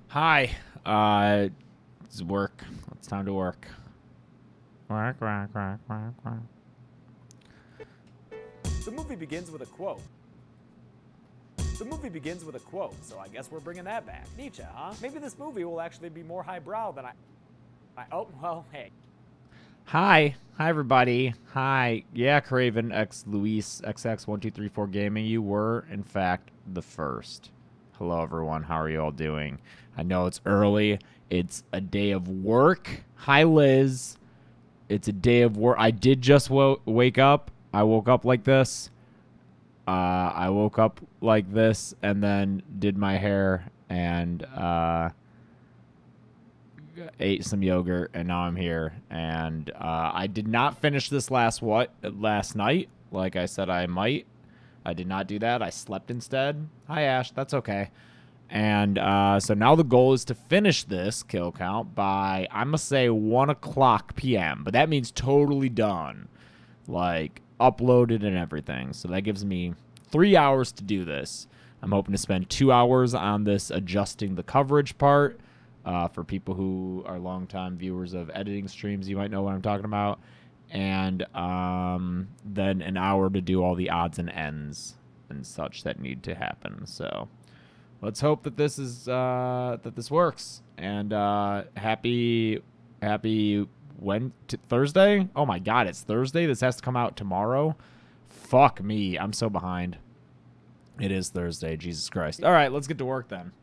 Hi. It's work. It's time to work. Work, work, work, work, work. The movie begins with a quote. So I guess we're bringing that back. Nietzsche, huh? Maybe this movie will actually be more highbrow than oh, well, hey. Hi. Hi, everybody. Hi. Yeah, Craven X Luis XX1234 Gaming. You were, in fact, the first. Hello, everyone. How are you all doing? I know it's early. It's a day of work. Hi, Liz. It's a day of work. I did just wake up. I woke up like this. I woke up like this and then did my hair and ate some yogurt, and now I'm here. And I did not finish this last night, like I said I might. I did not do that. I slept instead. Hi, Ash. That's okay. And so now the goal is to finish this kill count by, I'm going to say, 1 o'clock p.m. But that means totally done. Like, uploaded and everything. So that gives me 3 hours to do this. I'm hoping to spend 2 hours on this adjusting the coverage part. For people who are longtime viewers of editing streams, you might know what I'm talking about. And then an hour to do all the odds and ends and such that need to happen. So let's hope that this is that this works. And happy Thursday? Oh my God, it's Thursday. This has to come out tomorrow. Fuck me, I'm so behind. It is Thursday. Jesus Christ. All right, let's get to work then.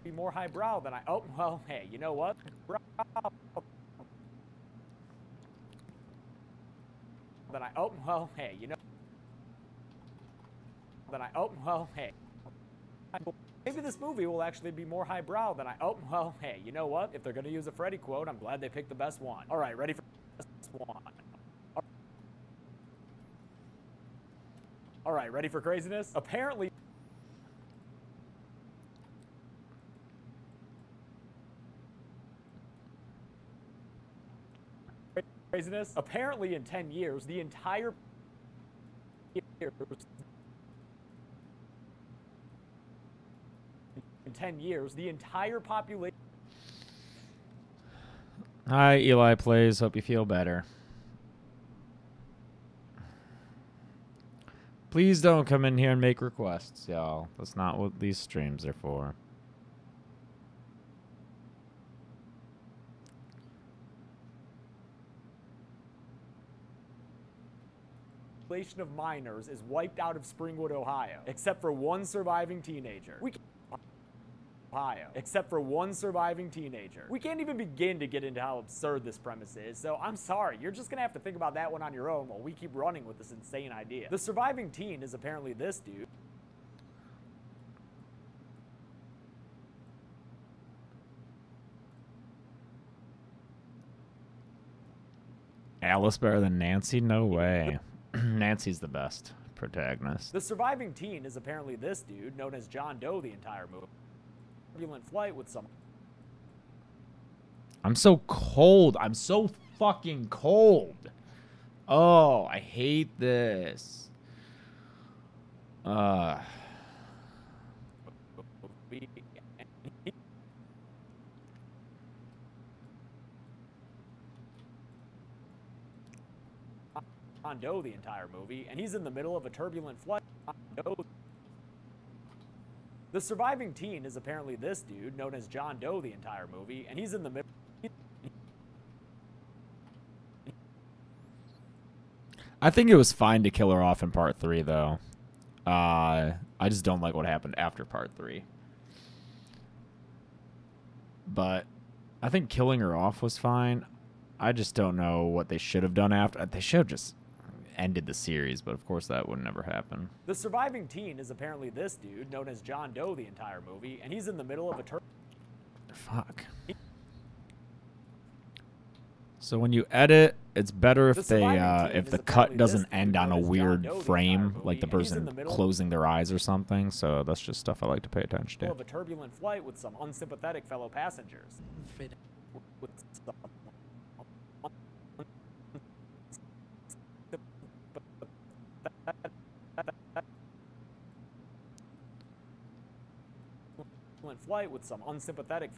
Be more highbrow than oh, well, hey, you know what? Oh, well, hey, you know. Oh, well, hey. Maybe this movie will actually be more highbrow than oh, well, hey, you know what? If they're going to use a Freddy quote, I'm glad they picked the best one. All right, ready for this one. All right, ready for craziness? Apparently in 10 years, the entire population. Hi, Eli Plays. Hope you feel better. Please don't come in here and make requests, y'all. That's not what these streams are for. Of minors is wiped out of Springwood, Ohio, except for one surviving teenager. We can't even begin to get into how absurd this premise is, so I'm sorry, you're just gonna have to think about that one on your own while we keep running with this insane idea. The surviving teen is apparently this dude. Alice better than Nancy? No way. Nancy's the best protagonist. The surviving teen is apparently this dude, known as John Doe the entire movie. Turbulent flight with some... I'm so cold. I'm so fucking cold. Oh, I hate this. John Doe the entire movie, and he's in the middle of a turbulent flight. The surviving teen is apparently this dude, known as John Doe the entire movie, and he's in the middle. I think it was fine to kill her off in part 3, though. I just don't like what happened after part 3. But I think killing her off was fine. I just don't know what they should have done after. They should have just ended the series, but of course that would never happen. The surviving teen is apparently this dude, known as John Doe the entire movie, and he's in the middle of a Fuck. So when you edit, it's better if if the cut doesn't end on a weird frame, like the person closing their eyes or something. So that's just stuff I like to pay attention to. Of a turbulent flight with some unsympathetic fellow passengers. turbulent flight with some unsympathetic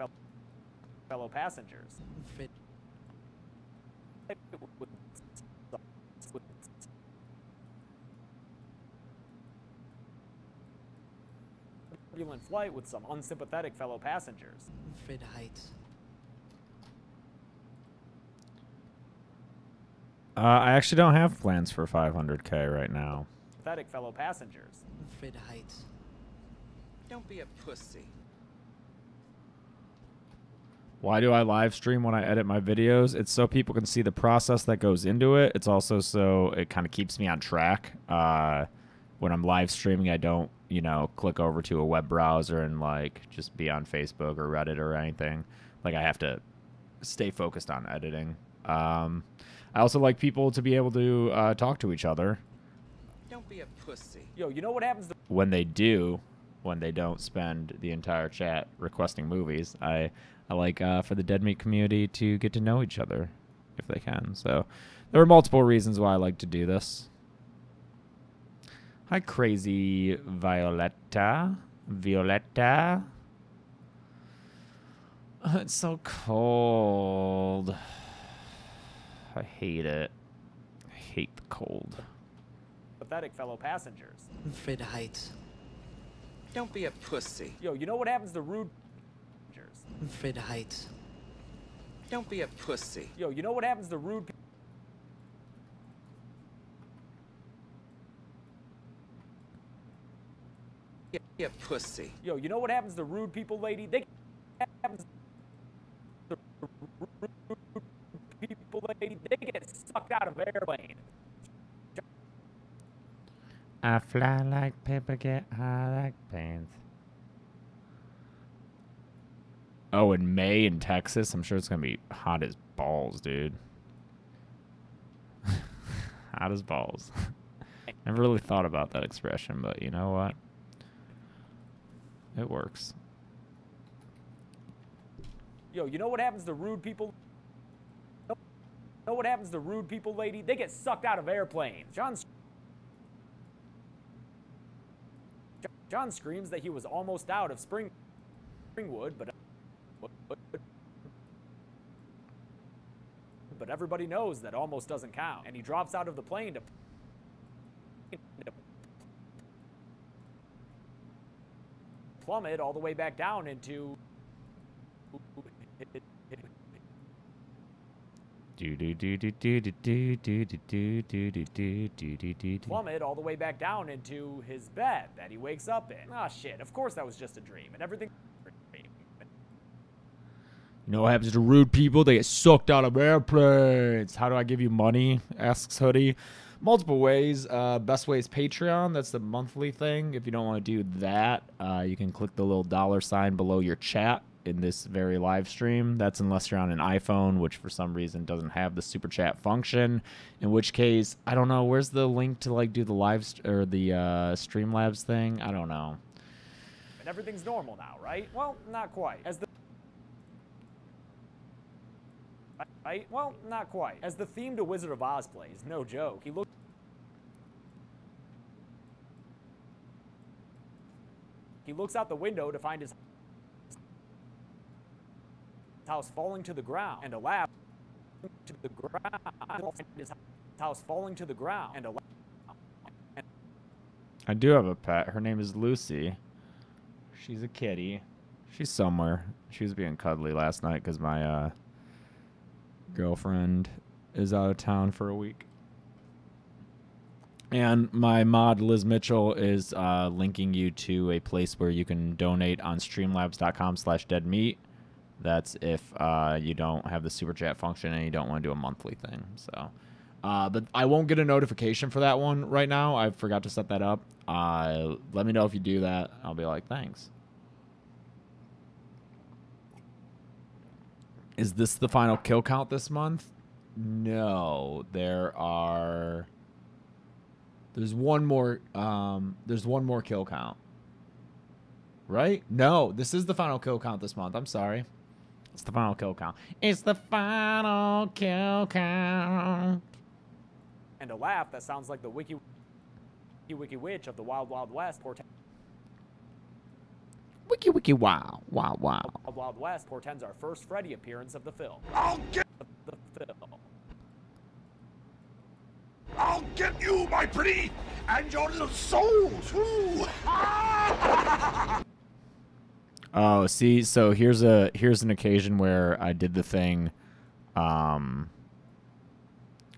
fellow passengers. Turbulent flight with some unsympathetic fellow passengers. Fred Heights. I actually don't have plans for 500K right now. Pathetic fellow passengers. Fred Heights. Don't be a pussy. Why do I live stream when I edit my videos? It's so people can see the process that goes into it. It's also so it kind of keeps me on track. When I'm live streaming, I don't, you know, click over to a web browser and like just be on Facebook or Reddit or anything. Like I have to stay focused on editing. I also like people to be able to talk to each other. Don't be a pussy. Yo, you know what happens When they do, when they don't spend the entire chat requesting movies, I like for the Dead Meat community to get to know each other if they can. So there are multiple reasons why I like to do this. Hi, crazy Violetta. Violetta. Oh, it's so cold. I hate it. I hate the cold. pathetic fellow passengers? Fred Heights. Don't be a pussy. Yo, you know what happens to rude passengers? Fred Heights. Don't be a pussy. Yo, you know what happens to rude Be a pussy. Yo, you know what happens to rude people, lady? They happens to rude people, lady. They get sucked out of airplane. I fly like paper, get high like pants. Oh, in May in Texas, I'm sure it's gonna be hot as balls, dude. Hot as balls. Never really thought about that expression, but you know what? It works. Yo, you know what happens to rude people? You know what happens to rude people, lady? They get sucked out of airplanes. John screams that he was almost out of Springwood, but everybody knows that almost doesn't count. And he drops out of the plane to plummet all the way back down into plummet all the way back down into his bed that he wakes up in. Ah, shit. Of course that was just a dream, and everything. You know what happens to rude people? They get sucked out of airplanes. How do I give you money? Asks Hoodie. Multiple ways. Best way is Patreon. That's the monthly thing. If you don't want to do that, you can click the little $ below your chat in this very live stream. That's unless you're on an iPhone, which for some reason doesn't have the super chat function. In which case, I don't know. Where's the link to like do the or the Streamlabs thing? I don't know. And everything's normal now, right? Well, not quite. Right? Well, not quite. As the theme to Wizard of Oz plays, no joke, he looks out the window to find his house falling to the ground, and a laugh to the ground. His house falling to the ground, and a laugh. I do have a pet. Her name is Lucy. She's a kitty. She's somewhere. She was being cuddly last night because my girlfriend is out of town for a week. And my mod, Liz Mitchell, is linking you to a place where you can donate on streamlabs.com/deadmeat. That's if you don't have the super chat function and you don't want to do a monthly thing. So, but I won't get a notification for that one right now. I forgot to set that up. Let me know if you do that. I'll be like, thanks. Is this the final kill count this month? No, there's one more kill count. Right? No, this is the final kill count this month. I'm sorry. It's the final kill count. It's the final kill count. And a laugh that sounds like the wiki witch of the Wild Wild West. Wiki wiki wow. Wow wow. Wild Wild West portends our first Freddy appearance of the film. I'll get you, my pretty, and your little soul too. Oh, see, so here's an occasion where I did the thing,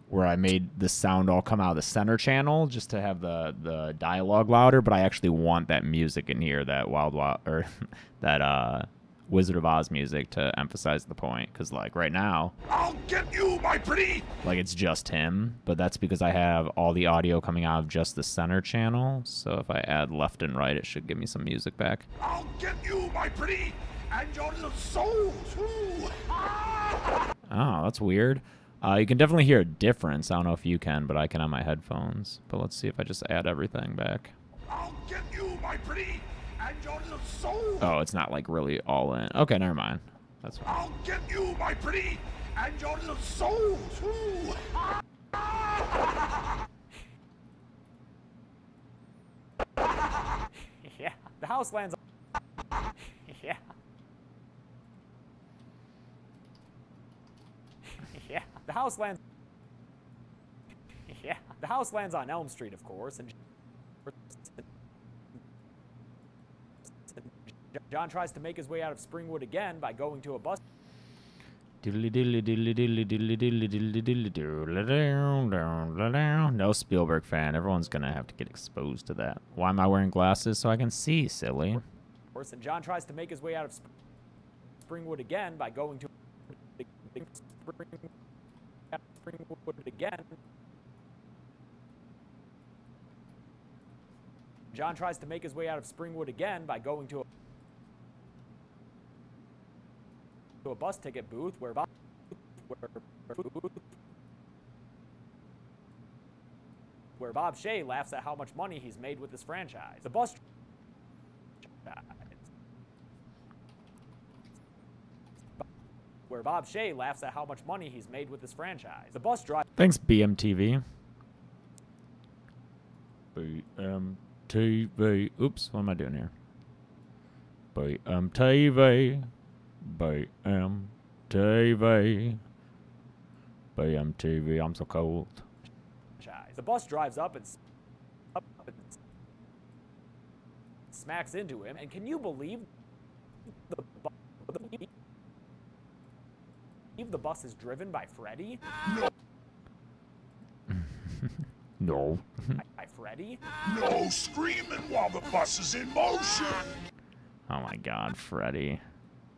where I made the sound all come out of the center channel just to have the dialogue louder, but I actually want that music in here, that or that Wizard of Oz music to emphasize the point, because like right now, I'll get you, my pretty. like it's just him, but that's because I have all the audio coming out of just the center channel. So if I add left and right, it should give me some music back. I'll get you, my pretty, and your little soul too. Oh, that's weird. You can definitely hear a difference. I don't know if you can, but I can on my headphones. But let's see if I just add everything back. I'll get you, my pretty, and your little soul. Oh, it's not like really all in. Okay, never mind. That's fine. I'll get you, my pretty, and your little soul too. Yeah, the house lands. Yeah. Yeah, the house lands. Yeah, the house lands on Elm Street, of course, and John tries to make his way out of Springwood again by going to a bus. No Spielberg fan. Everyone's gonna have to get exposed to that. Why am I wearing glasses? So I can see, silly. And John tries to make his way out of Springwood again by going to Springwood again. John tries to make his way out of Springwood again by going to a bus ticket booth where Bob Shea laughs at how much money he's made with this franchise. The bus where Bob Shea laughs at how much money he's made with this franchise. The bus driver. Thanks, BMTV. BMTV. Oops, what am I doing here? BMTV. BMTV. BMTV. I'm so cold. The bus drives up and smacks into him. And can you believe the bus is driven by Freddy? No. By Freddy? No screaming while the bus is in motion. Oh my God, Freddy.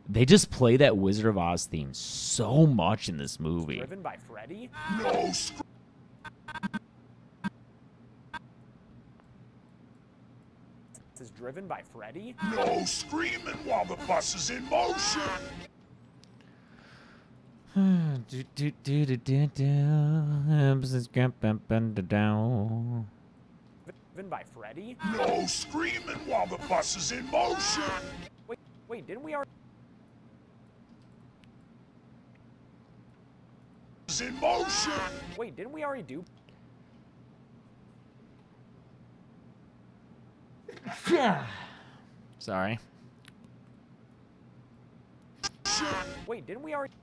They just play that Wizard of Oz theme so much in this movie. Driven by Freddy? No screaming. Is driven by Freddy? No screaming while the bus is in motion. Driven by Freddy? No screaming while the bus is in motion. Wait, didn't we already? Is in motion. Wait, didn't we already do? Sorry. Wait, didn't we already?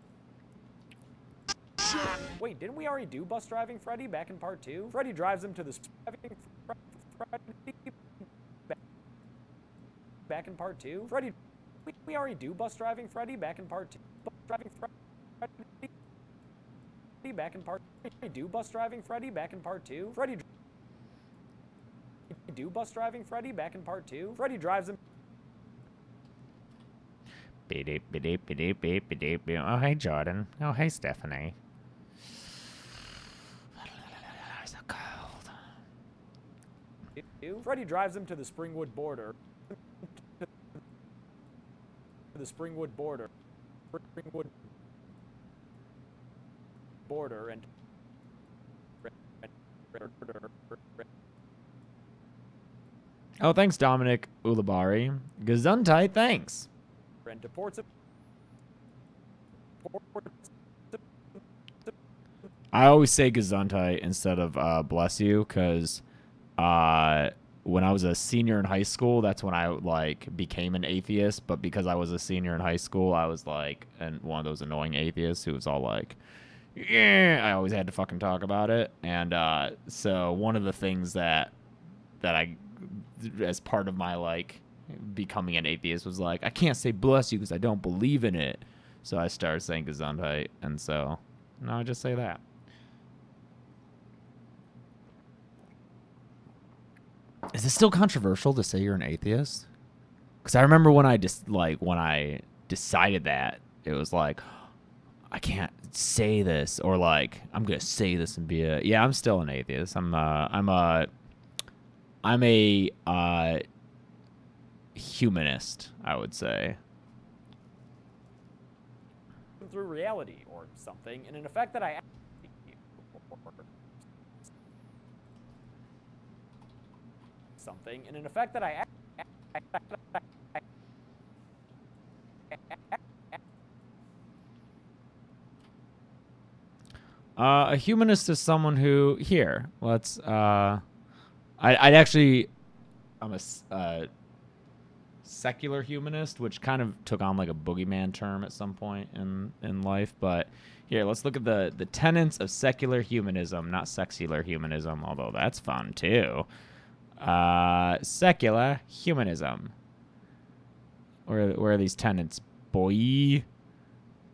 Wait, didn't we already do bus driving Freddy back in part 2? Freddy drives him to the back in part 2. Freddy, we already do bus driving Freddy back in part 2. Bus driving Freddy back in part. We do bus driving Freddy back in part 2. Freddy do bus driving Freddy back in part 2. Freddy drives him. Oh, hey, Jordan. Oh, hey, Stephanie. So cold. Freddy drives him to the Springwood border. The Springwood border. Springwood border and Oh, thanks, Dominic Ulabari. Gesundheit, thanks. and deports him. I always say Gesundheit instead of bless you, because when I was a senior in high school, that's when I like became an atheist. But because I was a senior in high school, I was like one of those annoying atheists who was all like, yeah, I always had to fucking talk about it. And so one of the things that I, as part of my like becoming an atheist, was like, I can't say bless you because I don't believe in it. So I started saying Gesundheit, and so now I just say that. Is it still controversial to say you're an atheist? Because I remember when I decided that, it was like, I can't say this, or like I'm gonna say this and be a I'm still an atheist. I'm a humanist, I would say. Through reality or something, and an effect that I something, and an effect that I a humanist is someone who let's I'd actually I'm a secular humanist, which kind of took on like a boogeyman term at some point in life. But here, let's look at the tenets of secular humanism, not sexular humanism, although that's fun too. Secular humanism. Where are these tenets, boy?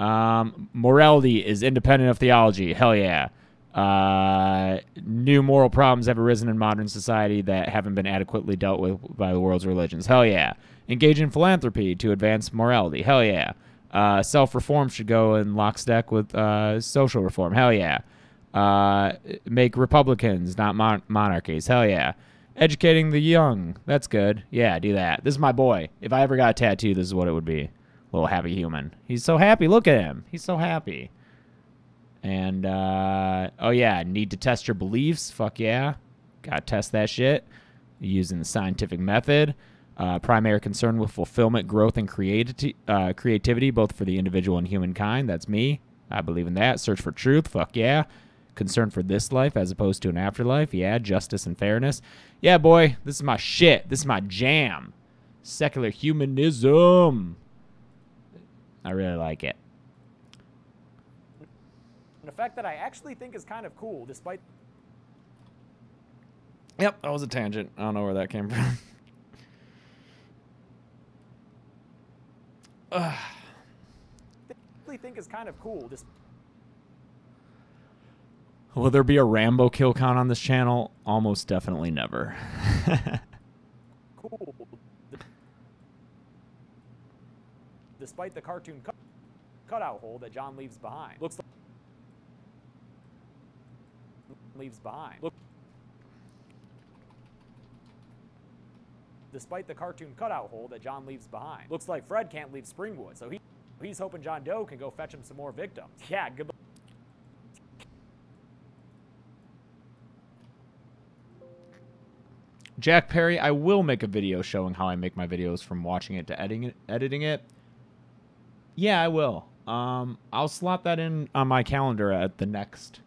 Morality is independent of theology. Hell yeah. New moral problems have arisen in modern society that haven't been adequately dealt with by the world's religions. Hell yeah. Engage in philanthropy to advance morality. Hell yeah. Self-reform should go in lockstep with social reform. Hell yeah. Make republicans, not monarchies. Hell yeah. Educating the young. That's good. Yeah, do that. This is my boy. If I ever got a tattoo, this is what it would be. Little happy human. He's so happy. Look at him. He's so happy. And, oh yeah, need to test your beliefs. Fuck yeah. Gotta test that shit. Using the scientific method. Primary concern with fulfillment, growth, and creativity, both for the individual and humankind. That's me. I believe in that. Search for truth. Fuck yeah. Concern for this life as opposed to an afterlife. Yeah. Justice and fairness. Yeah, boy. This is my shit. This is my jam. Secular humanism. I really like it. an effect that I actually think is kind of cool, despite... Yep, that was a tangent. I don't know where that came from. I think is kind of cool. Will there be a Rambo kill count on this channel? Almost definitely never. Cool. Despite the cartoon cutout hole that John leaves behind. Looks like leaves behind. Look. Despite the cartoon cutout hole that John leaves behind. Looks like Fred can't leave Springwood, so he's hoping John Doe can go fetch him some more victims. Yeah, good luck. Jack Perry, I will make a video showing how I make my videos from watching it to editing it. Yeah, I will. I'll slot that in on my calendar at the next.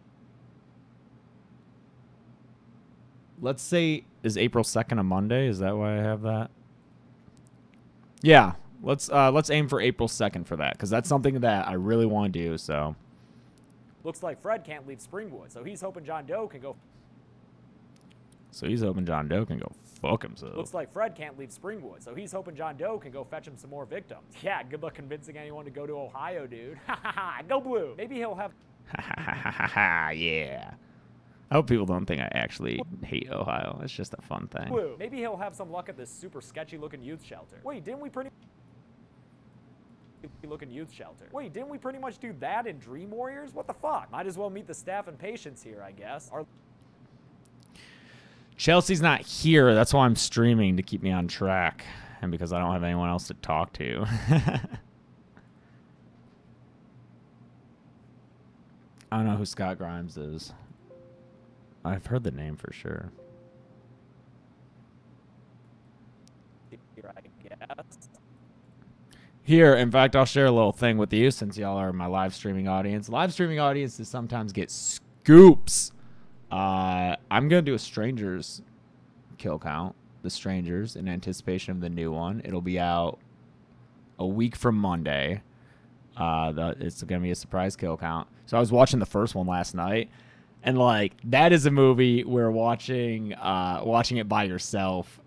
Let's say, is April 2nd a Monday? Is that why I have that? Yeah, let's aim for April 2nd for that, because that's something that I really want to do. So. Looks like Fred can't leave Springwood, so he's hoping John Doe can go. So he's hoping John Doe can go fuck himself. Looks like Fred can't leave Springwood, so he's hoping John Doe can go fetch him some more victims. Yeah, good luck convincing anyone to go to Ohio, dude. Ha ha ha, go blue. Maybe he'll have... Ha ha ha ha ha, yeah. I hope people don't think I actually hate Ohio. It's just a fun thing. Blue. Maybe he'll have some luck at this super sketchy-looking youth shelter. Wait, didn't we pretty... Wait, didn't we pretty much do that in Dream Warriors? What the fuck? Might as well meet the staff and patients here, I guess. Chelsea's not here. That's why I'm streaming, to keep me on track. And because I don't have anyone else to talk to. I don't know who Scott Grimes is. I've heard the name for sure. Here, I guess. Here, in fact, I'll share a little thing with you since y'all are my live streaming audience. Live streaming audiences sometimes get scoops. I'm going to do a strangers kill count. The Strangers, in anticipation of the new one. It'll be out a week from Monday. It's going to be a surprise kill count. So I was watching the first one last night, and like that is a movie where watching it by yourself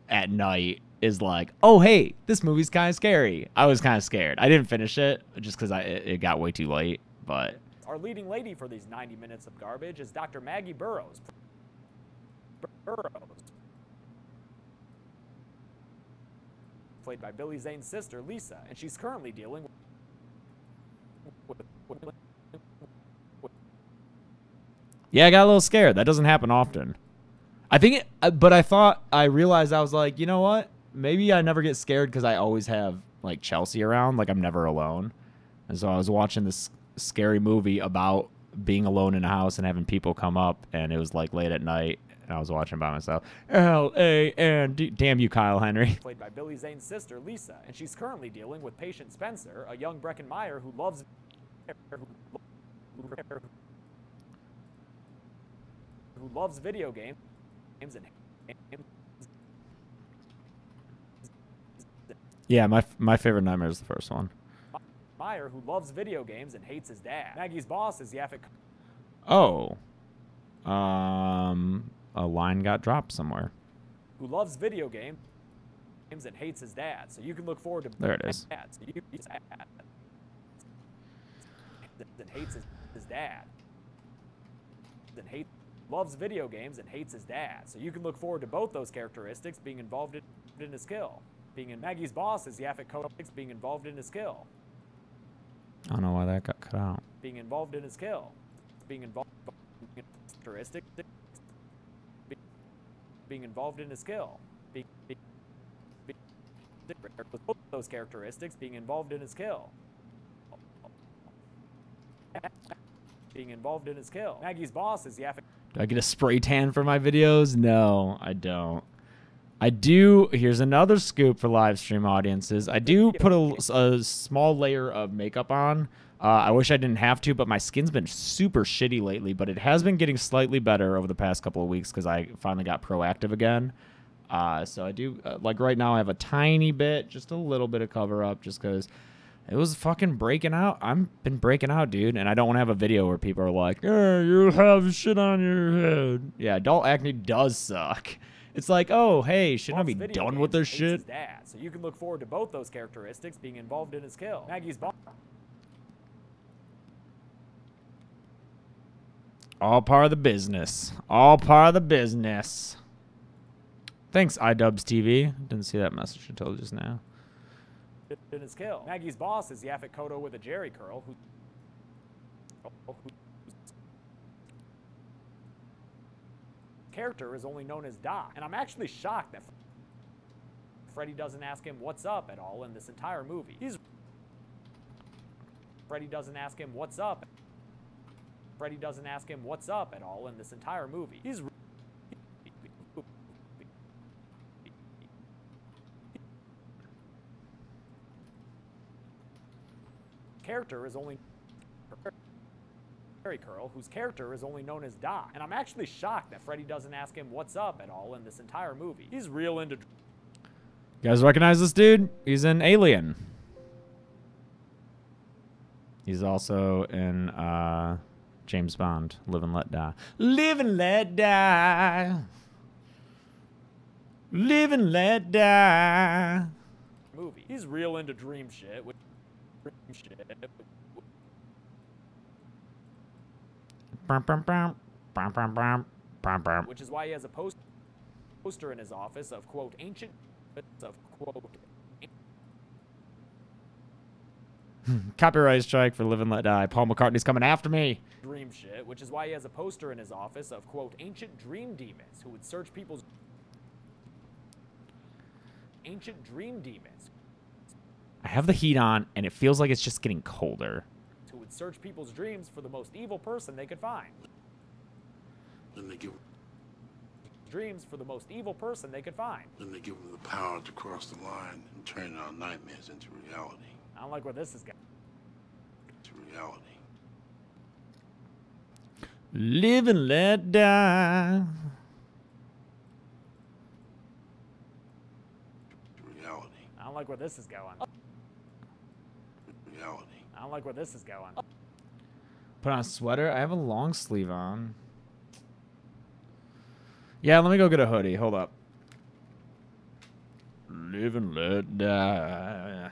at night is like, oh hey, this movie's kind of scary. I was kind of scared. I didn't finish it just because it got way too late. But Our leading lady for these 90 minutes of garbage is Dr. Maggie Burrows. Played by Billy Zane's sister, Lisa, and she's currently dealing with yeah, I got a little scared. That doesn't happen often. I think but I realized I was like, you know what? Maybe I never get scared because I always have like Chelsea around. Like I'm never alone. And so I was watching this scary movie about being alone in a house and having people come up, and it was like late at night, and I was watching by myself. L-A-N-D. Damn you, Kyle Henry. played by Billy Zane's sister, Lisa, and she's currently dealing with patient Spencer, a young Breckin Meyer who loves video games and Yeah, my favorite nightmare is the first one. Meyer who loves video games and hates his dad. Maggie's boss is Yaphet. Oh. A line got dropped somewhere. Who loves video games and hates his dad. So you can look forward to There it is. that. So you and hates his dad. Loves video games and hates his dad. So you can look forward to both those characteristics being involved in his kill. Being in Maggie's boss is Yaphet Kotix being involved in his kill. I don't know why that got cut out. Being involved in his kill. Being involved in characteristic. Being involved in his kill. Both those characteristics being involved in his kill. Being involved in his kill. Maggie's boss is Yaphet. Do I get a spray tan for my videos? No, I don't. I do. Here's another scoop for live stream audiences. I do put a small layer of makeup on. I wish I didn't have to, but my skin's been super shitty lately, but it has been getting slightly better over the past couple of weeks because I finally got proactive again. So I do, like right now I have a tiny bit, just a little bit of cover up just because it was fucking breaking out. I've been breaking out, dude, and I don't want to have a video where people are like, hey, you have shit on your head. Yeah, adult acne does suck. It's like, oh, hey, shouldn't I be done with this shit? Dad. So you can look forward to both those characteristics being involved in his kill. Maggie's boss. All part of the business. All part of the business. Thanks, iDubbbz TV. Didn't see that message until just now. In his kill. Maggie's boss is Yaphet Kotto with a Jerry curl whose character is only known as Doc. And I'm actually shocked that Freddy doesn't ask him what's up at all in this entire movie. Freddy doesn't ask him what's up. Freddy doesn't ask him what's up at all in this entire movie. Character is only Jerry Curl, whose character is only known as Doc. And I'm actually shocked that Freddy doesn't ask him what's up at all in this entire movie. He's real into... You guys recognize this dude? He's in Alien. He's also in James Bond, Live and Let Die. Live and Let Die. Live and Let Die. Movie. He's real into dream shit. Which is why he has a poster in his office of, quote, ancient... of, quote... Copyright strike for Live and Let Die. Paul McCartney's coming after me. Dream shit, which is why he has a poster in his office of, quote, ancient dream demons who would search people's... Ancient dream demons. I have the heat on, and it feels like it's just getting colder. Who would search people's dreams for the most evil person they could find. Then they give Dreams for the most evil person they could find. them the power to cross the line and turn our nightmares into reality. I don't like where this is going. To reality. Live and let die. like where this is going. Reality. I don't like where this is going. Put on a sweater. I have a long sleeve on. Yeah, let me go get a hoodie. Hold up. Live and let die.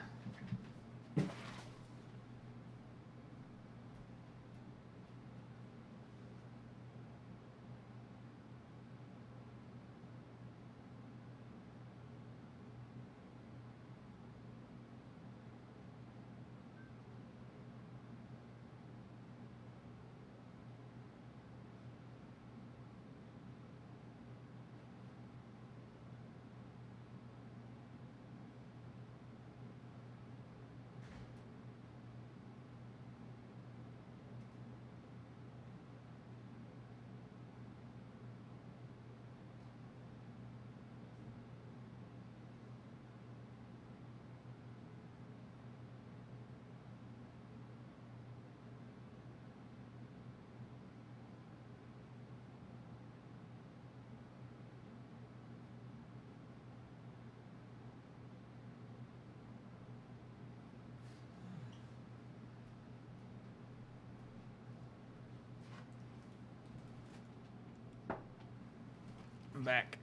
I'm back.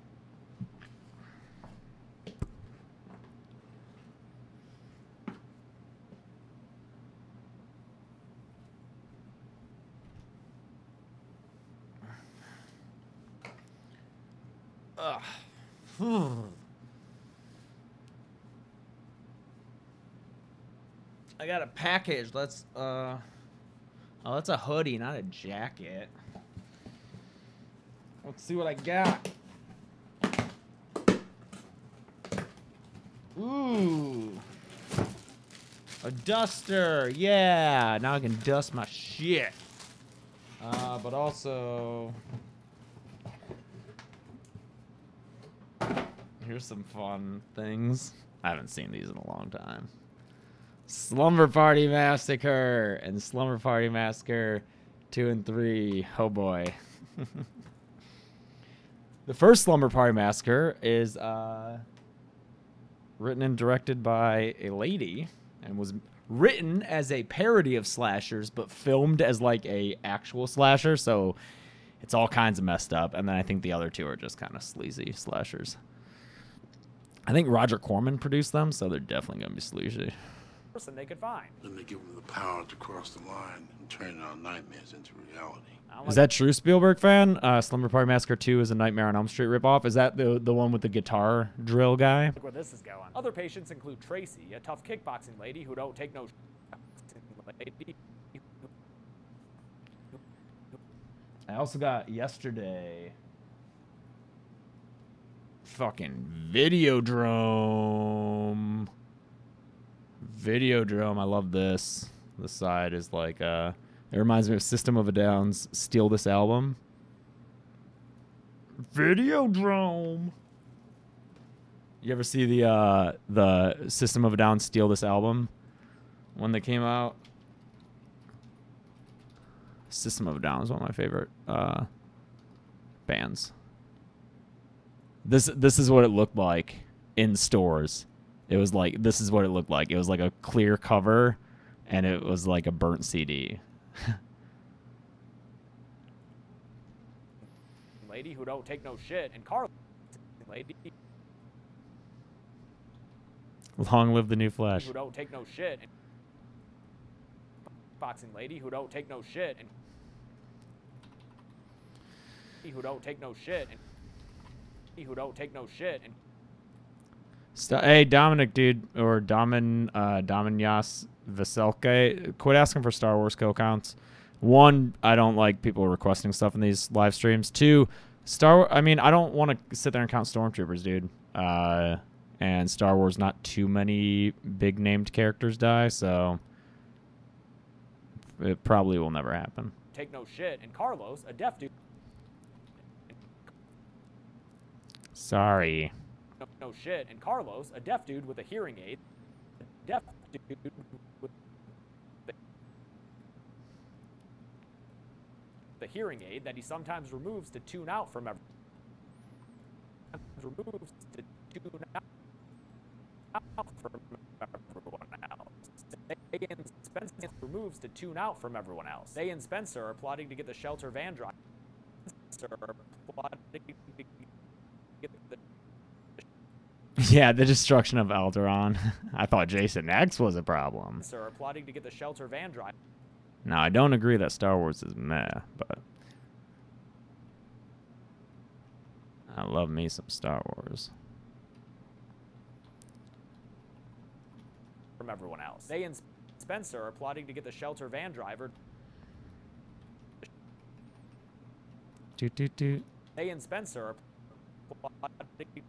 Ugh. I got a package. Let's oh, that's a hoodie, not a jacket. Let's see what I got. Ooh. A duster. Yeah. Now I can dust my shit. But also here's some fun things. I haven't seen these in a long time. Slumber Party Massacre and Slumber Party Massacre 2 and 3. Oh boy. The first Slumber Party Massacre is written and directed by a lady and was written as a parody of slashers but filmed as like a actual slasher, so it's all kinds of messed up. And then I think the other two are just kind of sleazy slashers. I think Roger Corman produced them, so they're definitely going to be sleazy. Person they could find. Then they give them the power to cross the line and turn our nightmares into reality. Is that true, Spielberg fan? Slumber Party Massacre 2 is a Nightmare on Elm Street ripoff. Is that the one with the guitar drill guy? Look where this is going. Other patients include Tracy, a tough kickboxing lady who don't take no lady. I also got Yesterday. Fucking Videodrome. Videodrome. I love this. The side is like, it reminds me of System of a Down's Steal This Album. Videodrome. You ever see the System of a Down Steal This Album when they came out? System of a Down is one of my favorite bands. This is what it looked like in stores. It was like, this is what it looked like. It was like a clear cover, and it was like a burnt CD. Lady who don't take no shit, and Carl lady Long live the new Flash. who don't take no shit, and boxing lady who don't take no shit, and who don't take no shit, and who don't take no shit, and Hey, Dominic, dude, or Dominias Veselke, quit asking for Star Wars co-counts. One, I don't like people requesting stuff in these live streams. Two, I mean, I don't want to sit there and count stormtroopers, dude. And Star Wars, not too many big named characters die, so it probably will never happen. take no shit, and Carlos, a deaf dude. Sorry. No shit, and Carlos, a deaf dude with a hearing aid. A deaf dude with the hearing aid that he sometimes removes to tune out from everything. out from everyone else. They and Spencer moves to tune out from everyone else. They and Spencer are plotting to get the shelter van driver. Spencer are plotting to get the Yeah, the destruction of Alderaan. I thought Jason X was a problem. Spencer are plotting to get the shelter van driver. Now, I don't agree that Star Wars is meh, but I love me some Star Wars. From everyone else. They and Spencer are plotting to get the shelter van driver. Doot, doot, doot. They and Spencer are plotting.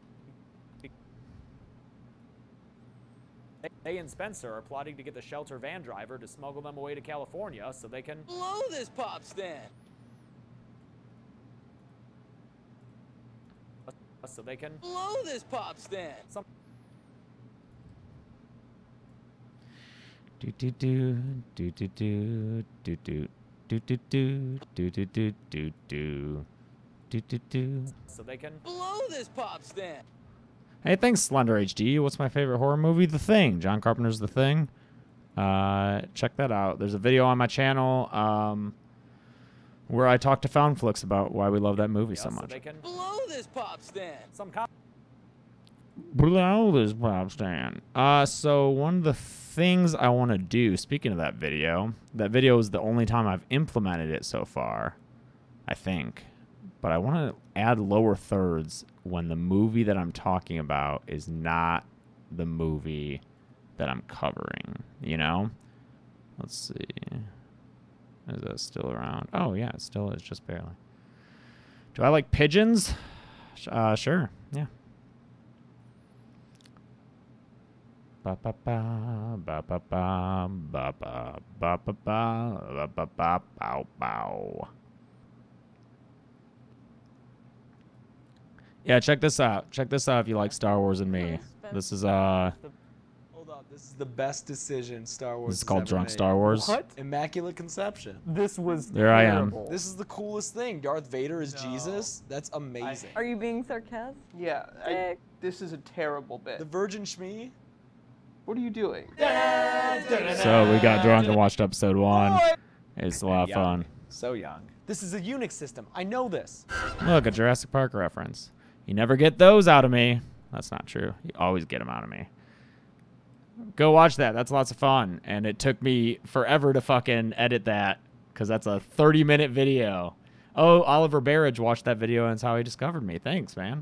They and Spencer are plotting to get the shelter van driver to smuggle them away to California so they can blow this pop stand. blow this pop stand. Do do do do do do do do do do do do do do do do do do. So they can blow this pop stand. Hey, thanks, Slender HD. What's my favorite horror movie? The Thing. John Carpenter's The Thing. Check that out. There's a video on my channel where I talk to Foundflix about why we love that movie so much. So they can blow this pop stand. Blow this pop stand. So one of the things I want to do, speaking of that video is the only time I've implemented it so far, I think. But I want to add lower thirds when the movie that I'm talking about is not the movie that I'm covering, you know? Let's see. Is that still around? Oh, yeah, it still is, just barely. Do I like pigeons? Sure, yeah. Ba ba ba ba ba ba ba ba ba ba ba ba ba bow bow. Yeah, check this out. Check this out if you like Star Wars and me. This is Hold up, this is the best decision Star Wars. This is called has ever Drunk made. Star Wars. What? Immaculate Conception. This was There I am. terrible. This is the coolest thing. Darth Vader is Jesus. That's amazing. Are you being sarcastic? Yeah, this is a terrible bit. The Virgin Shmee. What are you doing? So we got drunk and watched episode 1. It's a lot of fun. So young. This is a Unix system. I know this. Look, a Jurassic Park reference. You never get those out of me. That's not true. You always get them out of me. Go watch that. That's lots of fun. And it took me forever to fucking edit that because that's a 30-minute video. Oh, Oliver Barrage watched that video and that's how he discovered me. Thanks, man.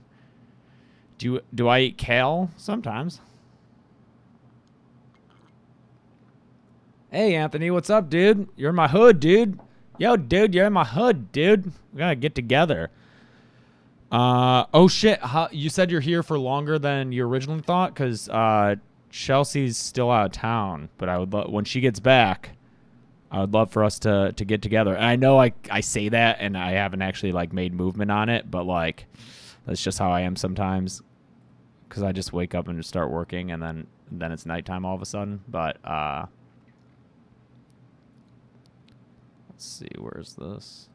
Do I eat kale? Sometimes. Hey, Anthony, what's up, dude? You're in my hood, dude. Yo, dude, you're in my hood, dude. We gotta get together. Oh, shit. You said you're here for longer than you originally thought? Because Chelsea's still out of town. But I would when she gets back, I would love for us to get together. And I know I say that and I haven't actually, like, made movement on it. But, like, that's just how I am sometimes. Because I just wake up and just start working. And then it's nighttime all of a sudden. But, let's see, where's this?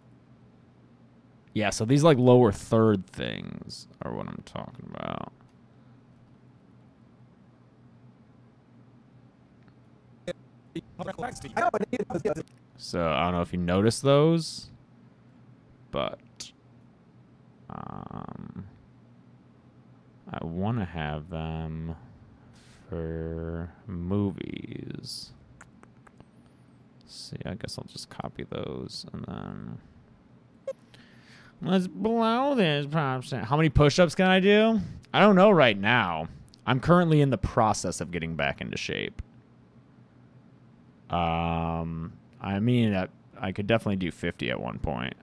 Yeah, so these like lower third things are what I'm talking about. So I don't know if you noticed those, but I want to have them for movies. See, I guess I'll just copy those and then let's blow this pop stand. How many push-ups can I do? I don't know right now. I'm currently in the process of getting back into shape. I mean, I could definitely do 50 at one point.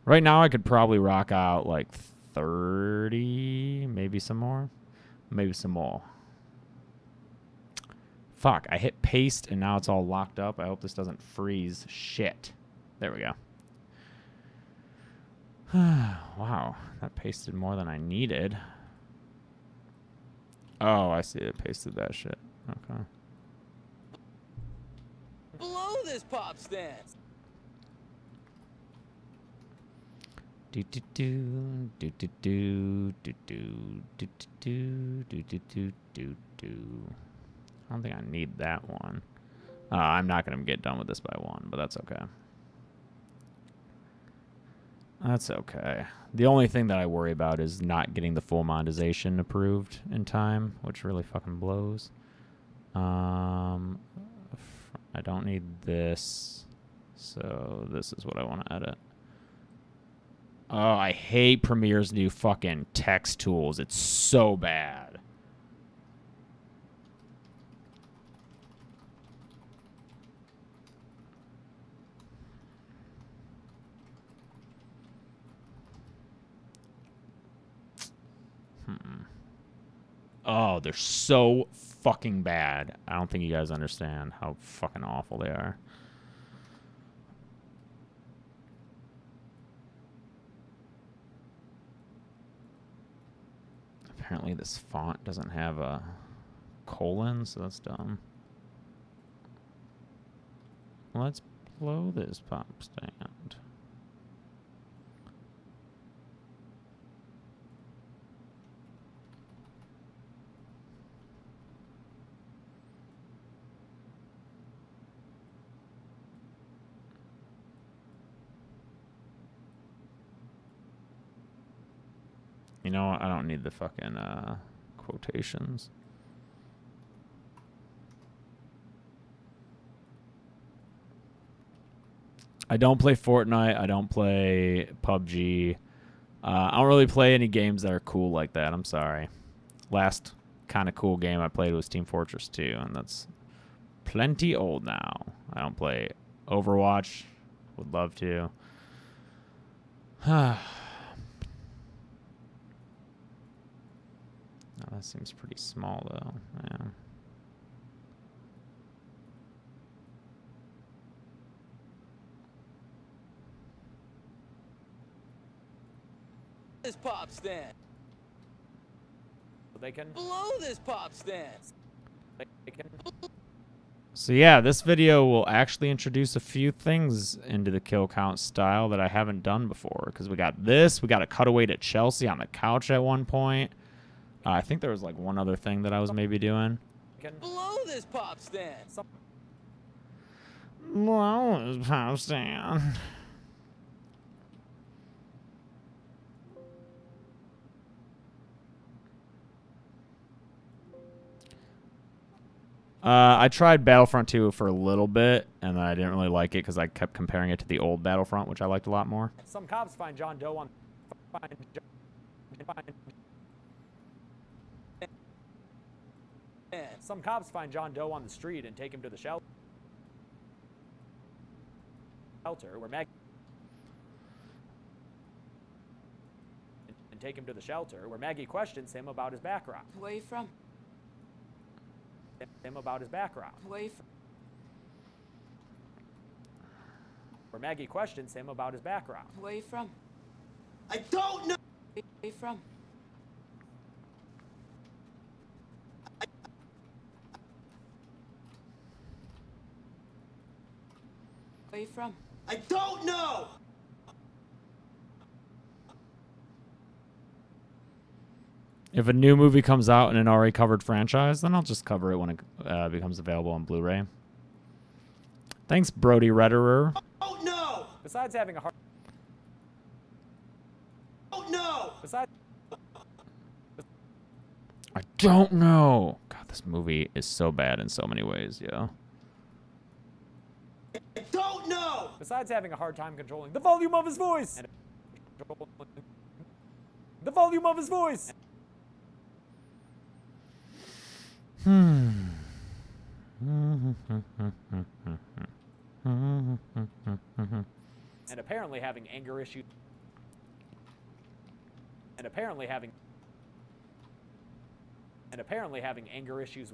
Right now, I could probably rock out like 30, maybe some more. Maybe some more. Fuck, I hit paste and now it's all locked up. I hope this doesn't freeze. Shit. There we go. Wow, that pasted more than I needed. Oh, I see. It pasted that shit. Okay. Blow this pop stand. Do do do do do do do do do do do do do do do. I don't think I need that one. I'm not gonna get done with this by one, but that's okay. That's okay. The only thing that I worry about is not getting the full monetization approved in time, which really fucking blows. I don't need this, so this is what I want to edit. Oh, I hate Premiere's new fucking text tools. It's so bad. Oh, they're so fucking bad. I don't think you guys understand how fucking awful they are. Apparently this font doesn't have a colon, so that's dumb. Let's blow this pop stand. You know what? I don't need the fucking quotations. I don't play Fortnite. I don't play PUBG. I don't really play any games that are cool like that. I'm sorry. Last kind of cool game I played was Team Fortress 2, and that's plenty old now. I don't play Overwatch. Would love to. Oh, that seems pretty small, though. Yeah. This pop stand. They can Blow this pop stand. they can So yeah, this video will actually introduce a few things into the kill count style that I haven't done before. Because we got this. We got a cutaway to Chelsea on the couch at one point. I think there was like one other thing that I was maybe doing. Blow this pop stand. Blow this pop stand. I tried Battlefront 2 for a little bit, and then I didn't really like it because I kept comparing it to the old Battlefront, which I liked a lot more. Some cops find John Doe on Some cops find John Doe on the street and take him to the shelter where Maggie questions him about his background. Where you from? Where Maggie questions him about his background. Where you from? I don't know. Where you from? Where you from? I don't know. If a new movie comes out in an already covered franchise, then I'll just cover it when it becomes available on Blu-ray. Thanks, Brody Redderer. Oh no. Besides having a hard Oh no. Besides I don't know. God, this movie is so bad in so many ways, yo. I don't know. Besides having a hard time controlling the volume of his voice. The volume of his voice. And apparently having anger issues. And apparently having anger issues.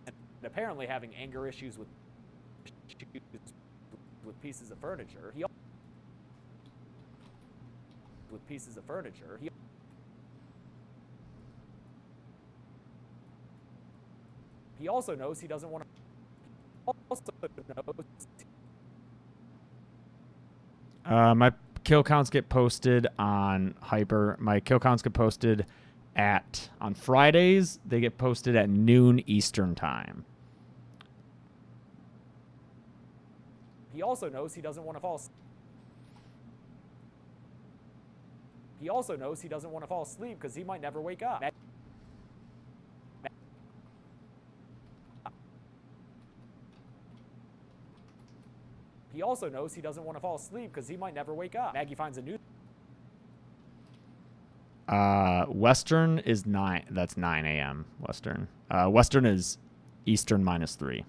And apparently having anger issues with pieces of furniture. He also knows he doesn't want to. My kill counts get posted on Hyper. My kill counts get posted on Fridays. They get posted at noon Eastern time. He also knows he doesn't want to fall. He also knows he doesn't want to fall asleep because he might never wake up. He also knows he doesn't want to fall asleep because he might never wake up. Maggie finds a new. Western is 9. That's 9 a.m. Western. Western is Eastern -3.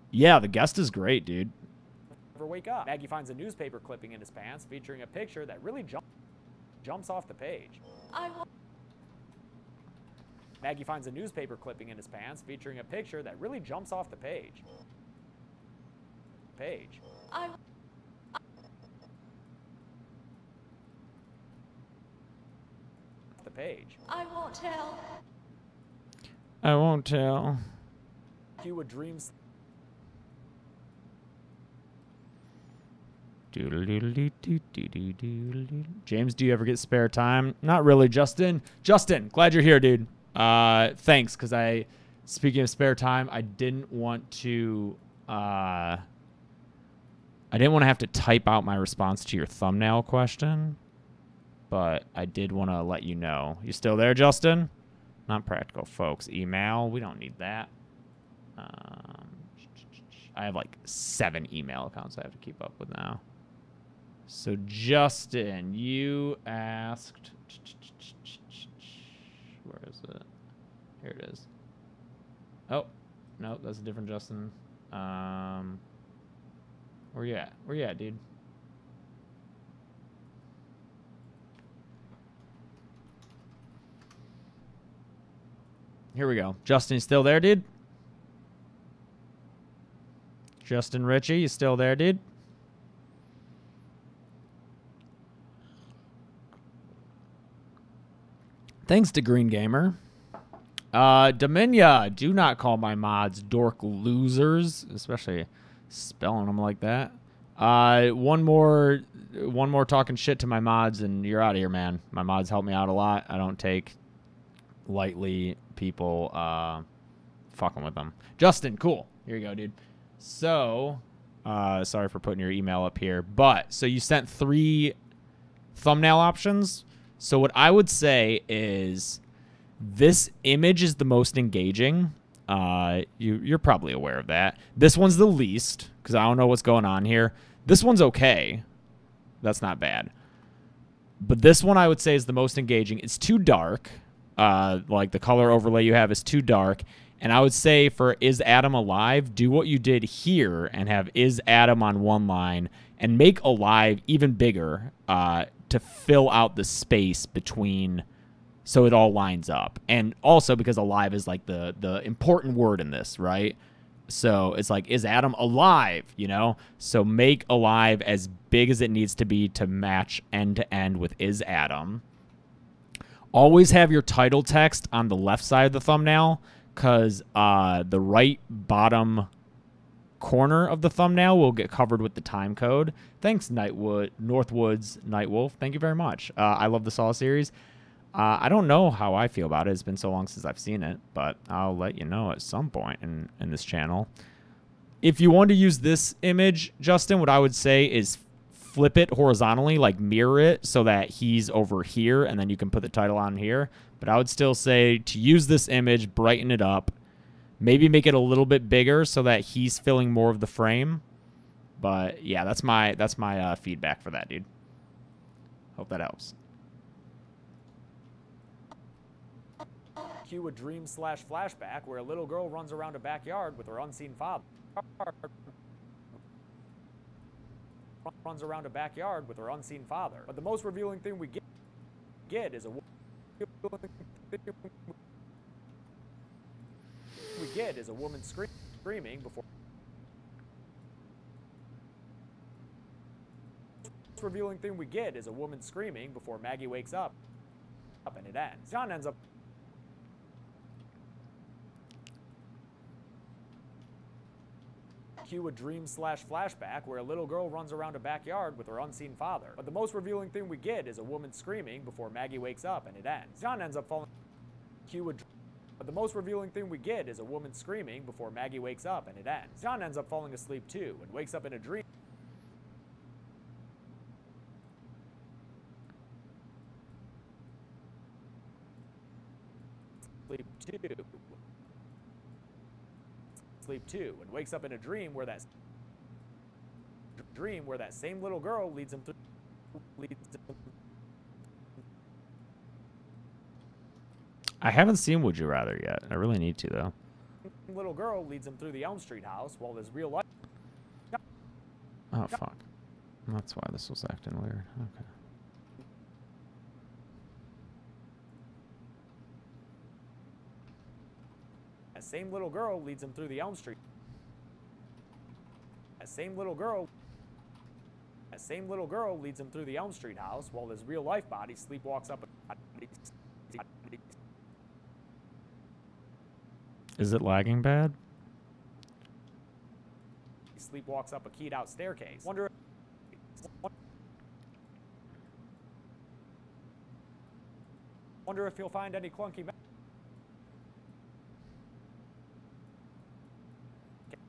Yeah, the guest is great, dude. Never wake up. Maggie finds a newspaper clipping in his pants featuring a picture that really jumps off the page. Maggie finds a newspaper clipping in his pants featuring a picture that really jumps off the page. The page. I won't tell. I won't tell. Cue a dreams. James, do you ever get spare time? Not really, Justin. Justin, glad you're here, dude. Thanks, because speaking of spare time, I didn't want to have to type out my response to your thumbnail question, but I did want to let you know. You still there, Justin? Not practical, folks. Email, we don't need that. I have like 7 email accounts I have to keep up with now. So, Justin, you asked... Where is it? Here it is. Oh, no, that's a different Justin. Where you at? Where you at, dude? Here we go. Justin, you still there, dude? Justin Ritchie, you still there, dude? Thanks to Green Gamer. Dominia, do not call my mods dork losers, especially spelling them like that. One more talking shit to my mods, and you're out of here, man. My mods help me out a lot. I don't take lightly people fucking with them. Justin, cool. Here you go, dude. So, sorry for putting your email up here, but so you sent 3 thumbnail options. So what I would say is this image is the most engaging. You're probably aware of that. This one's the least because I don't know what's going on here. This one's okay. That's not bad. But this one I would say is the most engaging. It's too dark. Like the color overlay you have is too dark. And I would say for Is Adam Alive, do what you did here and have Is Adam on one line and make Alive even bigger to fill out the space between so it all lines up. And also because Alive is like the important word in this, right? So it's like, is Adam alive, you know? So make Alive as big as it needs to be to match end to end with Is Adam. Always have your title text on the left side of the thumbnail because the right bottom corner of the thumbnail will get covered with the time code. Thanks, Northwoods Nightwolf. Thank you very much. I love the Saw series. I don't know how I feel about it. It's been so long since I've seen it, but I'll let you know at some point in this channel. If you want to use this image, Justin, what I would say is flip it horizontally, like mirror it so that he's over here, and then you can put the title on here. But I would still say to use this image, brighten it up, maybe make it a little bit bigger so that he's filling more of the frame. But yeah, that's my feedback for that, dude. Hope that helps. Cue a dream/flashback where a little girl runs around a backyard with her unseen father. But the most revealing thing we get is a woman screaming before. The most revealing thing we get is a woman screaming before Maggie wakes up, and it ends. John ends up. Cue a dream/flashback where a little girl runs around a backyard with her unseen father. But the most revealing thing we get is a woman screaming before Maggie wakes up, and it ends. John ends up falling. But the most revealing thing we get is a woman screaming before Maggie wakes up, and it ends. John ends up falling asleep too, and wakes up in a dream. Sleep too, and wakes up in a dream where that same little girl leads him through. I haven't seen Would You Rather yet. I really need to, though. Little girl leads him through the Elm Street house while his real life. Oh, fuck. That's why this was acting weird. Okay. That same little girl leads him through the Elm Street. That same little girl leads him through the Elm Street house while his real life body sleepwalks up. Is it lagging bad? Sleepwalks up a keyed out staircase. Wonder if he'll find any clunky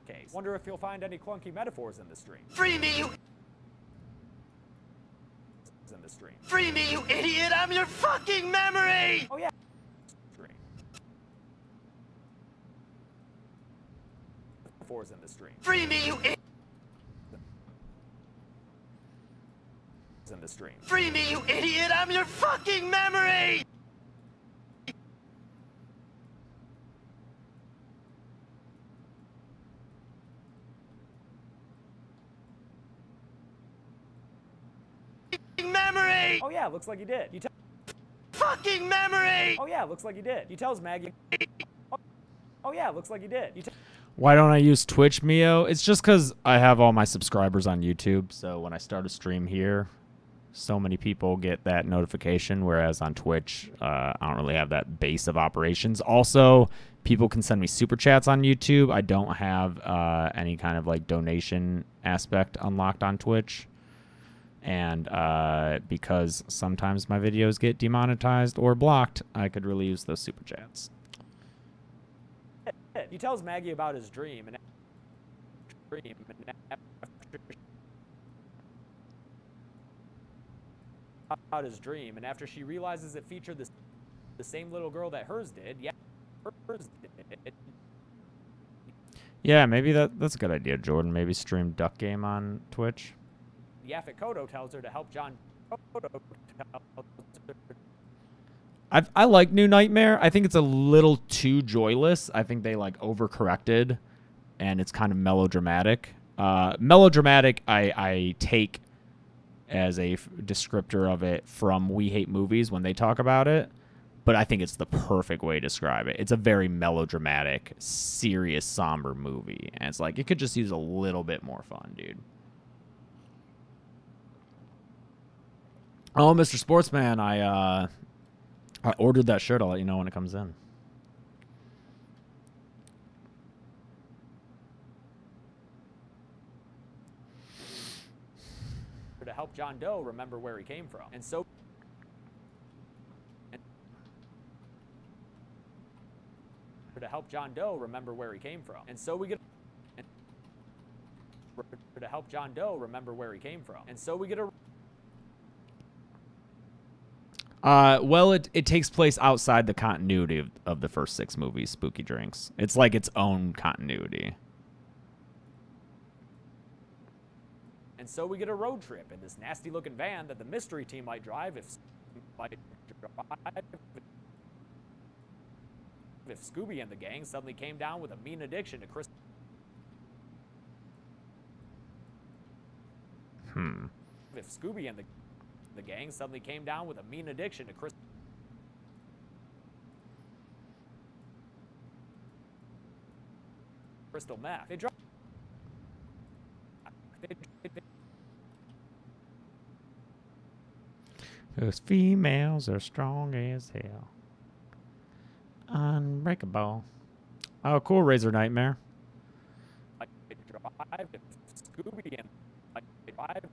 case. Wonder if he'll find any clunky metaphors in the stream. Free me, you... In the stream. Free me, you idiot! I'm your fucking memory! Oh yeah. Stream. Metaphors in the stream. Free me, you idiot! In the stream. Free me, you idiot! I'm your fucking memory! Memory! Oh yeah, looks like he did. Fucking memory! Oh yeah, looks like he did. He tells Maggie. Oh yeah, looks like he did. Why don't I use Twitch, Mio? It's just because I have all my subscribers on YouTube, so when I start a stream here, so many people get that notification, whereas on Twitch, I don't really have that base of operations. Also, people can send me super chats on YouTube. I don't have any kind of like donation aspect unlocked on Twitch. And because sometimes my videos get demonetized or blocked, I could really use those super chats. He tells Maggie about his dream, and after she realizes it featured the same little girl that hers did, hers did. Yeah, maybe that's a good idea, Jordan. Maybe stream Duck Game on Twitch. Yaphet Kotto tells her to help John. I like New Nightmare. I think it's a little too joyless. I think they like overcorrected, and it's kind of melodramatic. Melodramatic, I take as a descriptor of it from We Hate Movies when they talk about it, but I think it's the perfect way to describe it. It's a very melodramatic, serious, somber movie, and it's like it could just use a little bit more fun, dude. Oh, Mr. Sportsman, I ordered that shirt. I'll let you know when it comes in. To help John Doe remember where he came from. And so to help John Doe remember where he came from. And so we get to help John Doe remember where he came from. And so we get a well, it takes place outside the continuity of the first 6 movies, Spooky Drinks. It's like its own continuity. And so we get a road trip in this nasty-looking van that the mystery team might drive if Scooby and the gang suddenly came down with a mean addiction to crystal. If Scooby and the gang suddenly came down with a mean addiction to crystal meth. They Those females are strong as hell. Unbreakable. Oh, cool, Razor Nightmare. drive if Scooby and drive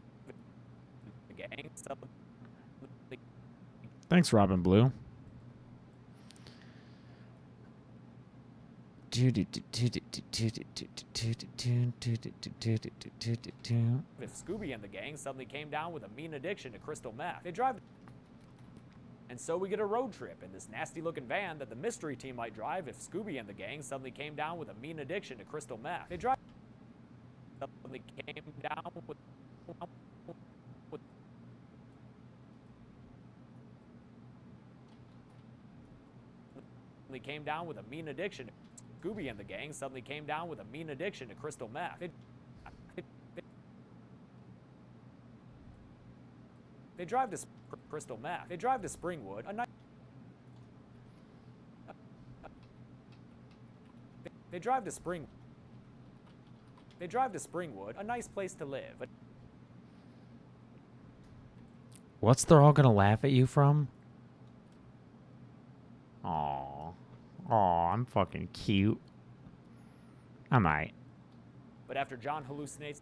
the gang suddenly Thanks, Robin Blue. if Scooby and the gang suddenly came down with a mean addiction to crystal meth. They drive, and so we get a road trip in this nasty-looking van that the mystery team might drive if Scooby and the gang suddenly came down with a mean addiction to crystal meth. They drive suddenly came down with came down with a mean addiction. Scooby and the gang suddenly came down with a mean addiction to crystal meth. They drive to crystal meth. They drive to Springwood, a nice. They drive to Spring. They drive to Springwood, a nice place to live. What's they're all gonna laugh at you from? Aw. Aw, I'm fucking cute. I might. But after John hallucinates.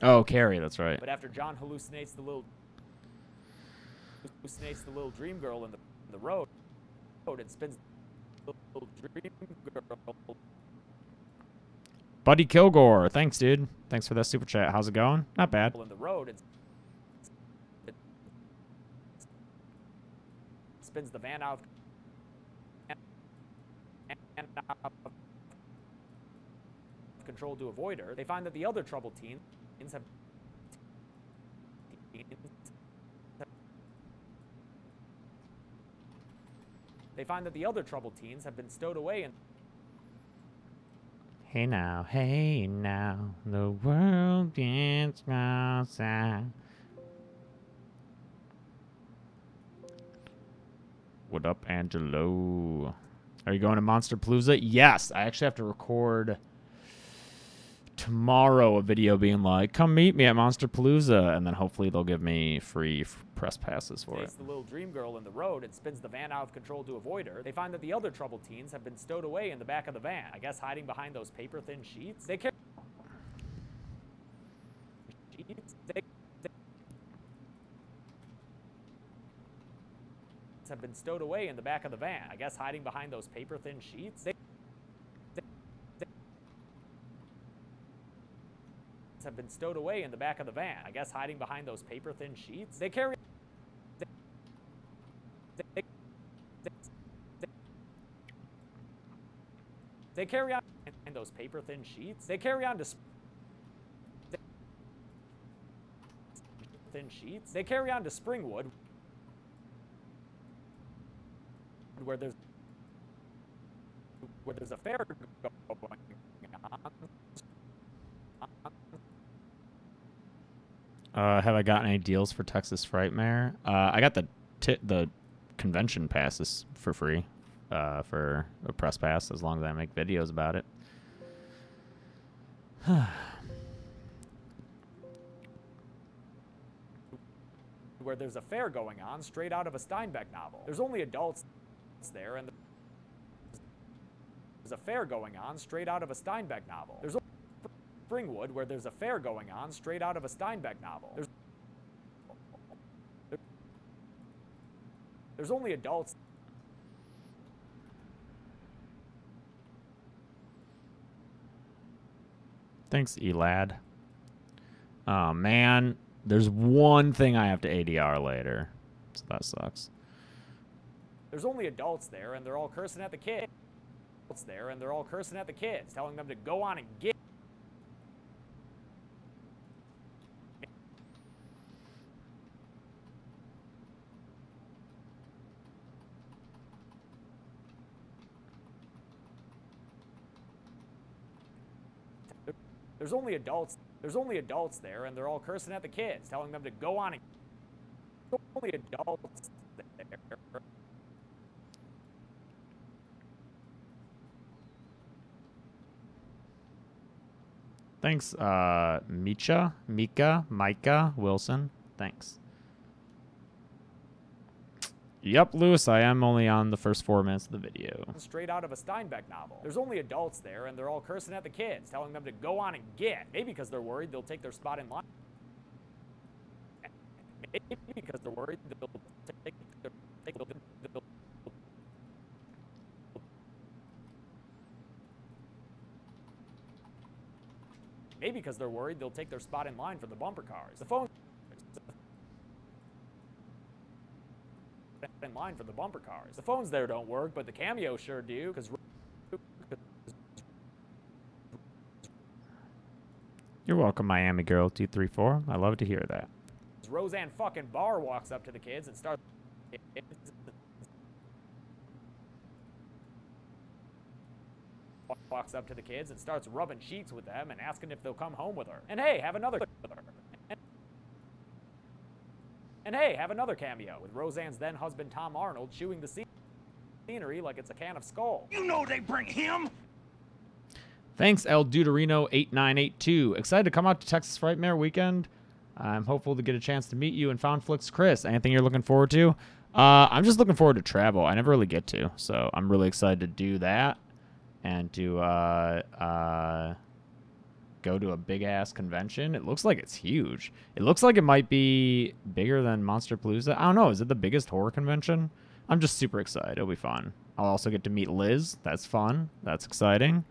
Oh, Carrie, that's right. But after John hallucinates the little dream girl in the road, it spins the little dream girl. Buddy Kilgore, thanks, dude. Thanks for that super chat. How's it going? Not bad. In the road, it spins the van out of control to avoid her. They find that the other troubled teens have been stowed away in. Hey now, the world gets outside. What up, Angelo? Are you going to Monster Palooza? Yes, I actually have to record tomorrow a video being like, come meet me at Monster Palooza, and then hopefully they'll give me free press passes for it. The little dream girl in the road and spins the van out of control to avoid her. They find that the other troubled teens have been stowed away in the back of the van. I guess hiding behind those paper-thin sheets. They carry have been stowed away in the back of the van. I guess hiding behind those paper-thin sheets. They have been stowed away in the back of the van. I guess hiding behind those paper-thin sheets. They carry on and those paper-thin sheets. They carry on to thin sheets. They carry on to Springwood, where there's a fair going on. Have I gotten any deals for Texas Frightmare? I got the convention passes for free for a press pass as long as I make videos about it. Where there's a fair going on straight out of a Steinbeck novel. There's only adults there, and there's a fair going on straight out of a Steinbeck novel. There's Springwood, where there's a fair going on straight out of a Steinbeck novel. There's only adults. Thanks, Elad. Oh, man. There's one thing I have to ADR later. So that sucks. There's only adults there, and they're all cursing at the kids. Telling them to go on and get. There's only adults there, and they're all cursing at the kids, telling them to go on and. Only adults there. Thanks, Mika, Wilson. Thanks. Yep, Lewis, I am only on the first 4 minutes of the video. Straight out of a Steinbeck novel. There's only adults there, and they're all cursing at the kids, telling them to go on and get. Maybe because they're worried they'll take their spot in line. Maybe because they're worried they'll take their... Maybe because they're worried they'll take their spot in line for the bumper cars. The phone... in line for the bumper cars. The phones there don't work, but the cameos sure do, because... You're welcome, Miami Girl 234. I love to hear that. Roseanne fucking Barr walks up to the kids and starts... walks up to the kids and starts rubbing cheeks with them and asking if they'll come home with her. And hey, have another... And hey, have another cameo with Roseanne's then husband Tom Arnold chewing the scenery like it's a can of Skull. You know they bring him. Thanks, El Deuterino 8982. Excited to come out to Texas Frightmare weekend. I'm hopeful to get a chance to meet you and Foundflix Chris. Anything you're looking forward to? I'm just looking forward to travel. I never really get to, so I'm really excited to do that and to go to a big-ass convention. It looks like it's huge. It looks like it might be bigger than Monsterpalooza. I don't know. Is it the biggest horror convention? I'm just super excited. It'll be fun. I'll also get to meet Liz. That's fun. That's exciting.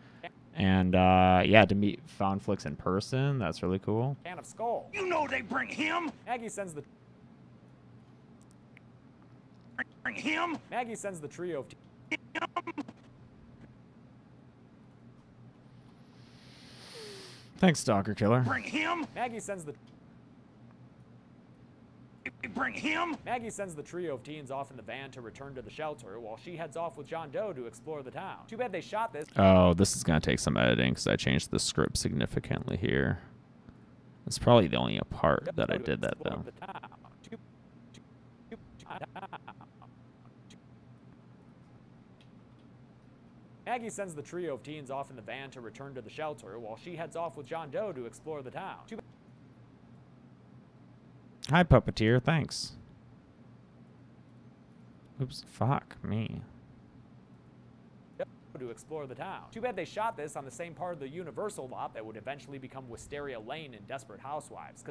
And, yeah, to meet Foundflix in person. That's really cool. Can of Skull. You know they bring him. Maggie sends the... Bring him. Maggie sends the trio of... Thanks, Stalker Killer. Bring him. Maggie sends the... Bring him. Maggie sends the trio of teens off in the van to return to the shelter while she heads off with John Doe to explore the town. Too bad they shot this. Oh, this is going to take some editing because I changed the script significantly here. It's probably the only part that I did that, though. Maggie sends the trio of teens off in the van to return to the shelter while she heads off with John Doe to explore the town. Hi, Puppeteer. Thanks. Oops. Fuck me. To explore the town. Too bad they shot this on the same part of the Universal lot that would eventually become Wisteria Lane in Desperate Housewives.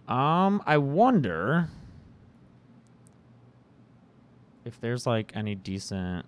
I wonder if there's like any decent...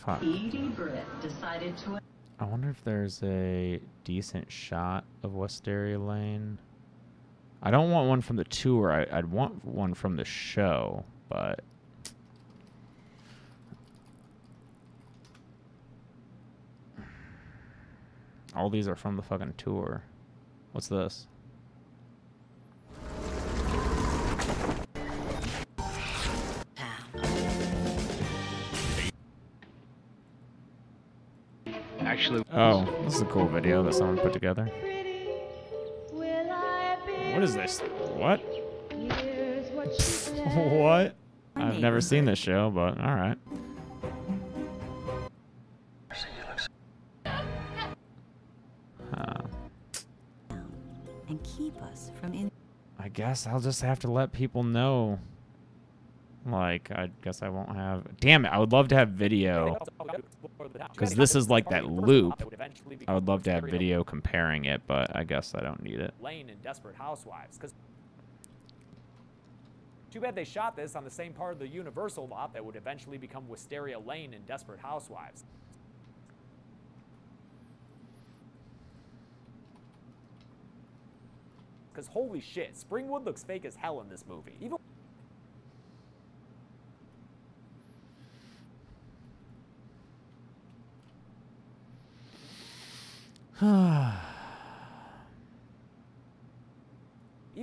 Fuck. I wonder if there's a decent shot of Wisteria Lane. I don't want one from the tour. I'd want one from the show, but... all these are from the fucking tour. What's this? Actually, oh, this is a cool video that someone put together. What is this? What? What? I've never seen this show, but all right. And keep us from in. I guess I'll just have to let people know. Like, I guess I won't have... damn it, I would love to have video. Because this is like that loop. I would love to have video comparing it, but I guess I don't need it. Lane in Desperate Housewives. Too bad they shot this on the same part of the Universal lot that would eventually become Wisteria Lane in Desperate Housewives. Because holy shit, Springwood looks fake as hell in this movie. Even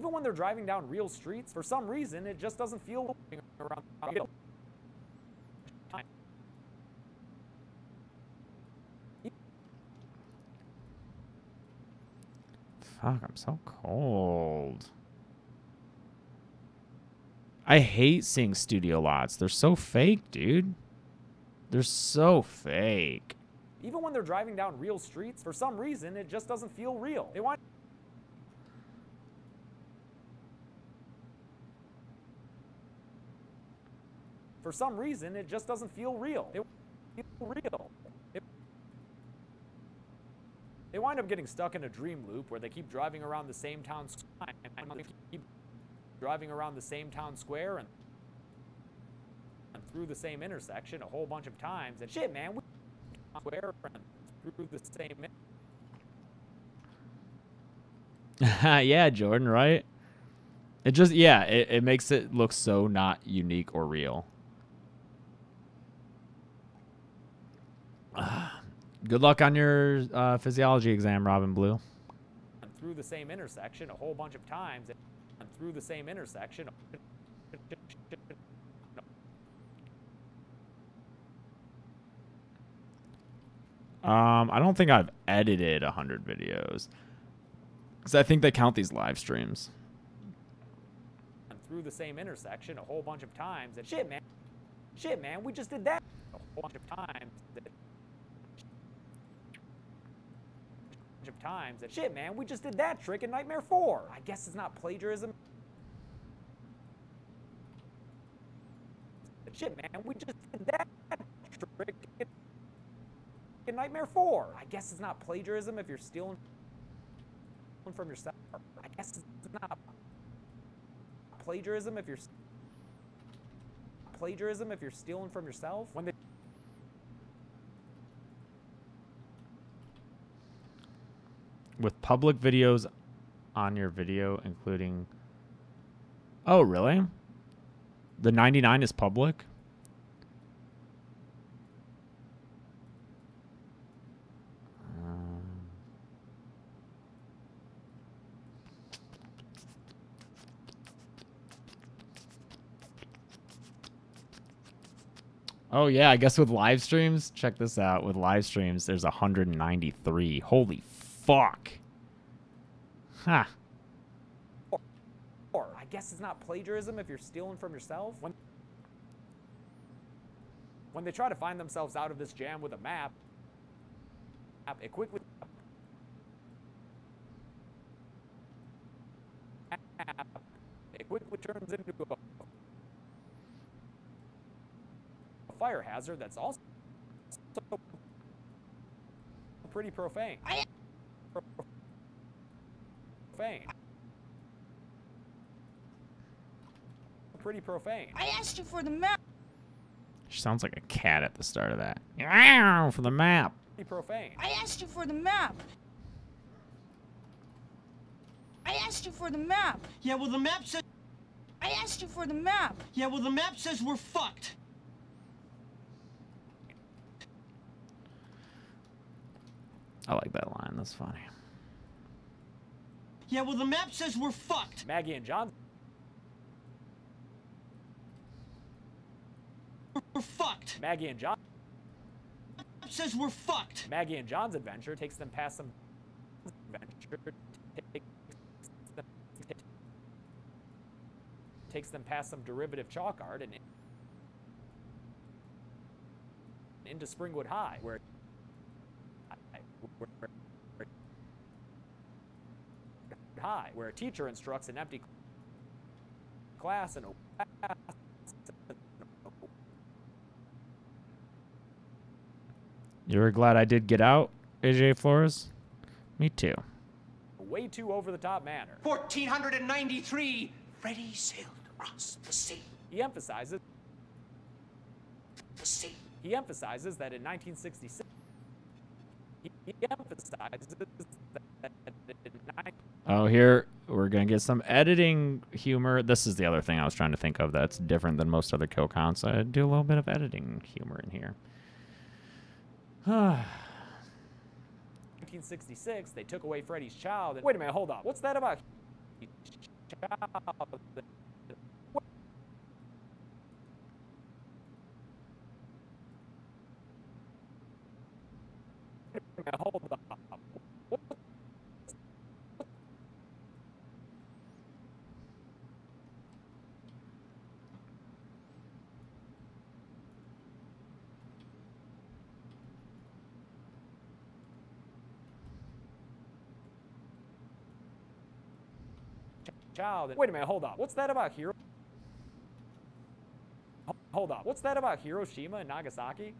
Even when they're driving down real streets, for some reason, it just doesn't feel around. Fuck, I'm so cold. I hate seeing studio lots. They're so fake, dude. They're so fake. Even when they're driving down real streets, for some reason, it just doesn't feel real. They want... For some reason, it just doesn't feel real. It feel real. They wind up getting stuck in a dream loop where they keep driving around the same town square and through the same intersection a whole bunch of times. And shit, man, we square and through the same. Yeah, Jordan, right? It just, yeah, it makes it look so not unique or real. Good luck on your physiology exam, Robin Blue. And through the same intersection a whole bunch of times. And through the same intersection. I don't think I've edited 100 videos. Because I think they count these live streams. And through the same intersection a whole bunch of times. And shit, man, we just did that a whole bunch of times. And shit, man, we just did that trick in Nightmare 4. I guess it's not plagiarism. Shit, man, we just did that trick in Nightmare 4. I guess it's not plagiarism if you're stealing from yourself. I guess it's not plagiarism if you're stealing from yourself. When they With public videos on your video, including... Oh, really? The 99 is public? Oh, yeah, I guess with live streams, check this out. With live streams, there's 193. Holy fuck. Huh. Or I guess it's not plagiarism if you're stealing from yourself. When they try to find themselves out of this jam with a map, it quickly turns into a fire hazard that's also pretty profane. Pretty profane. I asked you for the map. She sounds like a cat at the start of that. Meow for the map. Pretty profane. I asked you for the map. I asked you for the map. Yeah, well, the map says... I asked you for the map. Yeah, well, the map says we're fucked. I like that line. That's funny. Yeah, well, the map says we're fucked. Maggie and John. We're fucked. Maggie and John. The map says we're fucked. Maggie and John's adventure takes them past some derivative chalk art and into Springwood High, where a teacher instructs an empty class and You were glad I did get out, AJ Flores? Me too. way too over-the-top manner. 1493, Freddy sailed across the sea. He emphasizes The sea. that in 1966, Oh, here we're gonna get some editing humor. This is the other thing I was trying to think of that's different than most other kill counts. I do a little bit of editing humor in here. 1966, they took away Freddy's child. And, wait a minute, hold on. What's that about? Hold on. child. And wait a minute, hold up. What's that about Hiro? Hold up. What's that about Hiroshima and Nagasaki?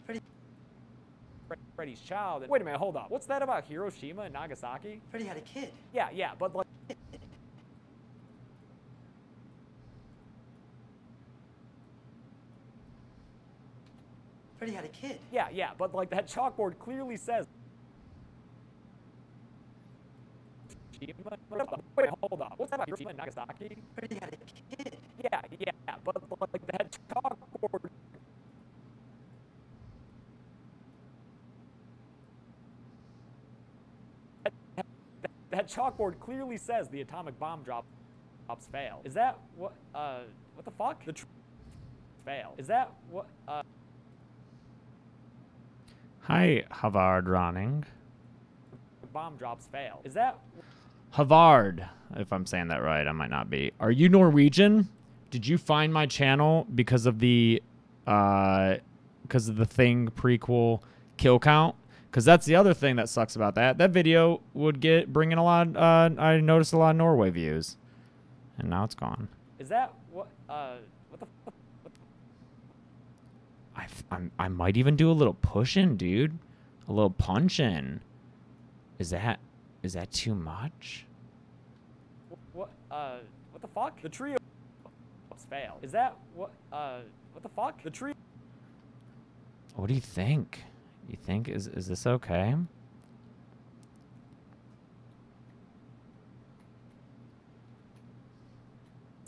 Freddy's child. And wait a minute, hold up. What's that about Hiroshima and Nagasaki? Freddy had a kid. Yeah, but like. Freddy had a kid. Yeah, but like that chalkboard clearly says. Wait, hold up. What's that about Hiroshima and Nagasaki? Freddy had a kid. Yeah, but like that chalkboard. That chalkboard clearly says the atomic bomb drops fail. Is that what? What the fuck? The fail. Is that what? Hi, Havard Ronning. Bomb drops fail. Is that? Havard, if I'm saying that right, I might not be. Are you Norwegian? Did you find my channel because of the Thing prequel kill count? Because that's the other thing that sucks about that. That video would bring in a lot. I noticed a lot of Norway views, and now it's gone. Is that what? What the? I might even do a little push-in, dude. A little punch-in. Is that too much? What the fuck? The trio fail. Is that what? What the fuck? The trio. What do you think? You think is this okay?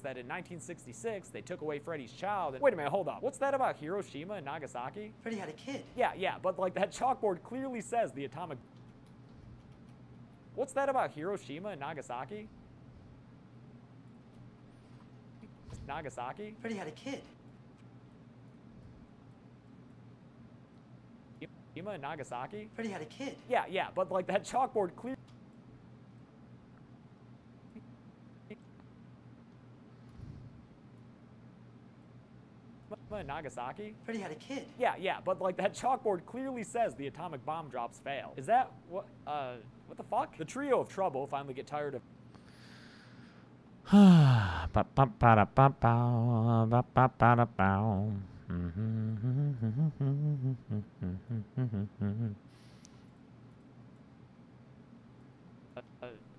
That in 1966 they took away Freddy's child. And wait a minute, hold up. What's that about Hiroshima and Nagasaki? Freddy had a kid. Yeah, but like that chalkboard clearly says the atomic. What's that about Hiroshima and Nagasaki? Nagasaki? Freddy had a kid. Hiroshima and Nagasaki? Freddy had a kid. Yeah, but like that chalkboard clearly. Nagasaki? Freddy had a kid. Yeah, but like that chalkboard clearly says the atomic bomb drops fail. Is that what? What the fuck? The trio of trouble finally get tired of.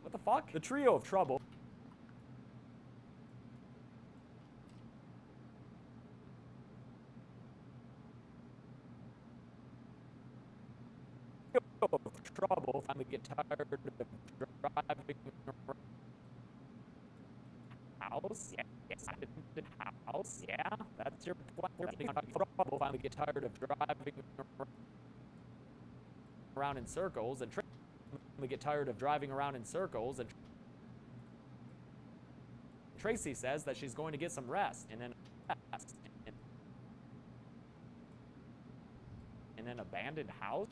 What the fuck? The trio of trouble. Trouble finally get tired of driving house. Yes, house. Yeah, that's your plan. Trouble finally get tired of driving around in circles and finally get tired of driving around in circles. And Tracy says that she's going to get some rest in an abandoned house.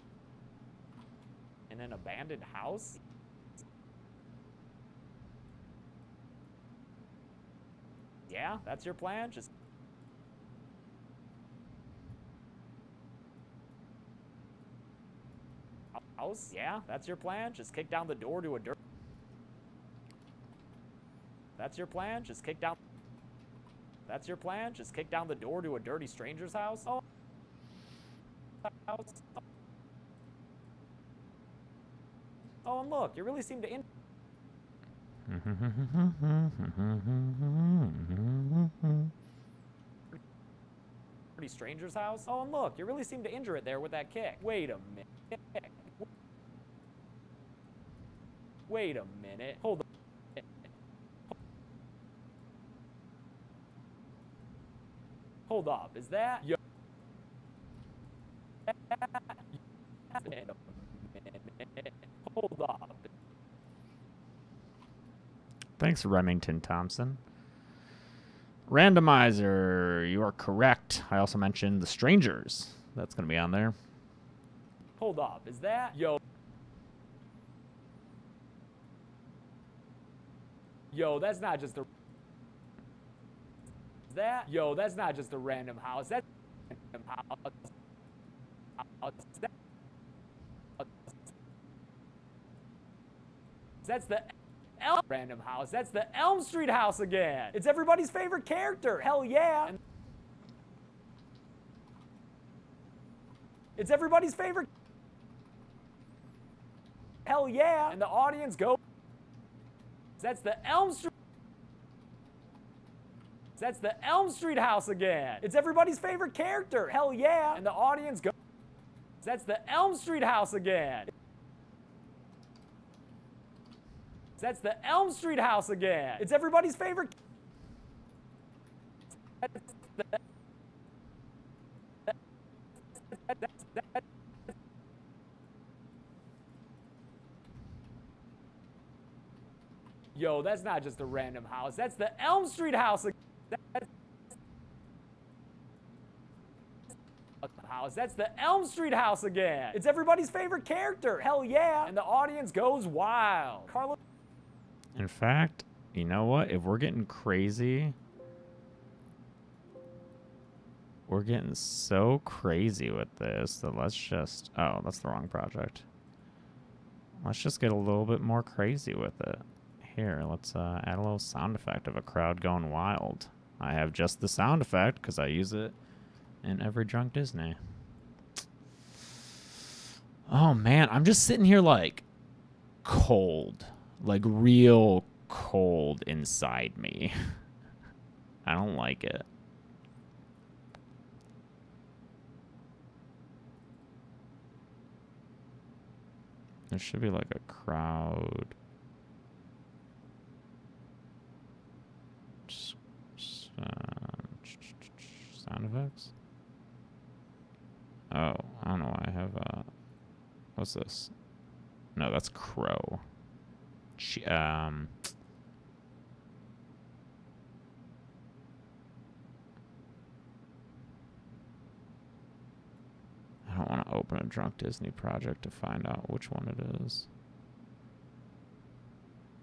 In an abandoned house? Yeah, that's your plan? Just house? Yeah, that's your plan? Just kick down the door to a dirt. That's your plan? Just kick down. That's your plan? Just kick down the door to a dirty stranger's house? Oh. House. Oh, and look, you really seem to pretty stranger's house. Oh, and look, you really seem to injure it there with that kick. Wait a minute. Wait a minute. Hold on. Hold up. Is that? Yo. Hold up. Thanks, Remington Thompson. Randomizer, you are correct. I also mentioned The Strangers. That's going to be on there. Hold up. Is that? Yo. Yo, that's not just a. Is that? Yo, that's not just a random house. That's a random house. That's the random house. That's the Elm Street house again. It's everybody's favorite character. Hell yeah. It's everybody's favorite. Hell yeah. And the audience goes. That's the Elm Street. That's the Elm Street house again. It's everybody's favorite character. Hell yeah. And the audience goes. That's the Elm Street house again. That's the Elm Street house again. It's everybody's favorite. Yo, that's not just a random house. That's the Elm Street house. That's the Elm Street house again. It's everybody's favorite character. Hell yeah. And the audience goes wild. Carlos. In fact, you know what? If we're getting crazy, we're getting so crazy with this that let's just... Oh, that's the wrong project. Let's just get a little bit more crazy with it. Here, let's add a little sound effect of a crowd going wild. I have just the sound effect because I use it in every Drunk Disney. Oh, man. I'm just sitting here, like, cold. Like, real cold inside me. I don't like it. There should be, like, a crowd. Sound effects? Oh, I don't know why I have, what's this? No, that's Crow. I don't want to open a Drunk Disney project to find out which one it is.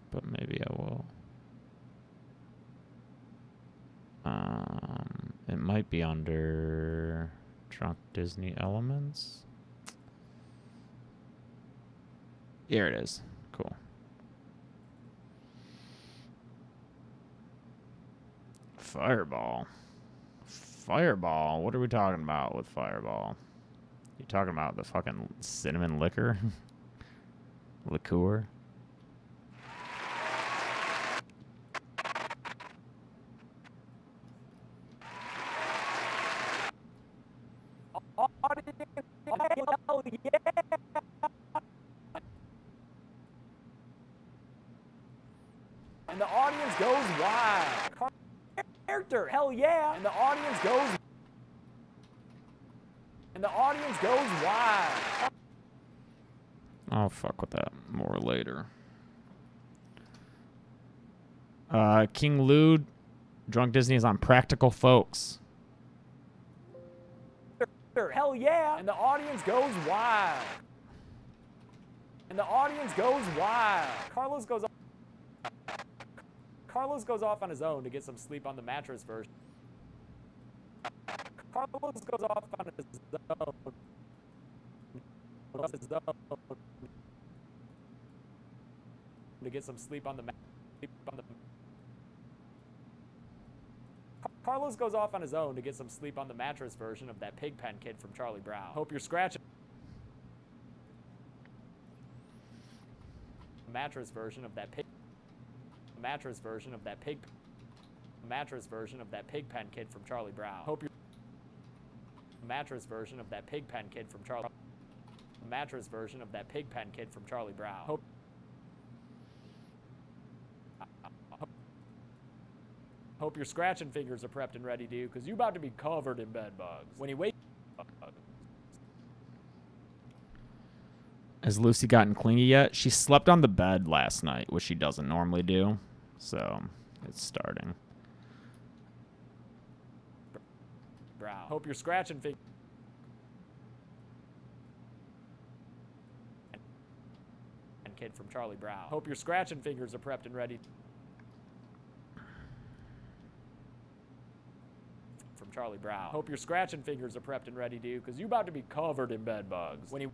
But maybe I will. It might be under Drunk Disney Elements. Here it is. Cool. Fireball. Fireball? What are we talking about with Fireball? You talking about the fucking cinnamon liquor? Liqueur? Hell yeah. And the audience goes wild. Character, hell yeah. And the audience goes. And the audience goes wild. I'll fuck with that more later. King Lude, Drunk Disney is on Practical Folks. Hell yeah. And the audience goes wild. And the audience goes wild. Carlos goes off on his own to get some sleep on the mattress version. Carlos goes off on his own. To get some sleep on the Carlos goes off on his own to get some sleep on the mattress version of that Pigpen kid from Charlie Brown. Hope you're scratching. Mattress version of that pig. Mattress version of that pig. Mattress version of that Pigpen kid from Charlie Brown. Hope you're. Mattress version of that Pigpen kid from Charlie. Mattress version of that Pigpen kid from Charlie Brown. Hope your scratching fingers are prepped and ready, dude, because you about to be covered in bed bugs. When you wake up. Has Lucy gotten clingy yet? She slept on the bed last night, which she doesn't normally do. So, it's starting. Brown. Hope your scratching fingers. Kid from Charlie Brown. Hope your scratching fingers are prepped and ready. From Charlie Brown. Hope your scratching fingers are prepped and ready, dude, because you about to be covered in bed bugs. When you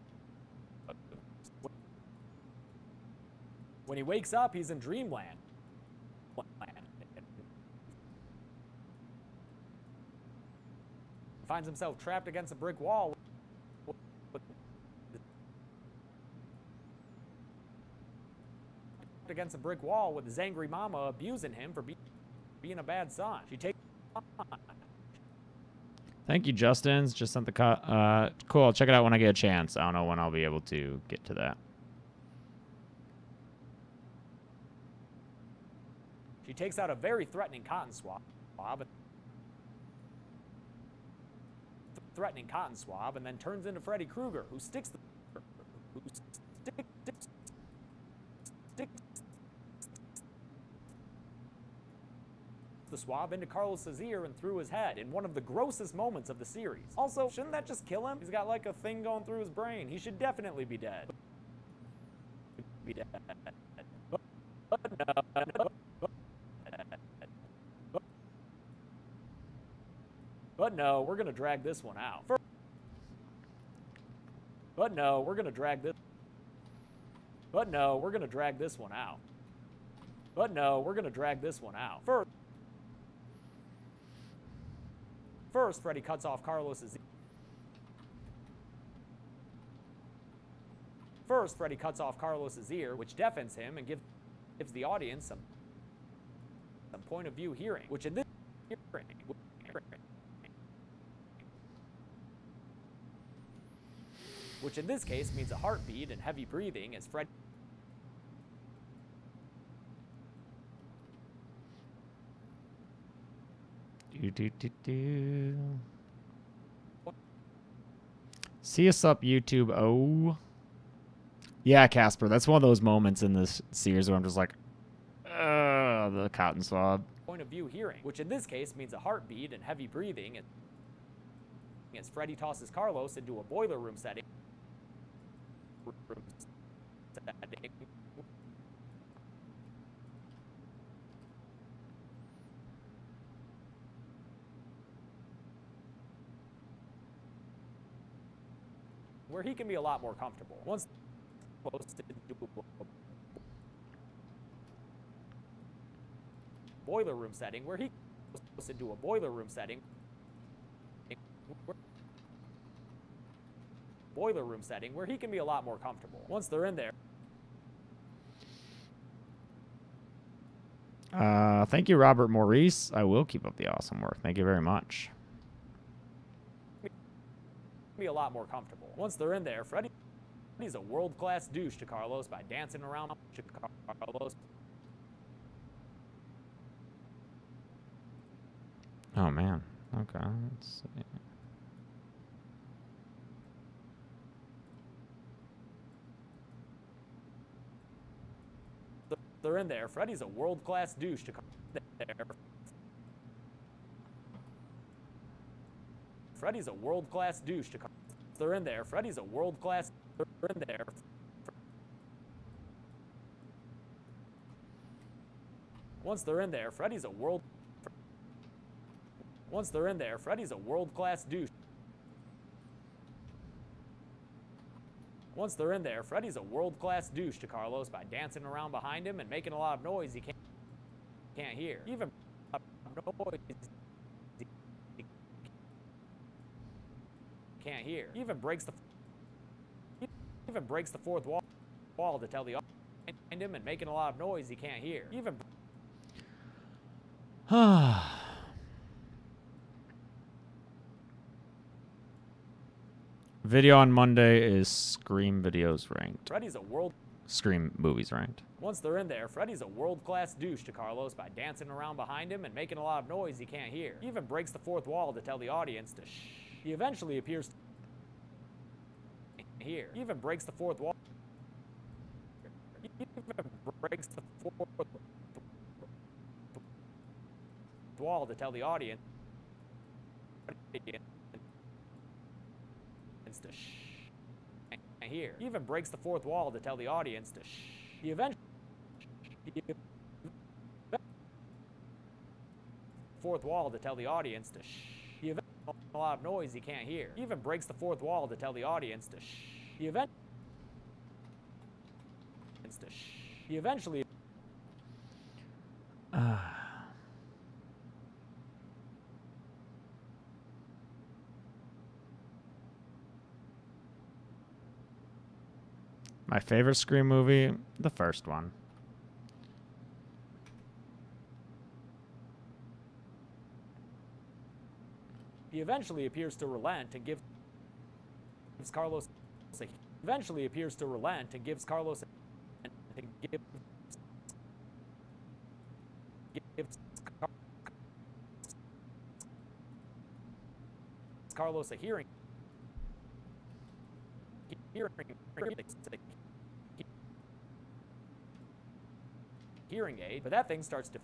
When he wakes up, he's in dreamland. Finds himself trapped against a brick wall. Against a brick wall with his angry mama abusing him for being a bad son. She takes. Thank you, Justin's. Just sent the cut. Cool. I'll check it out when I get a chance. I don't know when I'll be able to get to that. She takes out a very threatening cotton swab. And then turns into Freddy Krueger, who sticks the swab into Carlos's ear and through his head in one of the grossest moments of the series. Also, shouldn't that just kill him? He's got like a thing going through his brain. He should definitely be dead. But no, we're gonna drag this one out. But no, we're gonna drag this one out. First, Freddy cuts off Carlos's ear, which deafens him and gives the audience some point of view hearing, which in this case means a heartbeat and heavy breathing as Freddy See us up, YouTube. Oh. Yeah, Casper. That's one of those moments in this series where I'm just like, the cotton swab. Point of view hearing, which in this case means a heartbeat and heavy breathing as Freddy tosses Carlos into a boiler room setting. Where he can be a lot more comfortable. Once posted into a boiler room setting where he goes into a boiler room setting where he can be a lot more comfortable. Once they're in there. Thank you, Robert Maurice. I will keep up the awesome work. Thank you very much. Be a lot more comfortable. Once they're in there, Freddy's a world-class douche to Carlos by dancing around to Carlos. Oh man. Okay. Let's see. They're in there. Freddy's a world-class douche to Carlos. Freddy's a world-class douche to Carlos. They're in there. Freddy's a world-class. They're in there. Once they're in there, Freddy's a world. Once they're in there, Freddy's a world-class douche. Once they're in there, Freddy's a world-class douche to Carlos by dancing around behind him and making a lot of noise he can't hear. Even noise can't hear. Even breaks the fourth wall to tell the audience behind him and making a lot of noise he can't hear. Even Video on Monday is Scream Videos ranked. Freddy's a world. Scream Movies ranked. Once they're in there, Freddy's a world-class douche to Carlos by dancing around behind him and making a lot of noise he can't hear. He even breaks the fourth wall to tell the audience to shh. He eventually appears to hear. He even breaks the fourth wall. He even breaks the fourth wall to tell the audience to shh. And here. He even breaks the fourth wall to tell the audience to shh. He eventually fourth wall to tell the audience to shh. He eventually a lot of noise he can't hear. He even breaks the fourth wall to tell the audience to shh. He eventually to shh. He eventually My favorite Scream movie, the first one. He eventually appears to relent and gives Carlos eventually appears to relent and gives Carlos Carlos a hearing aid, but that thing starts to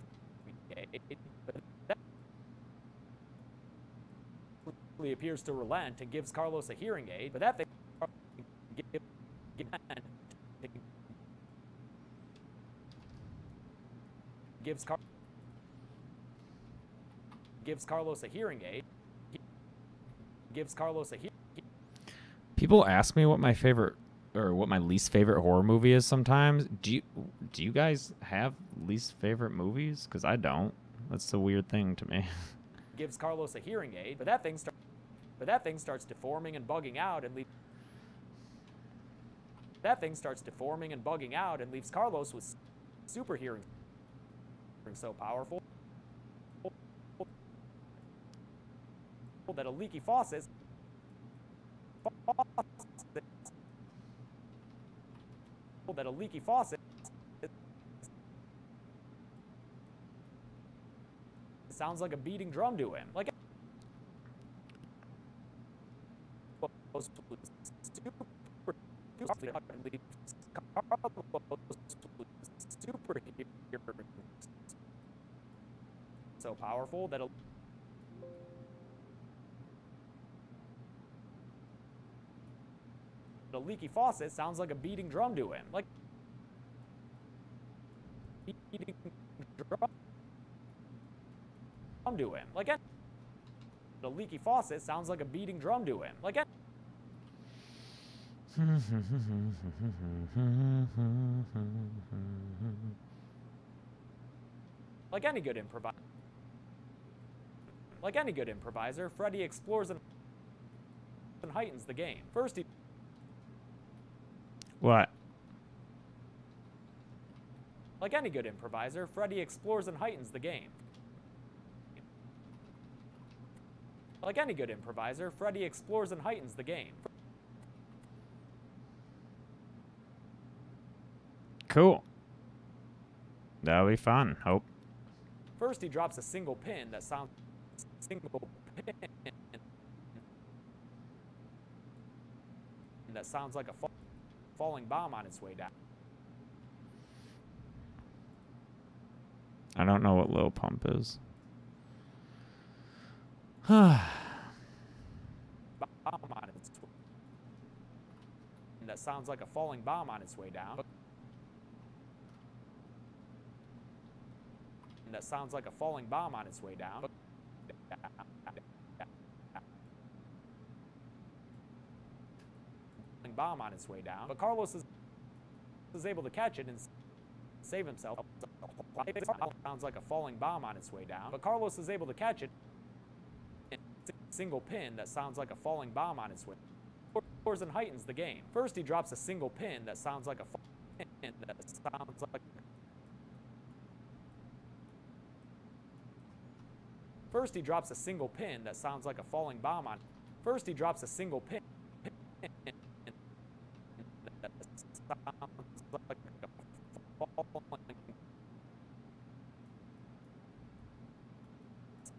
appears to relent and gives Carlos a hearing aid, but that thing gives Carlos a hearing aid. Gives Carlos a hearing. People ask me what my favorite or what my least favorite horror movie is sometimes. Do you guys have least favorite movies? Because I don't. That's the weird thing to me. Gives Carlos a hearing aid, but that thing starts deforming and bugging out and leaves Carlos with super hearing so powerful that a leaky faucet sounds like a beating drum to him. Like super so powerful that a leaky faucet sounds like a beating drum to him. Like beating drum to him. Like a leaky faucet sounds like a beating drum to him. Like any good improviser, Freddy explores and heightens the game. First he What? Like any good improviser, Freddy explores and heightens the game. Like any good improviser, Freddy explores and heightens the game. Cool. That'll be fun. Hope. First, he drops a single pin that sounds like a falling bomb on its way down. I don't know what Lil Pump is. That sounds like a falling bomb on its way down. That sounds like a falling bomb on its way down. Bomb on its way down. But Carlos is able to catch it and save himself. Sounds like a falling bomb on its way down. But Carlos is able to catch it. Single pin that sounds like a falling bomb on its way. Explores and heightens the game. First, he drops a single pin that sounds like a pin that sounds like. First, he drops a single pin that sounds like a falling bomb on. First, he drops a single pin. That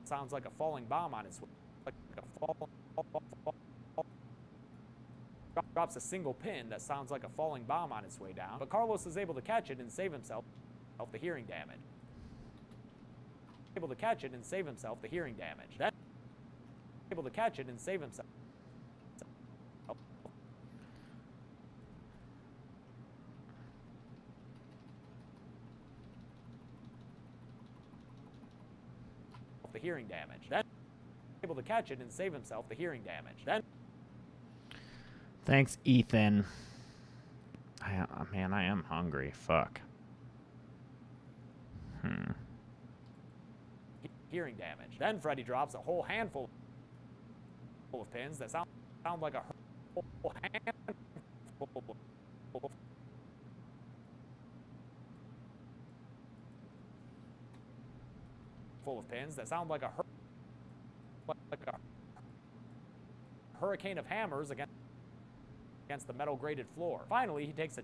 sounds like a falling bomb on its way. Drops a single pin that sounds like a falling bomb on its way down, but Carlos is able to catch it and save himself the hearing damage. Able to catch it and save himself the hearing damage. Then able to catch it and save himself. The hearing damage. Then able to catch it and save himself the hearing damage. Then Thanks, Ethan. Man, I am hungry. Fuck. Hearing damage. Then Freddy drops a whole handful of pins that sound like a whole handful of pins that sound like a hurricane of hammers against the metal grated floor. Finally, he takes a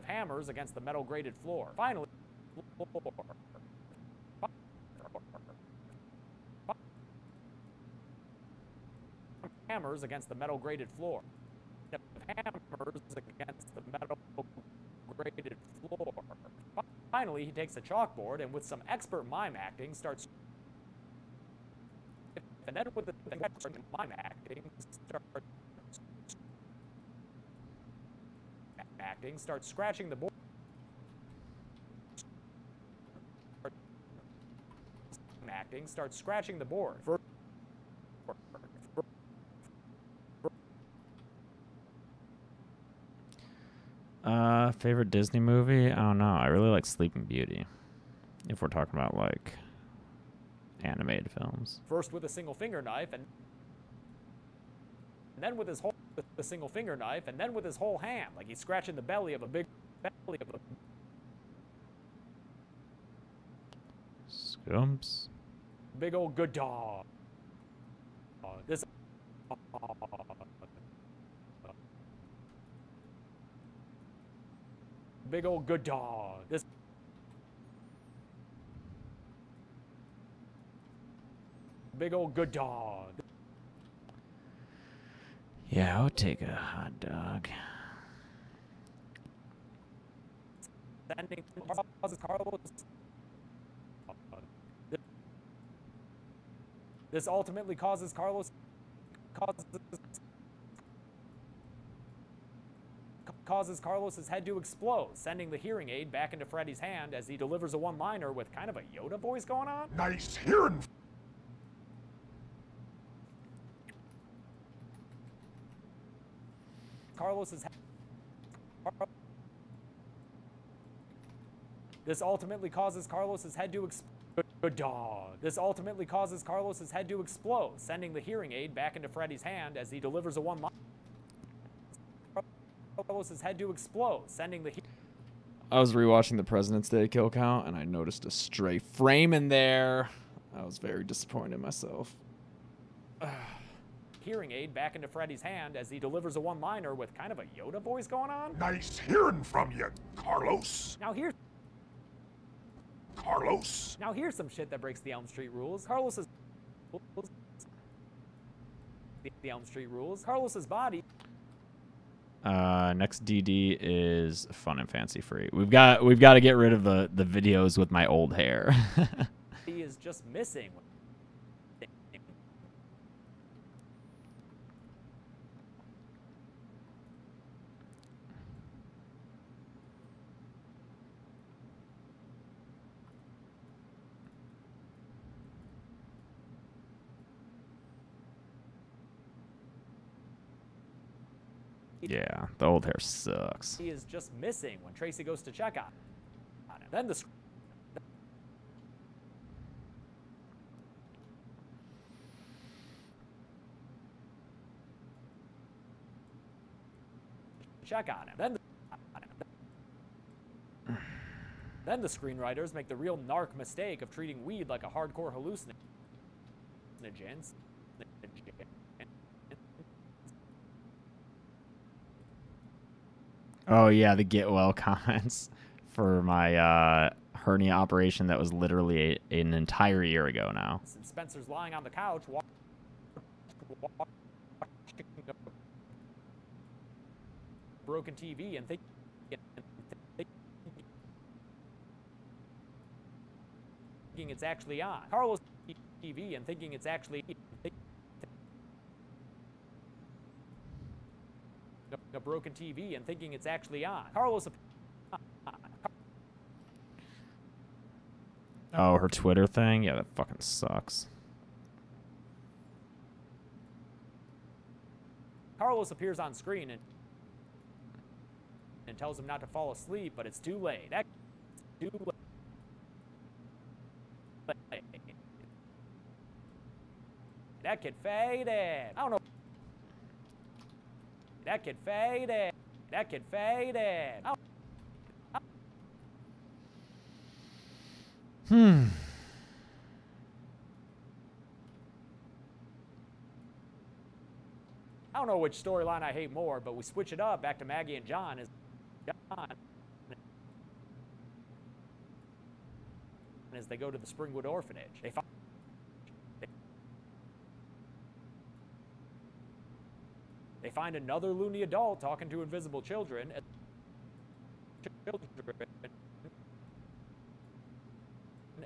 hammers against the metal grated floor. Finally, hammers against the metal grated floor. Hammers against the metal grated floor. Finally, he takes a chalkboard and with some expert mime acting starts. And then with the mime acting starts scratching the board. Acting starts scratching the board. Favorite Disney movie? I don't know. I really like Sleeping Beauty. If we're talking about like animated films. First with a single finger knife and then with his whole single finger knife and then with his whole hand, like he's scratching the belly of a big Scumps. Big old good dog. This big old good dog. This big old good dog. Yeah, I would take a hot dog. Sending Carlos. This ultimately causes Carlos's head to explode, sending the hearing aid back into Freddy's hand as he delivers a one-liner with kind of a Yoda voice going on. Nice hearing. Carlos's head. This ultimately causes Carlos's head to explode. Good dog. This ultimately causes Carlos's head to explode, sending the hearing aid back into Freddy's hand as he delivers a one-liner. Carlos's head to explode, sending the. I was rewatching the President's Day kill count, and I noticed a stray frame in there. I was very disappointed in myself. Hearing aid back into Freddy's hand as he delivers a one-liner with kind of a Yoda voice going on. Nice hearing from you, Carlos. Now here's some shit that breaks the Elm Street rules. Carlos's the Elm Street rules. Carlos's body. Next DD is Fun and Fancy Free. We've got to get rid of the videos with my old hair. He is just missing. Yeah, the old hair sucks. He is just missing when Tracy goes to check on him. Then the check on him. Then the screenwriters make the real narc mistake of treating weed like a hardcore hallucinogen. Oh yeah, the get well comments for my hernia operation that was literally an entire year ago now. And Spencer's lying on the couch watching a broken TV and thinking it's actually on. Carlos TV and thinking it's actually a broken TV and thinking it's actually on. Carlos. Oh, her Twitter thing? Yeah, that fucking sucks. Carlos appears on screen and tells him not to fall asleep, but it's too late. Too late. That kid faded. I don't know. That kid faded. That kid faded. I don't know which storyline I hate more, but we switch it up back to Maggie and John as they go to the Springwood Orphanage. They find another loony adult talking to invisible children.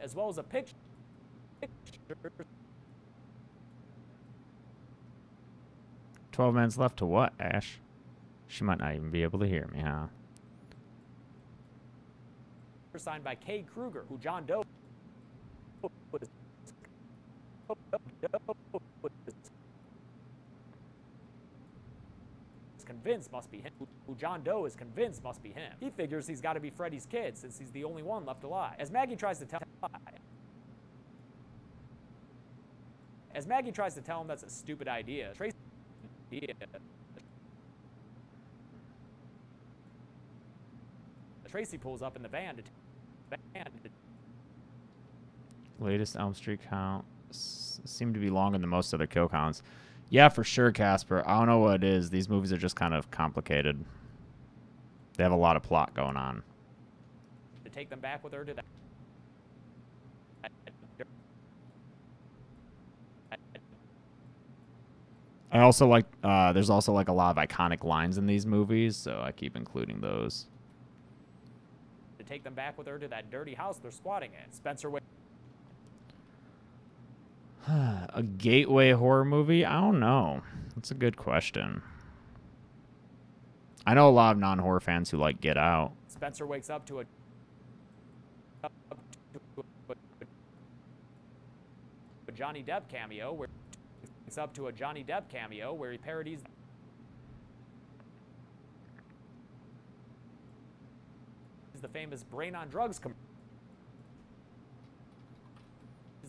As well as a picture. 12 minutes left to what, Ash? She might not even be able to hear me, huh? Signed by Kay Kruger, who John Doe is convinced must be him. Who John Doe is convinced must be him. He figures he's got to be Freddy's kid since he's the only one left alive. As Maggie tries to tell him that's a stupid idea, Tracy pulls up in the van to Latest Elm Street count seem to be longer than most other kill counts. Yeah, for sure, Casper. I don't know what it is. These movies are just kind of complicated. They have a lot of plot going on. to take them back with her to that. I also like, there's also like a lot of iconic lines in these movies, so I keep including those. To take them back with her to that dirty house they're squatting in. Spencer Wade. A gateway horror movie? I don't know. That's a good question. I know a lot of non-horror fans who like Get Out. Spencer wakes up to a Johnny Depp cameo where he parodies the famous Brain on Drugs commercial.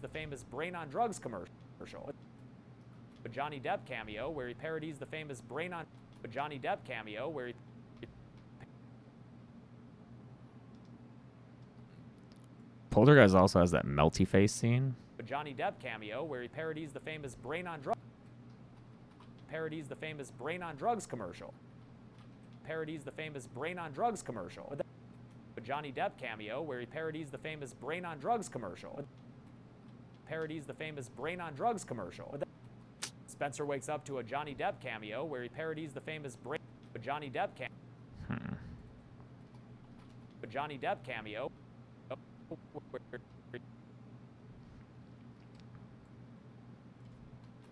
The famous Brain on Drugs commercial. A Johnny Depp cameo where he parodies the famous Brain on Johnny Depp cameo where he Poltergeist also has that melty face scene. A Johnny Depp cameo where he parodies the famous Brain on Drugs commercial. Parodies the famous Brain on Drugs commercial. A Johnny Depp cameo where he parodies the famous Brain on Drugs commercial. Parodies the famous Brain on Drugs commercial. Spencer wakes up to a Johnny Depp cameo where he parodies the famous Johnny Depp cameo. A Johnny Depp cameo.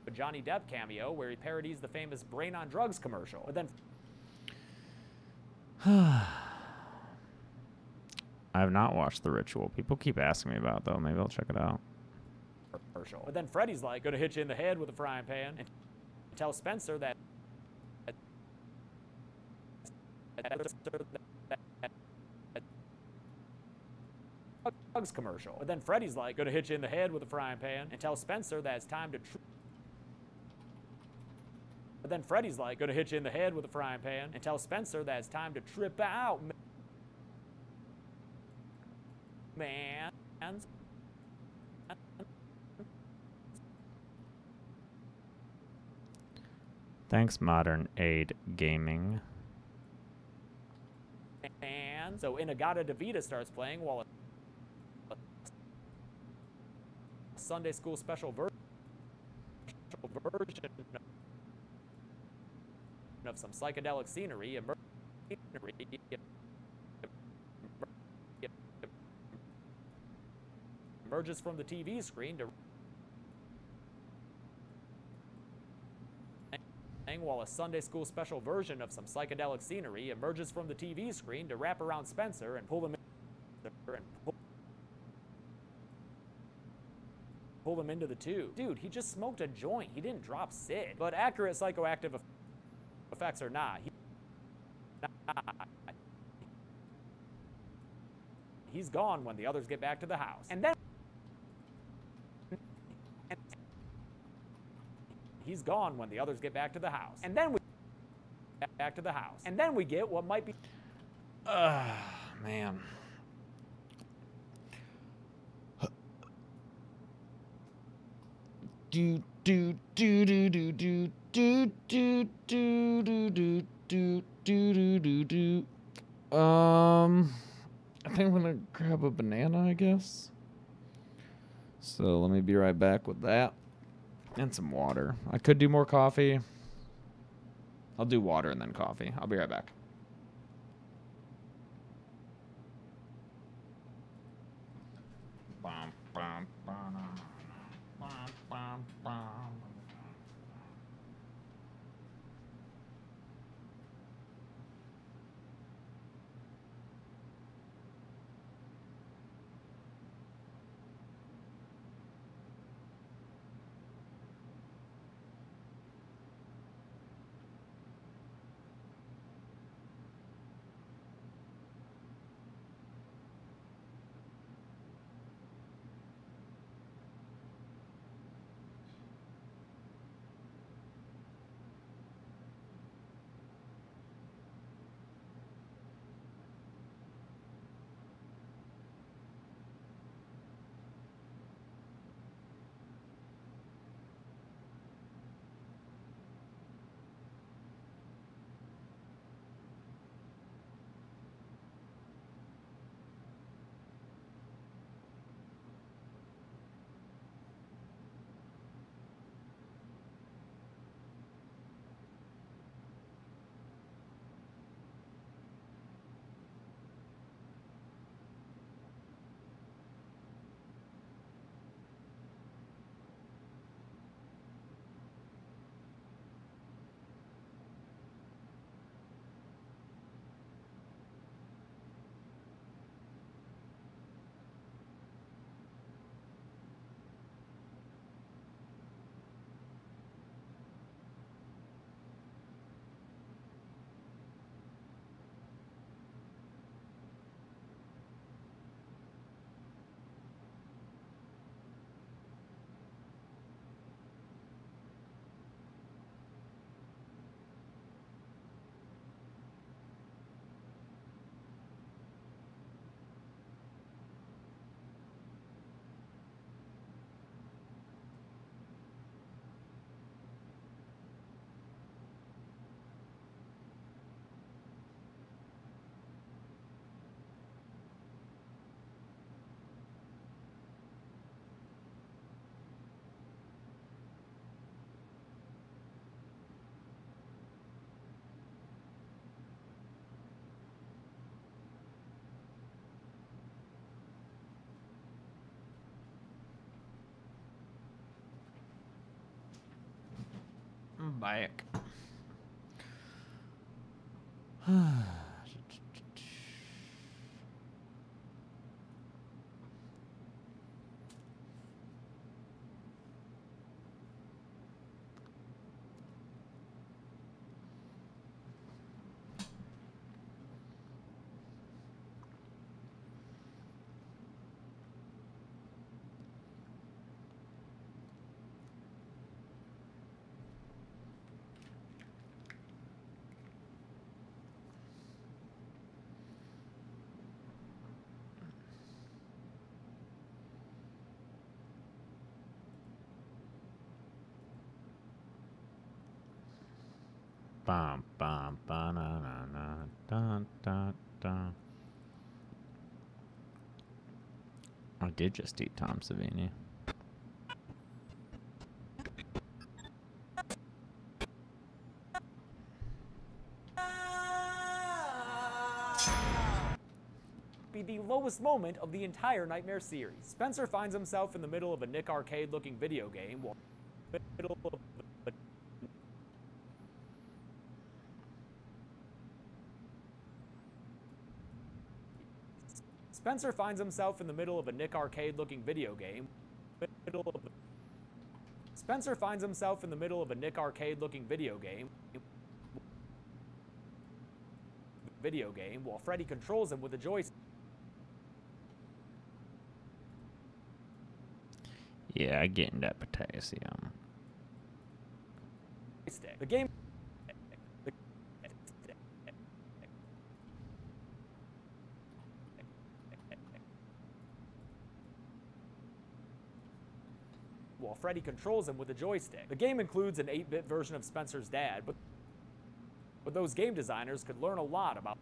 A Johnny Depp cameo where he parodies the famous Brain on Drugs commercial. But then I have not watched The Ritual. People keep asking me about it, though. Maybe I'll check it out. But then Freddy's like, gonna hit you in the head with a frying pan and tell Spencer that drugs commercial. But then Freddy's like, gonna hit you in the head with a frying pan and tell Spencer that it's time to But then Freddy's like, gonna hit you in the head with a frying pan and tell Spencer that it's time to trip out, man. Thanks, Modern Aid Gaming. And so Inagata DeVita starts playing while a Sunday school special version of some psychedelic scenery emerges from the TV screen to while a Sunday school special version of some psychedelic scenery emerges from the TV screen to wrap around Spencer and pull him into the tube. Dude, he just smoked a joint. He didn't drop Sid. But accurate psychoactive effects or not. He's gone when the others get back to the house. And then he's gone when the others get back to the house. And then we back to the house. And then we get what might be man. Do do do do do do do do do do do do do do do. I think I'm gonna grab a banana, I guess. So let me be right back with that. And some water. I could do more coffee. I'll do water and then coffee. I'll be right back. Bum, bum, bum, bum, bum, bum. I'm back. Bum, bum, ba-na-na-na, dun, dun, dun. I did just eat Tom Savini. Be the lowest moment of the entire Nightmare series. Spencer finds himself in the middle of a Nick Arcade-looking video game while Spencer finds himself in the middle of a Nick Arcade-looking video game. Spencer finds himself in the middle of a Nick Arcade-looking video game video game while Freddy controls him with a joystick. Yeah, I get in that potassium. The game while Freddy controls him with a joystick. The game includes an 8-bit version of Spencer's dad, but those game designers could learn a lot about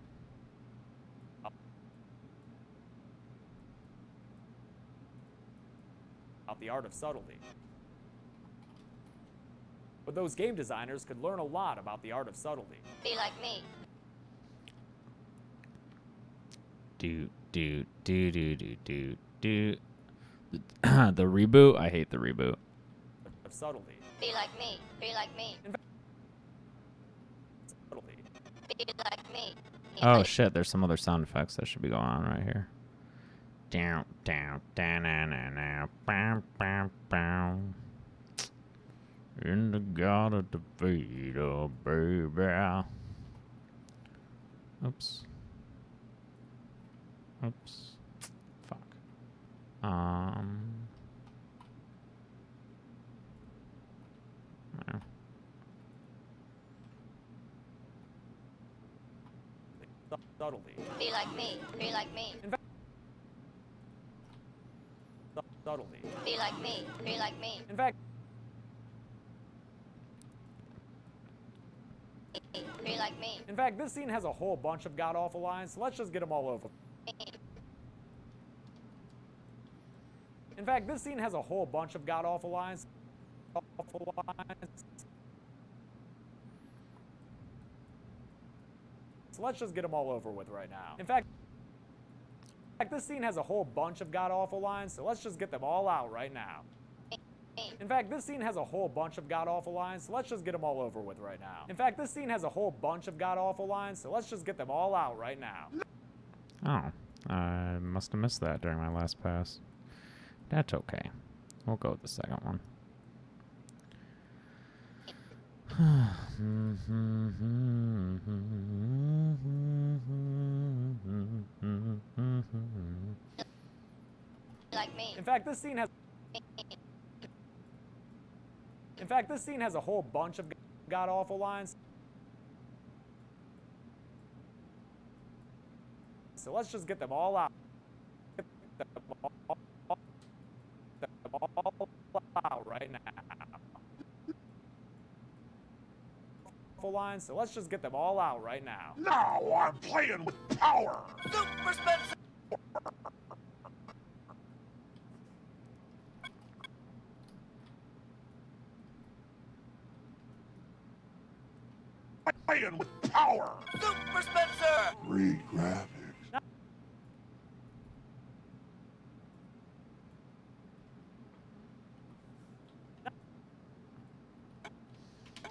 the art of subtlety. But those game designers could learn a lot about the art of subtlety. Be like me. Do. The reboot? I hate the reboot. Of subtlety. Be like me. Be like me. Subtlety. Be like me. Oh shit, there's some other sound effects that should be going on right here. Down, down, down, down, down, bam, bam, bam. In the God of the Vader, baby. Oops. Oops. Fuck. No. Subtlety. Be like me. Be like me. Subtlety. Be like me. Be like me. In fact, be like me. In fact, this scene has a whole bunch of god-awful lines, so let's just get them all over. In fact, this scene has a whole bunch of god-awful lines. Awful lines. So let's just get them all over with right now. In fact, this scene has a whole bunch of god-awful lines, so let's just get them all out right now. In fact, this scene has a whole bunch of god-awful lines, so let's just get them all over with right now. In fact, this scene has a whole bunch of god-awful lines, so let's just get them all out right now. Oh, I must have missed that during my last pass. That's okay. We'll go with the second one. Like me. In fact, this scene has a whole bunch of god-awful lines. So let's just get them all out. Get them all out right now. Lines, so let's just get them all out right now. Now I'm playing with power. Super Spencer! Playing with power. Super Spencer! Great graphics.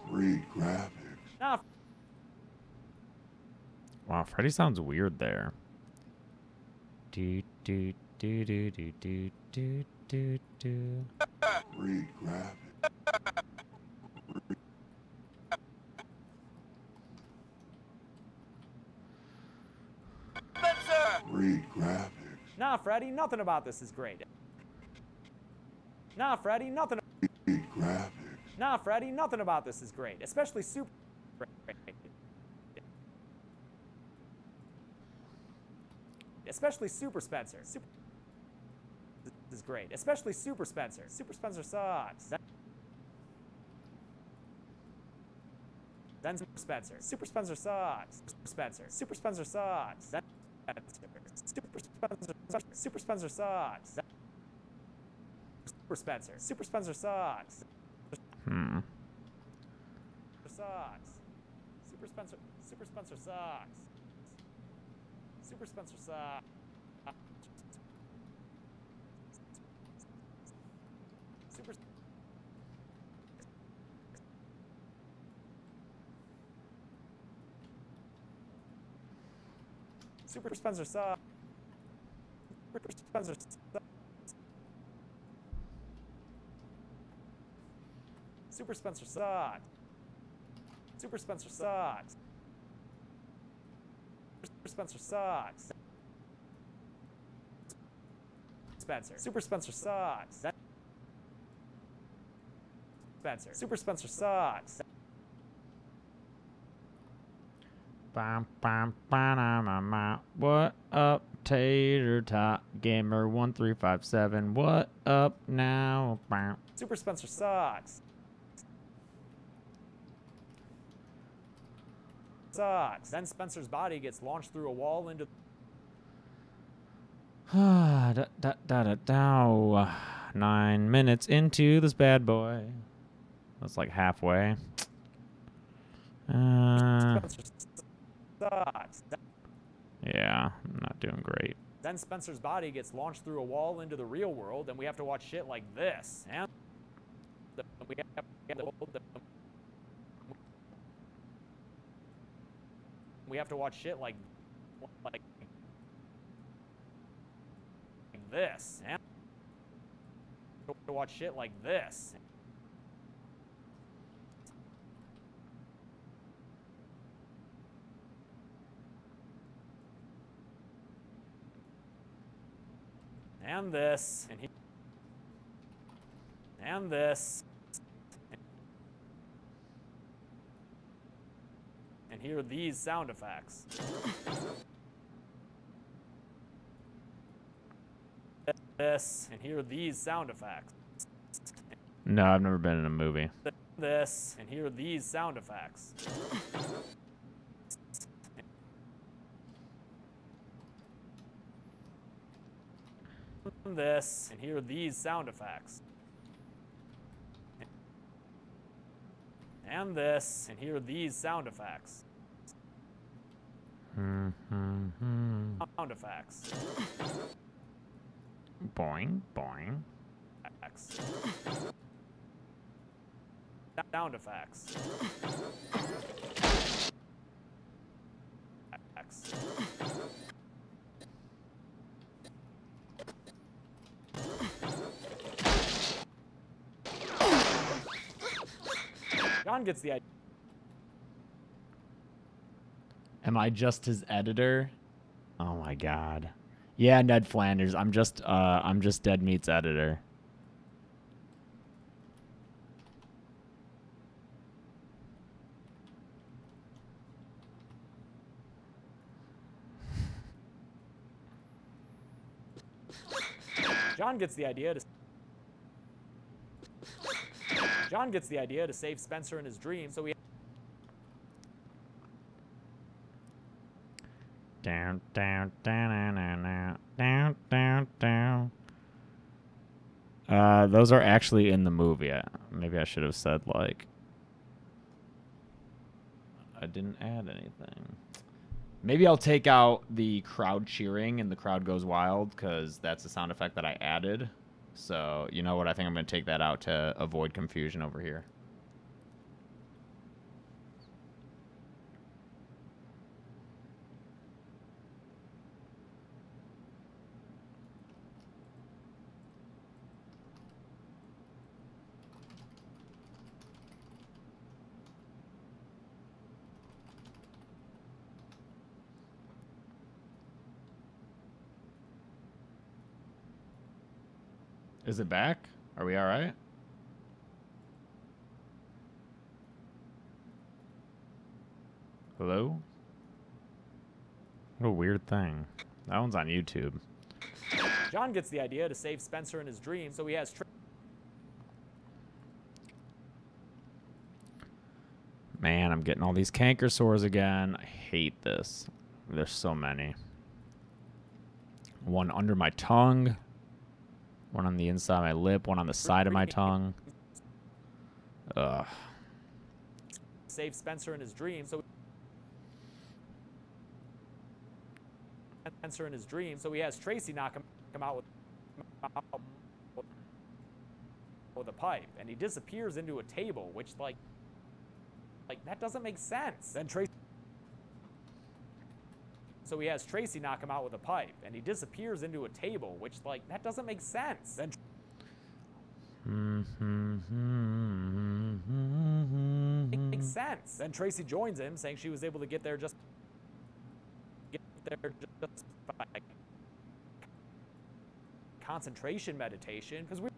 Great graphics. Now, Wow, Freddy sounds weird there. Do do do do do do do do do. Great graphics. Spencer! Great graphics. nah, Freddy, nothing about this is great. Nah, Freddy, nothing. Great graphics. Nah, Freddy, nothing about this is great, especially Super. Especially Super Spencer. Super this is great, especially Super Spencer. Super Spencer sucks. Then Super Spencer. Super Spencer sucks. Super Spencer. Super Spencer sucks. Then Super Spencer. Super Spencer sucks. Super Spencer. Super Spencer sucks. Sucks. Super Spencer. Super Spencer sucks. Super Spencer sucks. Super. Super Spencer sucks. Super Spencer sucks. Super Spencer sucks. Super Spencer sucks. Spencer sucks. Spencer. Super Spencer sucks. Spencer. Super Spencer sucks. Bam, bam, ba-na-ma-ma. What up, Tater Tot Gamer 1357? What up now? Bam. Super Spencer sucks. Sucks. Then Spencer's body gets launched through a wall into. Da, da, da, da, da. 9 minutes into this bad boy. That's like halfway. Spencer sucks. Yeah, I'm not doing great. Then Spencer's body gets launched through a wall into the real world, and we have to watch shit like this. And we have to watch shit like this. And to watch shit like this. And this, and this, and hear these sound effects. This, and hear these sound effects. No, I've never been in a movie. This, and hear these sound effects. This, and hear these sound effects. And this, and hear these sound effects. Sound effects. Boing, boing. Sound effects. John gets the idea. Am I just his editor? Oh my god. Yeah, Ned Flanders. I'm just Dead Meat's editor. John gets the idea to save Spencer in his dream, so he Down, down, down, down, down, down, down. Those are actually in the movie. Maybe I should have said, like, I didn't add anything. Maybe I'll take out the crowd cheering and the crowd goes wild, because that's a sound effect that I added. So, you know what? I think I'm going to take that out to avoid confusion over here. Is it back? Are we all right? Hello? What a weird thing. That one's on YouTube. John gets the idea to save Spencer in his dream, so he has Man, I'm getting all these canker sores again. I hate this. There's so many. One under my tongue. One on the inside of my lip. One on the side of my tongue. Ugh. save Spencer in his dream, so he has Tracy knock him out with a pipe, and he disappears into a table, which like that doesn't make sense. Then Tracy. So he has Tracy knock him out with a pipe, and he disappears into a table, which, like, that doesn't make sense. Then it makes sense. Then Tracy joins him, saying she was able to get there just there just by concentration meditation, because we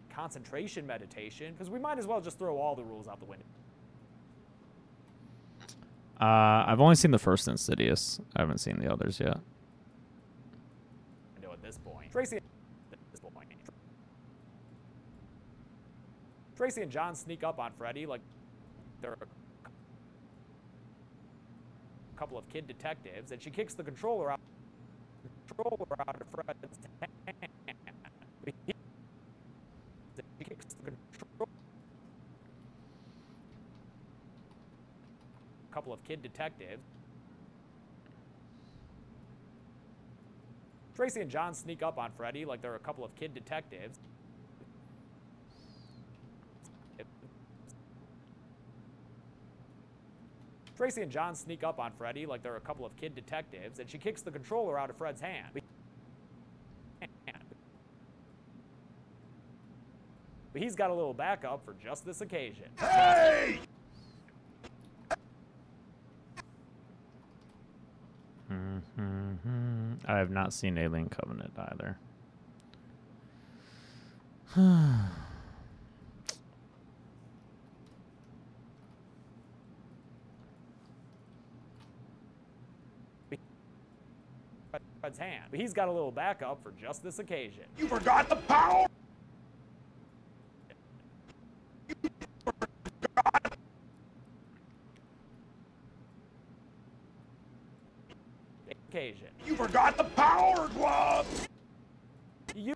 concentration meditation, because we might as well just throw all the rules out the window. I've only seen the first Insidious. I haven't seen the others yet. At this point, Tracy and John sneak up on Freddy like they're a couple of kid detectives, and she kicks the controller out of Fred's hand. She kicks the controller. A couple of kid detectives. Tracy and John sneak up on Freddy like they're a couple of kid detectives. Tracy and John sneak up on Freddy like they're a couple of kid detectives, and she kicks the controller out of Fred's hand. But he's got a little backup for just this occasion. Hey! I have not seen Alien Covenant either. Fred's hand. But he's got a little backup for just this occasion. You forgot the power! Occasion. You forgot the power glove! He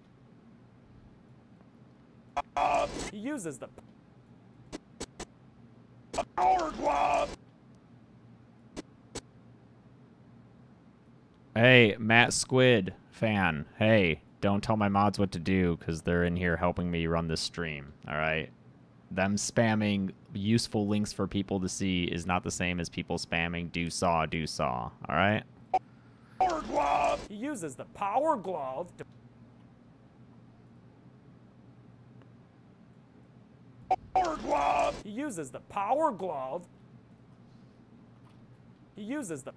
uses the power glove! Hey, Matt Squid fan. Hey, don't tell my mods what to do because they're in here helping me run this stream. All right? Them spamming useful links for people to see is not the same as people spamming do saw. All right? Power glove! He uses the power glove to power glove! He uses the power glove. He uses the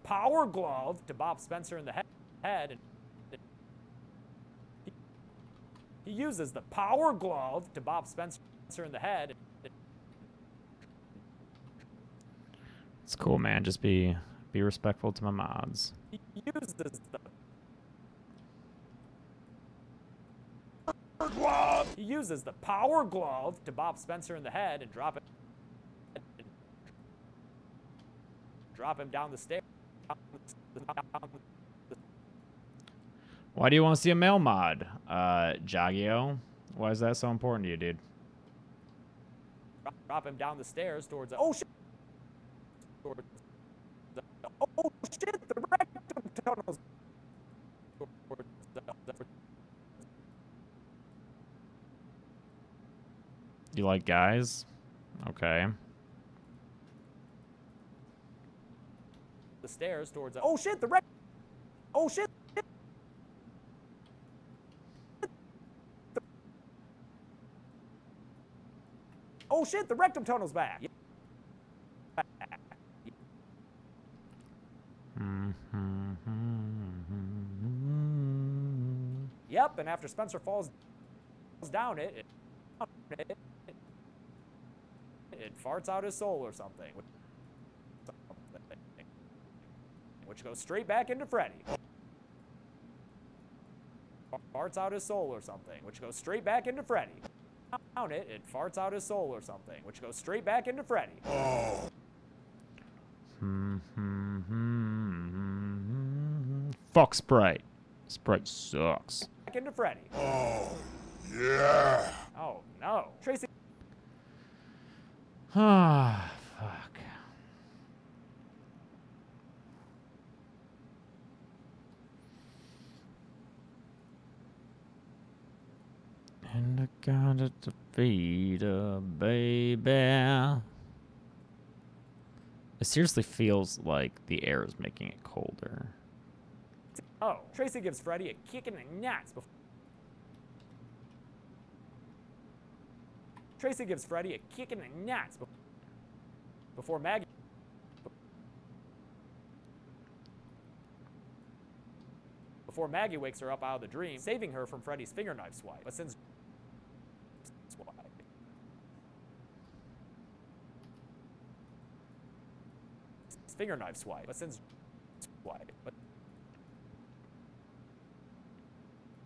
power glove to bop Spencer in the head. And he uses the power glove to bop Spencer in the head. It's cool, man. Just be respectful to my mods. He uses the glove. He uses the power glove to bop Spencer in the head and drop him down the stairs. Why do you want to see a male mod, Jagio? Why is that so important to you, dude? Drop him down the stairs towards. Oh shit! Oh shit! The rectum tunnels. You like guys? Okay. The stairs towards. Oh shit! The rectum. Oh shit! Oh shit! The rectum tunnel's back. Yep, and after Spencer falls down it farts out his soul or something. Which goes straight back into Freddy. Farts out his soul or something. Which goes straight back into Freddy. Down it farts out his soul or something. Which goes straight back into Freddy. Oh. Fuck Sprite. Sprite sucks. Back into Freddy. Oh, yeah. Oh, no. Tracy. Ah, fuck. And I gotta defeat a baby. It seriously feels like the air is making it colder. Oh, Tracy gives Freddy a kick in the nuts Tracy gives Freddy a kick in the nuts before Maggie wakes her up out of the dream, saving her from Freddy's finger knife swipe. But since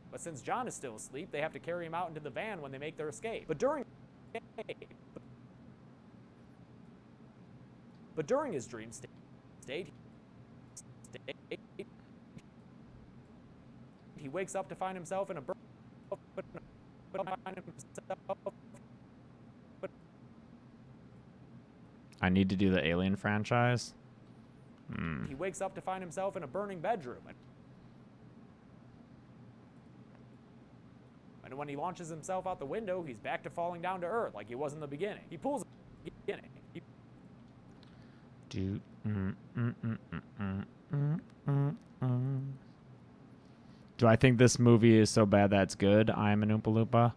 But since John is still asleep, they have to carry him out into the van when they make their escape. But during his dream state, he wakes up to find himself in a I need to do the Alien franchise. He wakes up to find himself in a burning bedroom. And when he launches himself out the window, he's back to falling down to earth like he was in the beginning. He pulls Do I think this movie is so bad that's good? I'm an Oompa Loompa.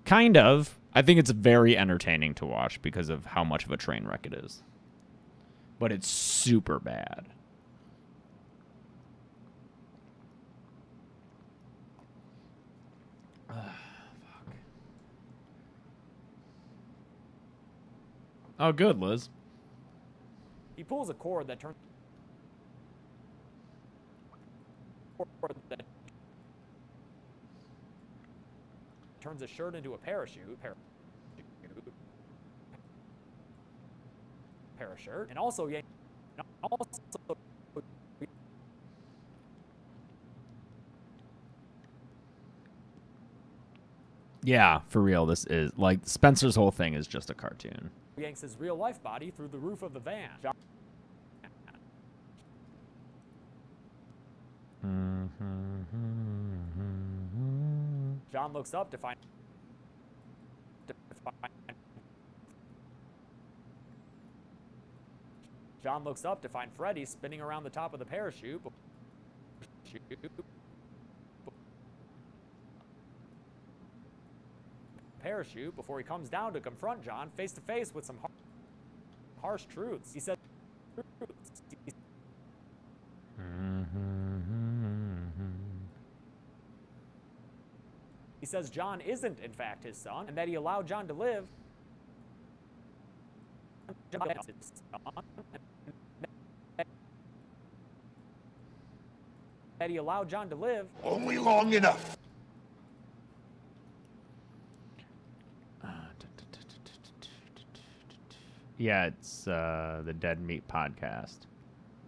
Kind of. I think it's very entertaining to watch because of how much of a train wreck it is. But it's super bad. Fuck. Oh, good, Liz. He pulls a cord that turns a shirt into a parachute. Parachute. And also, Yeah, for real, this is, like, Spencer's whole thing is just a cartoon. yanks his real-life body through the roof of the van. John looks up to find Freddy spinning around the top of the parachute. Before he comes down to confront John face to face with some harsh truths. He said, he says John isn't in fact his son, and that he allowed John to live. That he allowed John to live only long enough. Yeah, it's the Dead Meat podcast.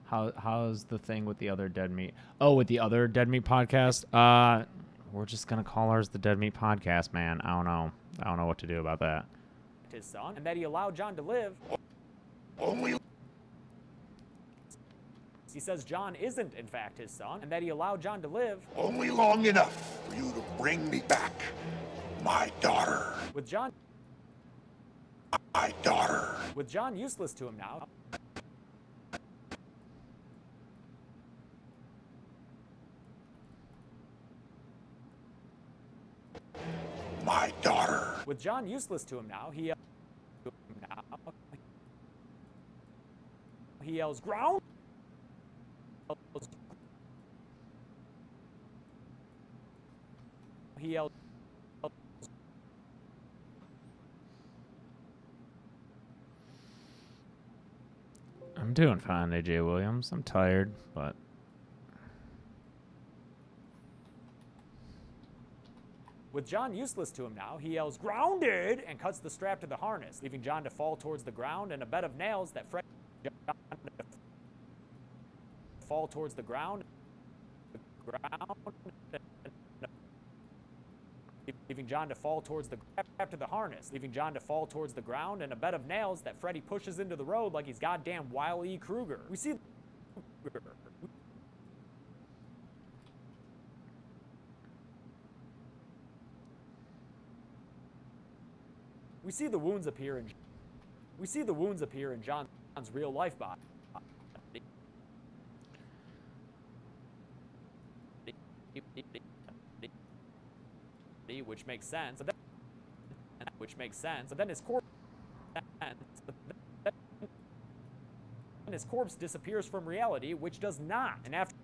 How's the thing with the other Dead Meat? Oh, with the other Dead Meat podcast? We're just gonna call ours the Dead Meat podcast, man. I don't know what to do about that. His son, and that he allowed John to live. Only. He says John isn't in fact his son, and that he allowed John to live only long enough for you to bring me back my daughter. With John useless to him now. My daughter. With John useless to him now, he yells, "Ground!" He yells. I'm doing fine, AJ Williams. I'm tired, but With John useless to him now, he yells, "Grounded!" and cuts the strap to the harness, leaving John to fall towards the ground and a bed of nails that fall towards the ground. Leaving John to fall towards the after the harness, leaving John to fall towards the ground and a bed of nails that Freddy pushes into the road like he's goddamn Wile E. Kruger. We see the wounds appear in John. real life body. Which makes sense. But then his corpse. And his corpse disappears from reality, which does not. And after.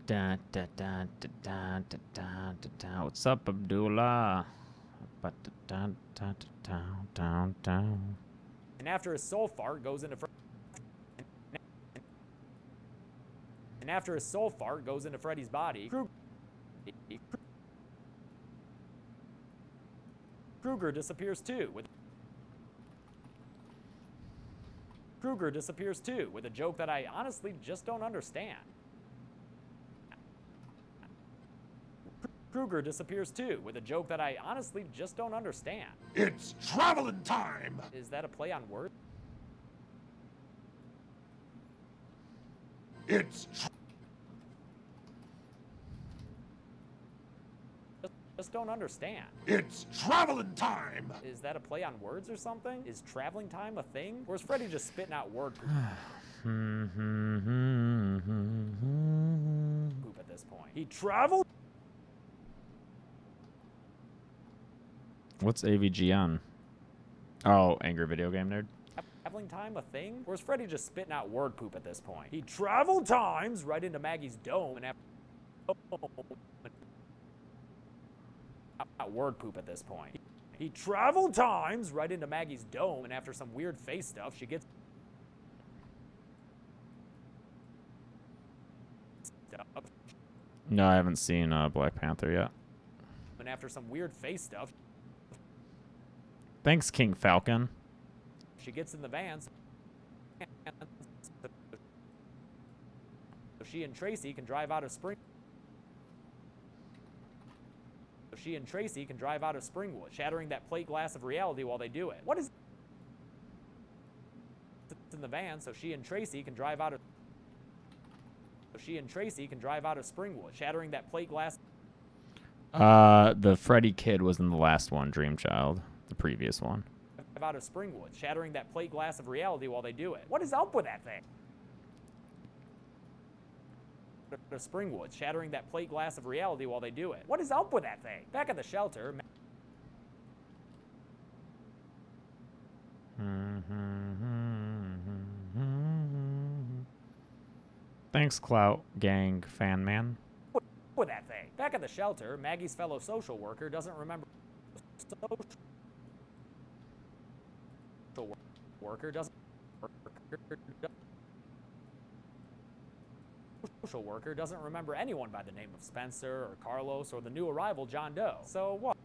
Da, da, da, da, da, da, da, da. What's up, Abdullah? But da, da, da, da, da. And after his soul fart goes into. And after his soul fart goes into Freddy's body, Krueger disappears too. Krueger disappears too, with a joke that I honestly just don't understand. Krueger disappears too, with a joke that I honestly just don't understand. It's traveling time! Is that a play on words? It's Just don't understand. It's traveling time! Is that a play on words or something? Is traveling time a thing? Or is Freddy just spitting out word poop at this point? He traveled? What's AVG on? Oh, Angry Video Game Nerd. Traveling time a thing? Or is Freddy just spitting out word poop at this point? He traveled times right into Maggie's dome and word poop at this point. He traveled times right into Maggie's dome, and after some weird face stuff, she gets stuff. No, I haven't seen Black Panther yet. And after some weird face stuff, Thanks, King Falcon. she gets in the van. So she and Tracy can drive out of Spring. She and Tracy can drive out of Springwood, shattering that plate glass of reality while they do it. What is in the van? So she and Tracy can drive out of. Springwood, shattering that plate glass. The Freddy kid was in the last one, Dream Child, the previous one. Out of Springwood, shattering that plate glass of reality while they do it. What is up with that thing? To Springwood, shattering that plate glass of reality while they do it. What is up with that thing? Back at the shelter. Thanks, Clout Gang Fan Man. With that thing. Back at the shelter, Maggie's fellow social worker doesn't remember. Social worker doesn't remember anyone by the name of Spencer or Carlos or the new arrival John Doe. So what?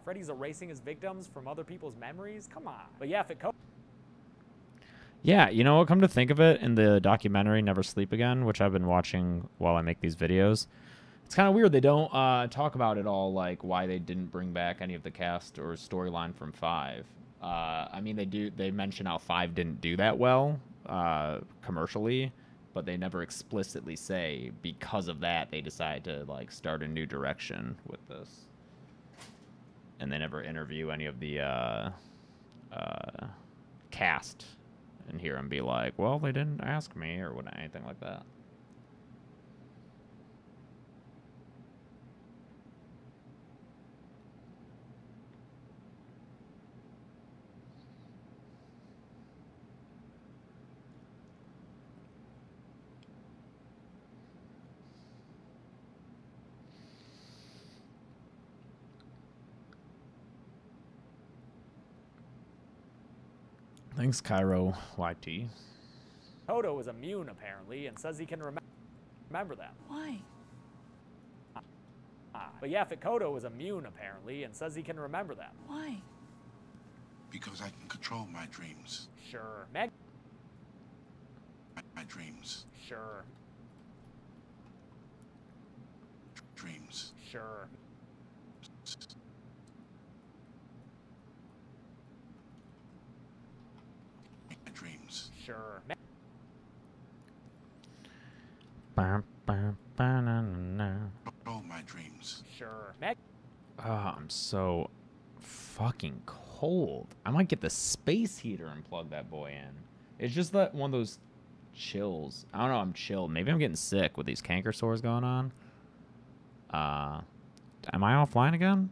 Freddy's erasing his victims from other people's memories? Come on. But yeah, if it Yeah, you know what? Come to think of it, in the documentary Never Sleep Again, which I've been watching while I make these videos, it's kind of weird. They don't talk about it all, like why they didn't bring back any of the cast or storyline from 5. I mean, they mention how 5 didn't do that well commercially, but they never explicitly say because of that they decided to like start a new direction with this. And they never interview any of the cast and hear him be like, well, they didn't ask me or anything like that. Thanks, Cairo YT. Toto is immune, apparently, and says he can remember them. Why? But Yaphet Koto is immune, apparently, and says he can remember them. Why? Because I can control my dreams. Sure. My dreams. Sure. Dreams. Sure. Dreams. Sure. Control my dreams. Sure. I'm so fucking cold. I might get the space heater and plug that boy in. It's just that one of those chills. I don't know, I'm chilled. Maybe I'm getting sick with these canker sores going on. Am I offline again?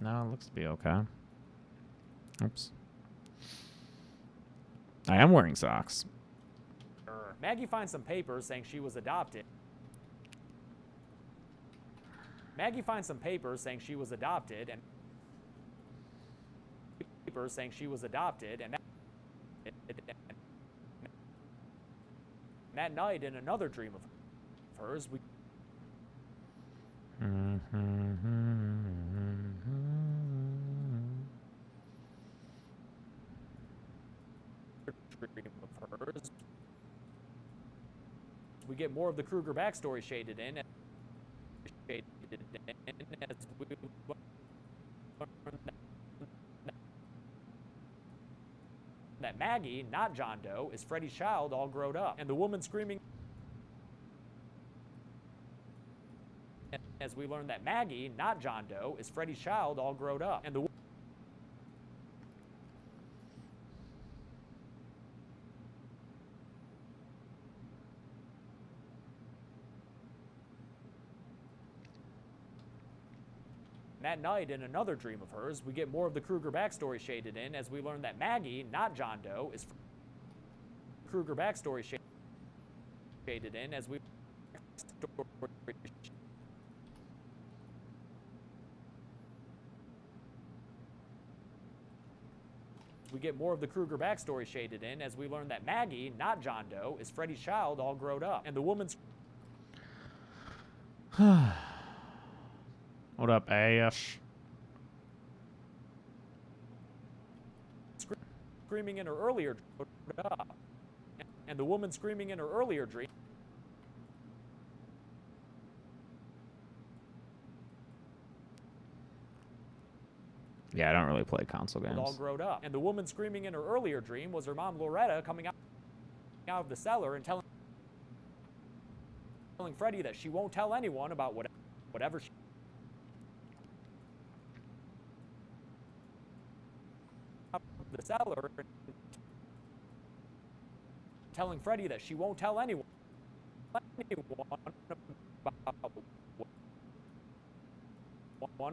No, it looks to be okay. Oops. I am wearing socks. Maggie finds some papers saying she was adopted. Maggie finds some papers saying she was adopted, and papers saying she was adopted, and that night in another dream of hers, we we get more of the Kruger backstory shaded in. As we that Maggie, not John Doe, is Freddy's child all grown up. And the woman screaming, as we learn that Maggie, not John Doe, is Freddy's child all grown up. And the that night, in another dream of hers, we get more of the Kruger backstory shaded in as we learn that Maggie, not John Doe, is Kruger backstory shaded in as we get more of the Kruger backstory shaded in as we learn that Maggie, not John Doe, is Freddy's child all grown up. And the woman's What up, Ash? screaming in her earlier and the woman screaming in her earlier dream Yeah, I don't really play console games. all grown up. And the woman screaming in her earlier dream was her mom Loretta coming out of the cellar and telling Freddy that she won't tell anyone about whatever she the cellar, telling Freddy that she won't tell anyone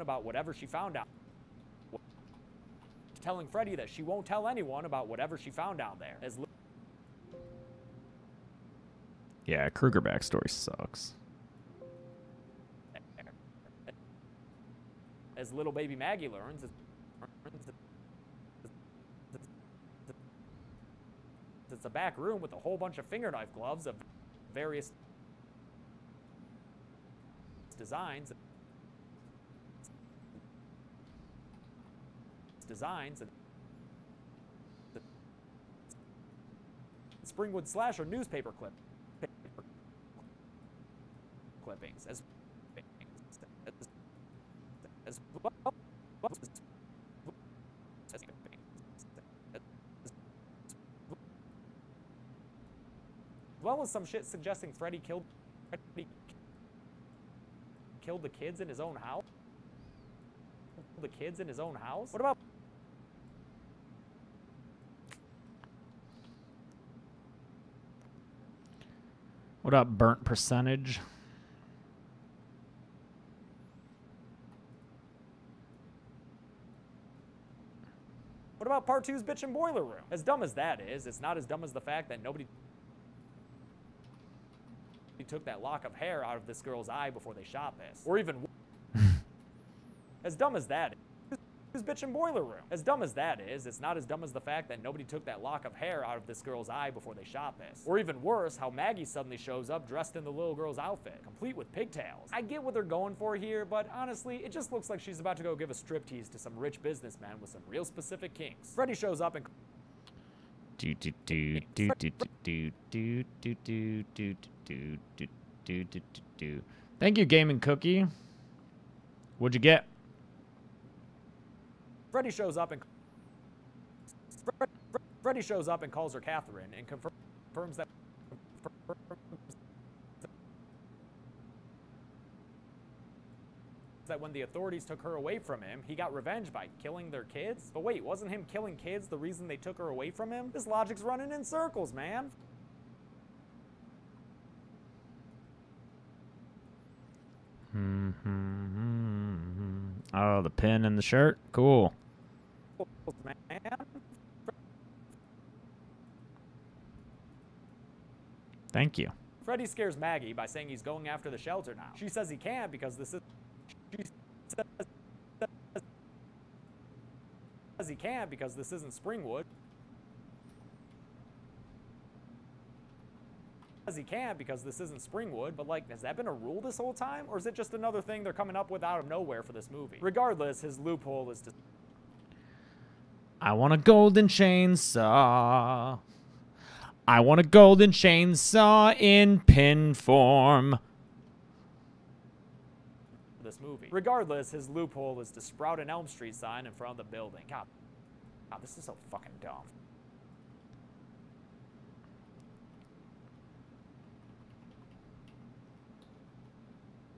about whatever she found out. Telling Freddy that she won't tell anyone about whatever she found down there. Yeah, Kruger backstory sucks. As little baby Maggie learns, it's a back room with a whole bunch of finger knife gloves of various designs and Springwood slasher newspaper clippings as well as some shit suggesting Freddy killed the kids in his own house. The kids in his own house? What up, burnt percentage? What about part 2's bitchin' boiler room? As dumb as that is, it's not as dumb as the fact that nobody took that lock of hair out of this girl's eye before they shot this. Or even as dumb as that is, bitchin' boiler room. As dumb as that is, it's not as dumb as the fact that nobody took that lock of hair out of this girl's eye before they shot this. Or even worse, how Maggie suddenly shows up dressed in the little girl's outfit, complete with pigtails. I get what they're going for here, but honestly, it just looks like she's about to go give a striptease to some rich businessman with some real specific kinks. Freddy shows up and Thank you, Gaming Cookie. What'd you get? Freddy shows up and calls her Catherine and confirms that that when the authorities took her away from him, he got revenge by killing their kids? But wait, wasn't him killing kids the reason they took her away from him? This logic's running in circles, man. Oh, the pin in the shirt? Cool. Man. Thank you. Freddy scares Maggie by saying he's going after the shelter now. She says he can't because this is... She says he can't because this isn't Springwood. He can't because this isn't Springwood, but like, has that been a rule this whole time? Or is it just another thing they're coming up with out of nowhere for this movie? Regardless, his loophole is to... I want a golden chainsaw. I want a golden chainsaw in pin form. This movie. Regardless, his loophole is to sprout an Elm Street sign in front of the building. God, this is so fucking dumb.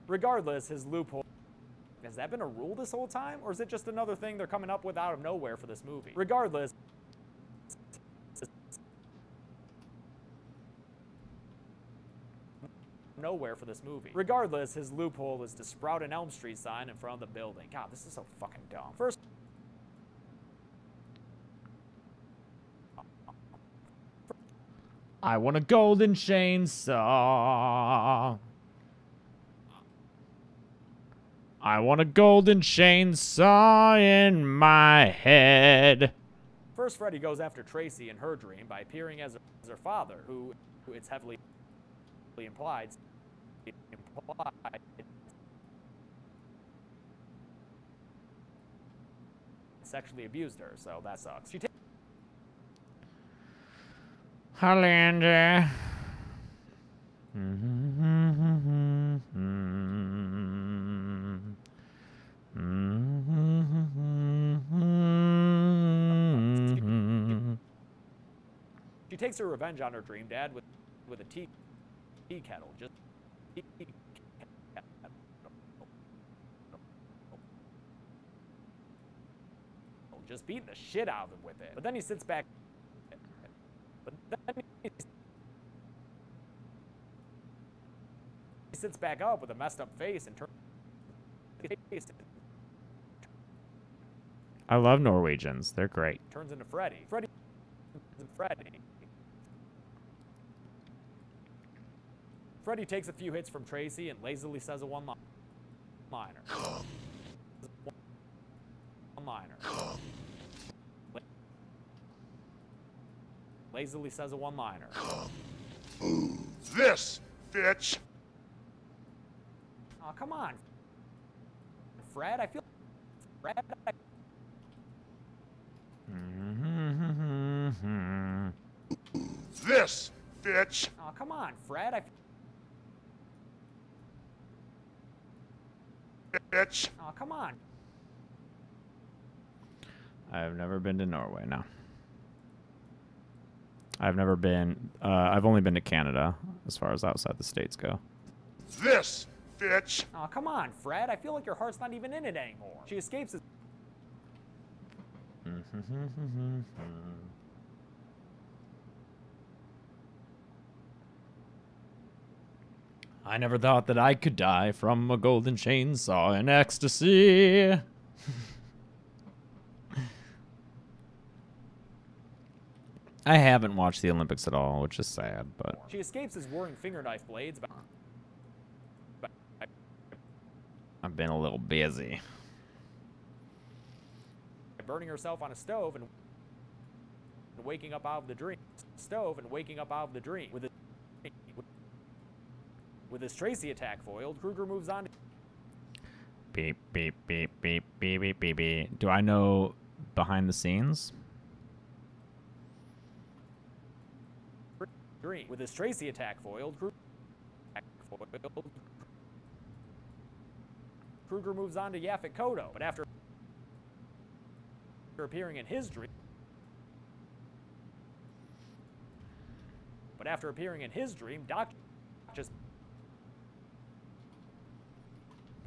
Regardless, his loophole... Has that been a rule this whole time? Or is it just another thing they're coming up with out of nowhere for this movie? Regardless... Nowhere for this movie. Regardless, his loophole is to sprout an Elm Street sign in front of the building. God, this is so fucking dumb. First... I want a golden chainsaw. I want a golden chainsaw in my head. First, Freddy goes after Tracy in her dream by appearing as her father, who it's heavily implied sexually abused her, so that sucks. She Hollander. She takes her revenge on her dream dad with a tea kettle. Just beating the shit out of him with it. But then he sits back. He sits back up with a messed up face and turns. I love Norwegians. They're great. Turns into Freddy. Freddy. Freddy takes a few hits from Tracy and lazily says a one-liner. Lazily says a one-liner. This, bitch! Oh, come on. Fred, I feel... This, bitch! Oh, come on, Fred, Bitch! Oh, come on. I've never been to Norway, no. I've never been, I've only been to Canada, as far as outside the States go. This, bitch! Oh, come on, Fred, I feel like your heart's not even in it anymore. She escapes his... I never thought that I could die from a golden chainsaw in ecstasy. I haven't watched the Olympics at all, which is sad, but... She escapes his whirring finger knife blades by I've been a little busy. burning herself on a stove and waking up out of the dream. With his Tracy attack foiled, Krueger moves on to... Beep, beep, beep, beep, beep, beep, beep, beep. Do I know behind the scenes? With his Tracy attack foiled, Krueger moves on to Yaphet Kotto, but after appearing in his dream... Doc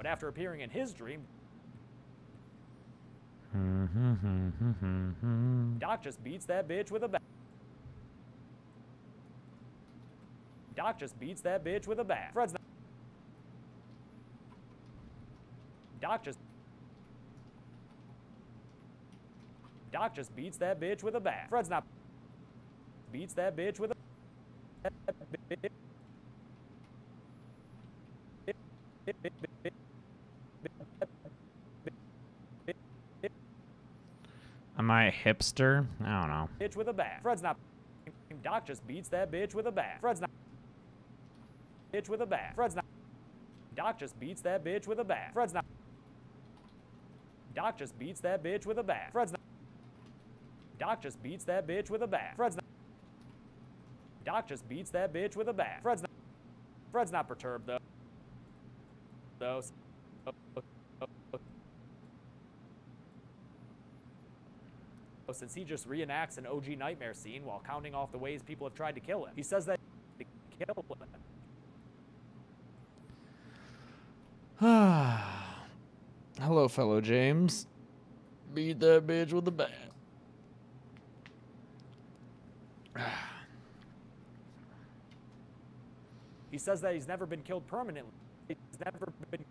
But after appearing in his dream, Doc just beats that bitch with a bat. Doc just beats that bitch with a bat. Fred's not. Doc just beats that bitch with a bat. Fred's not. Beats that bitch with a. Am I a hipster? I don't know. Bitch with a bat. Fred's not. Doc just beats that bitch with a bat. Fred's not. Bitch with a bat. Fred's not. Doc just beats that bitch with a bat. Fred's not. Doc just beats that bitch with a bat. Fred's not. Doc just beats that bitch with a bat. Fred's not. Doc just beats that bitch with a bat. Fred's not. Fred's not perturbed though. Since he just reenacts an OG nightmare scene while counting off the ways people have tried to kill him. He says that to kill him. Hello, fellow James. Beat that bitch with a bat. He says that he's never been killed permanently. He's never been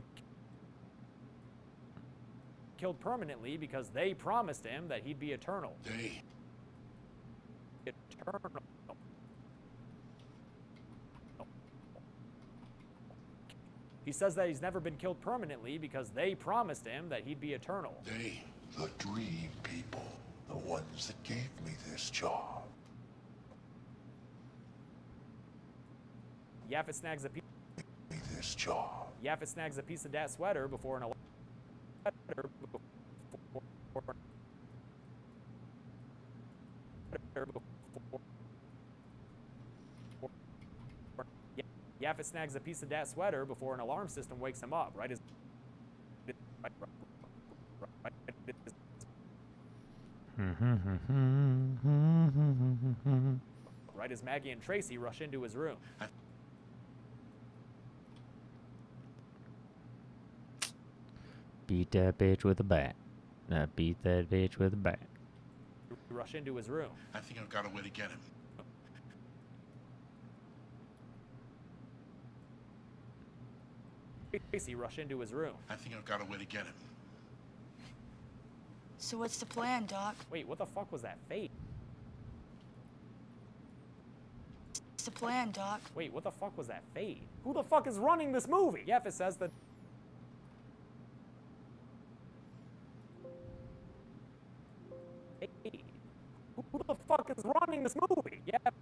killed permanently because they promised him that he'd be eternal. They. Eternal. He says that he's never been killed permanently because they promised him that he'd be eternal. They, the dream people, the ones that gave me this job. Yaffet snags a piece. This job. Yaffet snags a piece of that sweater before an Yaffet snags a piece of that sweater before an alarm system wakes him up. Right as Maggie and Tracy rush into his room. Beat that bitch with a bat. Beat that bitch with a bat. Rush into his room. I think I've got a way to get him. Tracy rush into his room. I think I've got a way to get him. So what's the plan, Doc? Wait, what the fuck was that fate? What's the plan, Doc? Wait, what the fuck was that fade? Who the fuck is running this movie? Yaffet says that. Hey, who the fuck is running this movie? Yaffet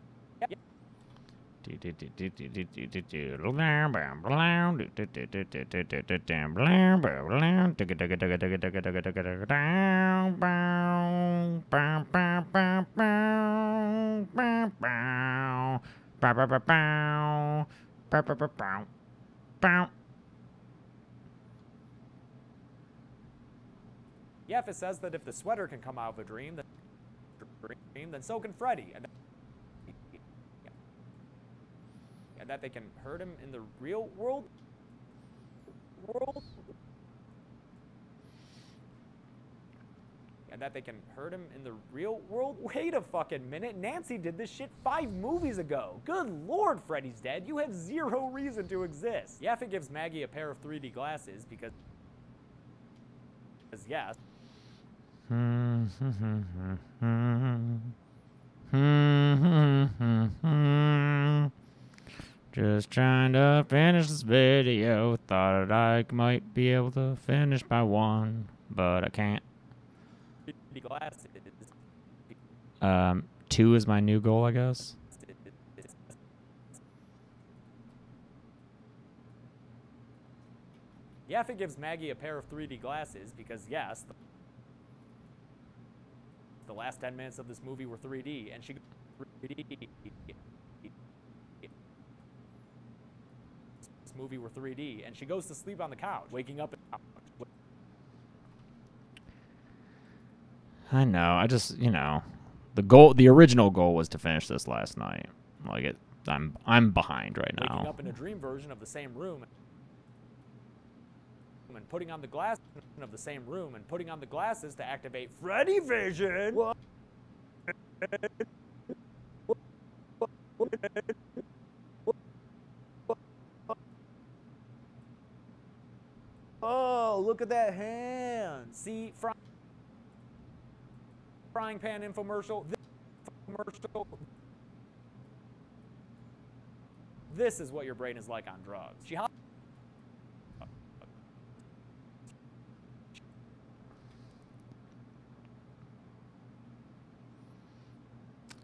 says that if the sweater can come out of a dream, then so can Freddy, and that they can hurt him in the real world. And that they can hurt him in the real world? Wait a fucking minute. Nancy did this shit 5 movies ago. Good lord, Freddy's dead. You have zero reason to exist. Yaffet gives Maggie a pair of 3D glasses because yes. Just trying to finish this video. Thought I might be able to finish by 1, but I can't. 3D glasses. 2 is my new goal, I guess. Yaffet gives Maggie a pair of 3D glasses because, yes, the last 10 minutes of this movie were 3D, and she 3D. This movie were 3D, and she goes to sleep on the couch, waking up. I know. I just, you know, the original goal was to finish this last night. Like I'm behind right now. Waking up in a dream version of the same room. and putting on the glasses of the same room and putting on the glasses to activate Freddy Vision. What? Oh, look at that hand. See, frying pan infomercial. This infomercial. This is what your brain is like on drugs. She hopped.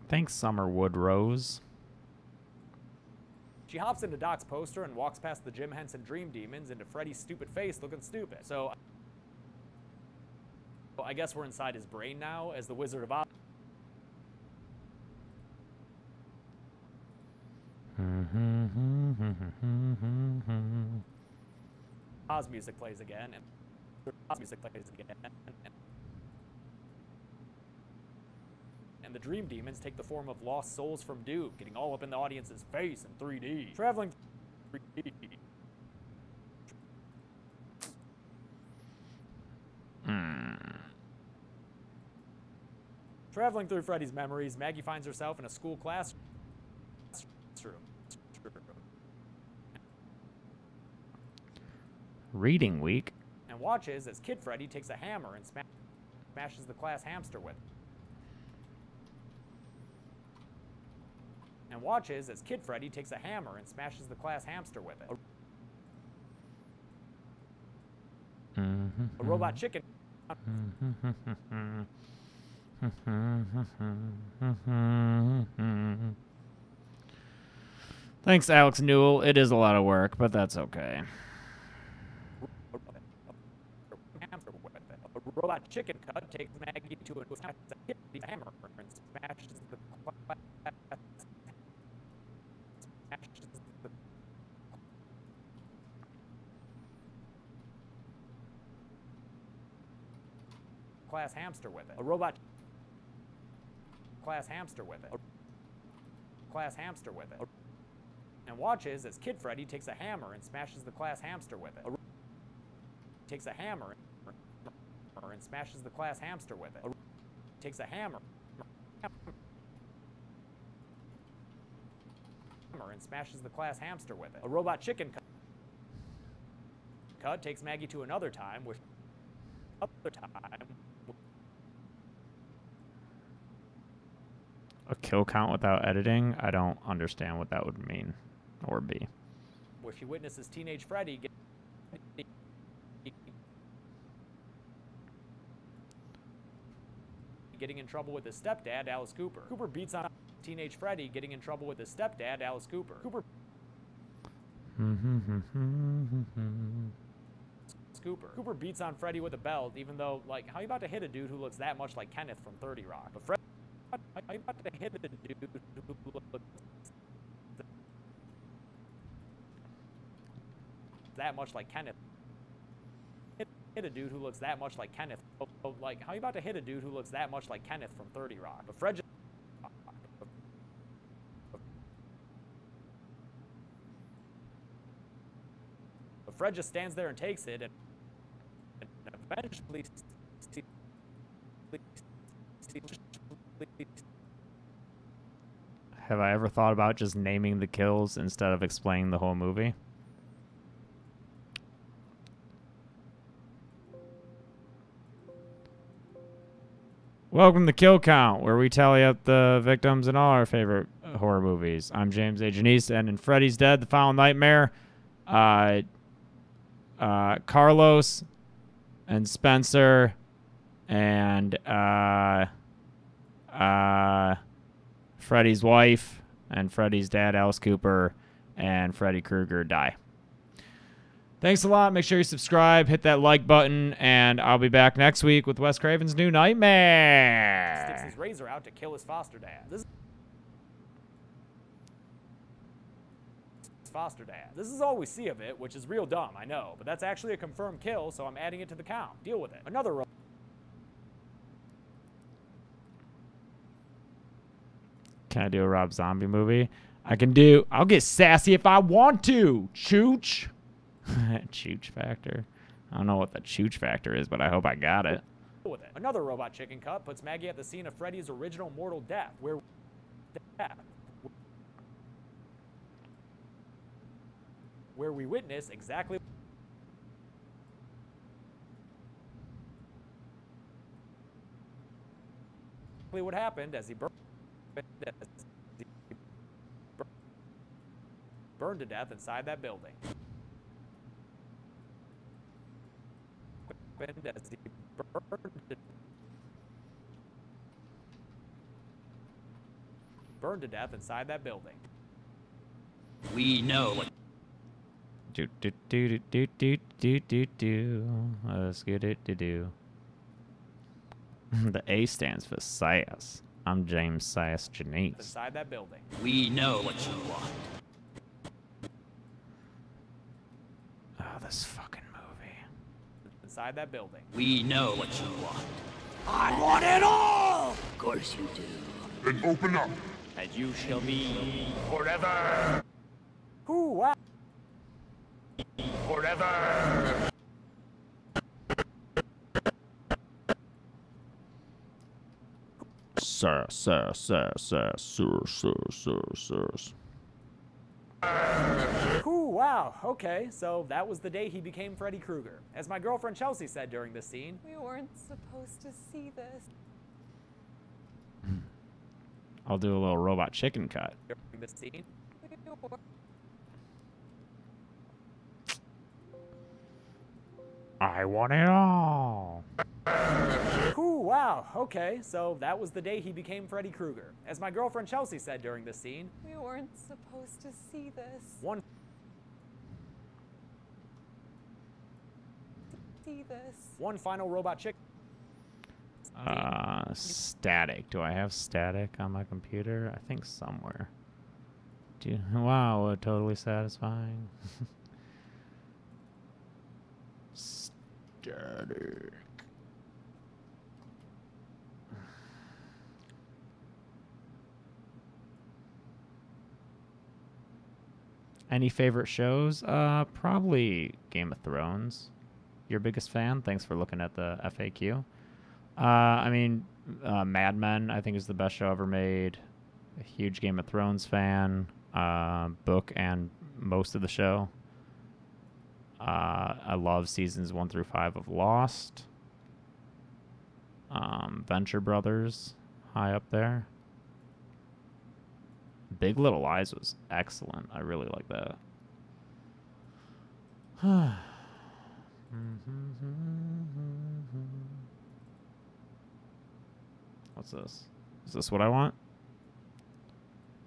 Thanks, Summerwood Rose. She hops into Doc's poster and walks past the Jim Henson Dream Demons into Freddy's stupid face looking stupid. So I guess we're inside his brain now as the Wizard of Oz. Oz music plays again, and Oz music plays again, and the Dream Demons take the form of lost souls from Doom, getting all up in the audience's face in 3D. Traveling 3D. Traveling through Freddy's memories, Maggie finds herself in a school classroom. Reading week. And watches as Kid Freddy takes a hammer and smashes the class hamster with it. And watches as Kid Freddy takes a hammer and smashes the class hamster with it. A robot chicken. Thanks, Alex Newell. It is a lot of work, but that's okay. A robot chicken cut takes Maggie to a hammer and smashes the class hamster with it. A robot class hamster with it. Class hamster with it. And watches as Kid Freddy takes a hammer and smashes the class hamster with it. Takes a hammer and smashes the class hamster with it. Takes a hammer and smashes the class hamster with it. A robot chicken cut takes Maggie to another time, which A kill count without editing? I don't understand what that would mean or be. where she witnesses teenage Freddy getting in trouble with his stepdad, Alice Cooper. Cooper beats on teenage Freddy getting in trouble with his stepdad, Alice Cooper. Cooper beats on Freddy with a belt, even though, like, how you about to hit a dude who looks that much like Kenneth from 30 Rock? But Freddy, how you about to hit a dude who looks that much like Kenneth? Hit a dude who looks that much like Kenneth. Like, how you about to hit a dude who looks that much like Kenneth from 30 Rock? But Fred just stands there and takes it, and eventually Have I ever thought about just naming the kills instead of explaining the whole movie? Welcome to Kill Count, where we tally up the victims in all our favorite horror movies. I'm James A. Janice, and in Freddy's Dead, The Final Nightmare, Carlos and Spencer and Freddy's wife and Freddy's dad, Alice Cooper, and Freddy Krueger die. Thanks a lot. Make sure you subscribe, hit that like button, and I'll be back next week with Wes Craven's New Nightmare. sticks his razor out to kill his foster dad. This is all we see of it, which is real dumb, I know, but that's actually a confirmed kill, so I'm adding it to the count. Deal with it. Can I do a Rob Zombie movie? I'll get sassy if I want to. Chooch. Chooch factor. I don't know what the chooch factor is, but I hope I got it. With it. Another robot chicken cut puts Maggie at the scene of Freddy's original mortal death, where we witness exactly what happened as he burned to death inside that building. As he burned to death inside that building. We know what. Do do do do do do do do. Let's get it to do. The A stands for Sass. I'm James Sass Janice. Inside that building. We know what you want. Oh, this fucking movie. Inside that building. We know what you want. I want it all! Of course you do. Then open up. And you shall be Forever. Ooh, wow. Forever. Sir. Ooh, wow. Okay, so that was the day he became Freddy Krueger. As my girlfriend Chelsea said during this scene, we weren't supposed to see this. I'll do a little robot chicken cut. During this scene. I want it all. Ooh, wow. Okay, so that was the day he became Freddy Krueger. As my girlfriend Chelsea said during this scene, we weren't supposed to see this. One final robot chick. Static. Do I have static on my computer? I think somewhere. Wow, totally satisfying. Static. Any favorite shows? Probably Game of Thrones. Your biggest fan? Thanks for looking at the FAQ. I mean, Mad Men, I think, is the best show ever made. A huge Game of Thrones fan. Book and most of the show. I love seasons 1 through 5 of Lost. Venture Brothers, high up there. Big Little Lies was excellent. I really like that. What's this? Is this what I want?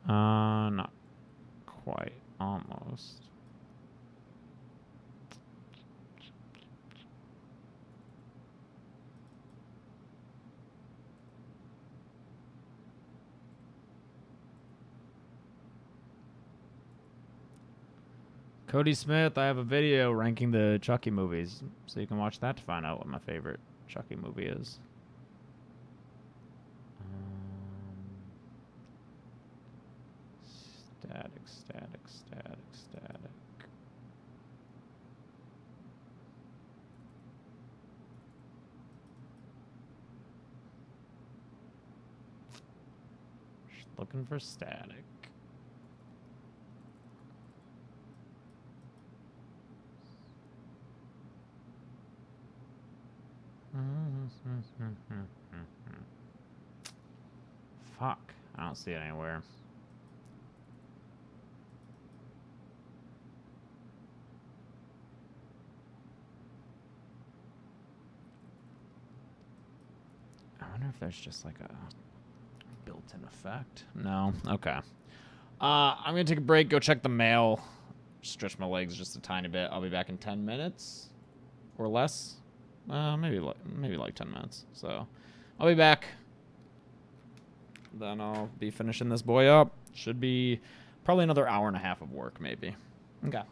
Not quite. Almost. Cody Smith, I have a video ranking the Chucky movies, so you can watch that to find out what my favorite Chucky movie is. Static. Just looking for static. Fuck, I don't see it anywhere. I wonder if there's just like a built-in effect. No? Okay. I'm going to take a break, go check the mail, stretch my legs just a tiny bit. I'll be back in 10 minutes or less. Maybe like 10 minutes. So I'll be back. Then I'll be finishing this boy up. Should be probably another hour and a half of work, maybe. Okay.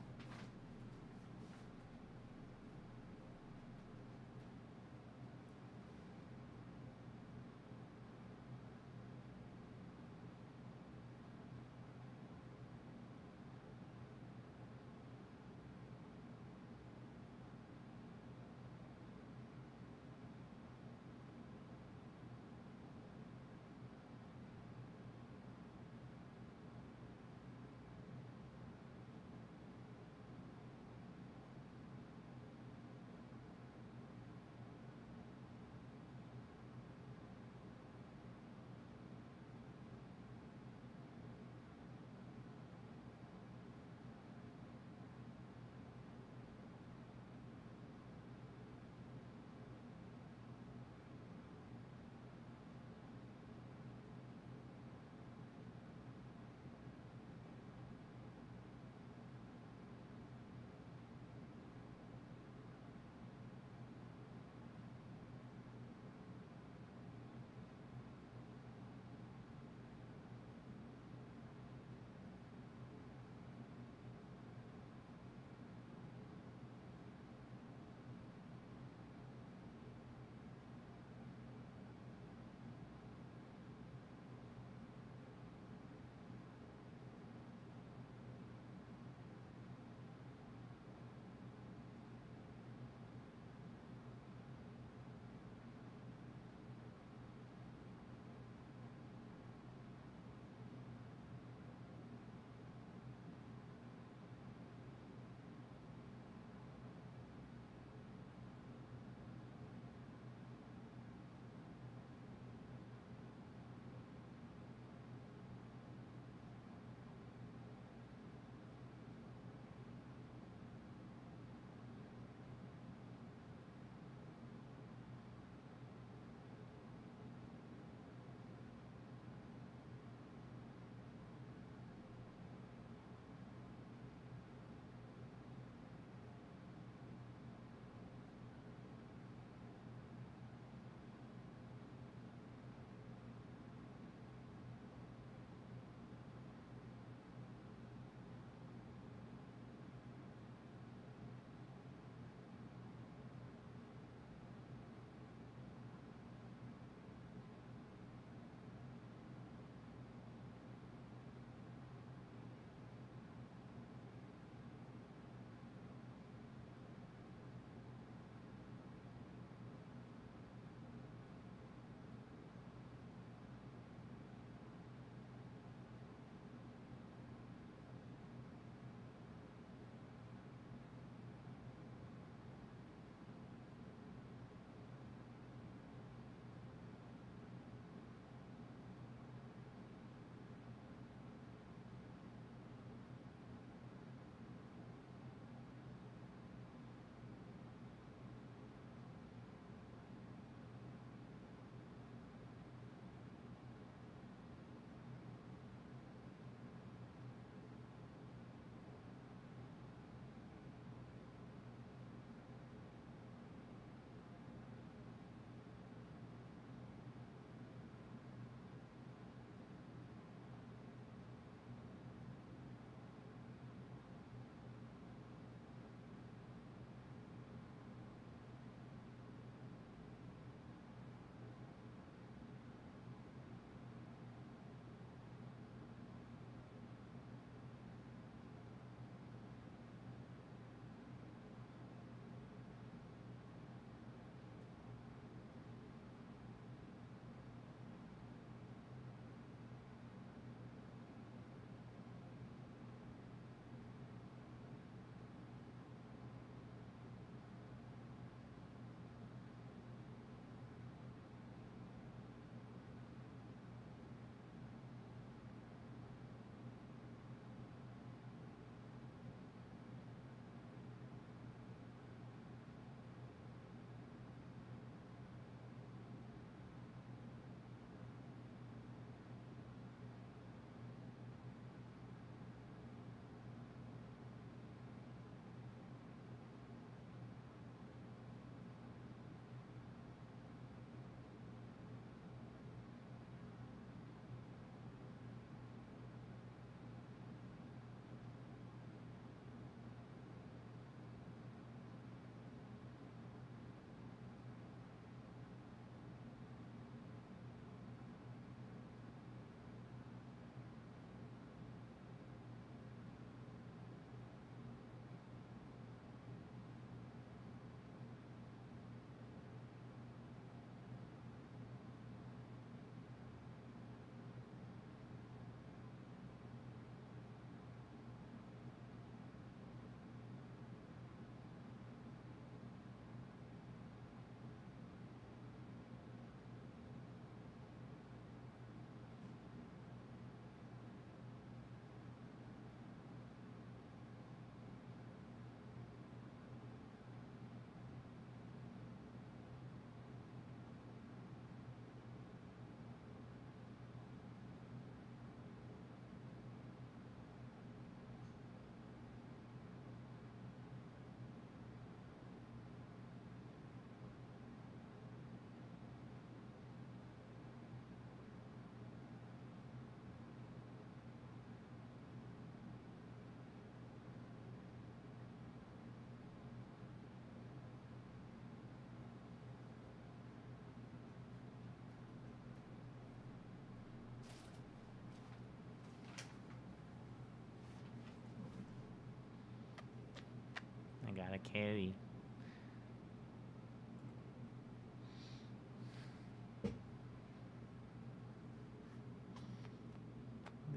kitty.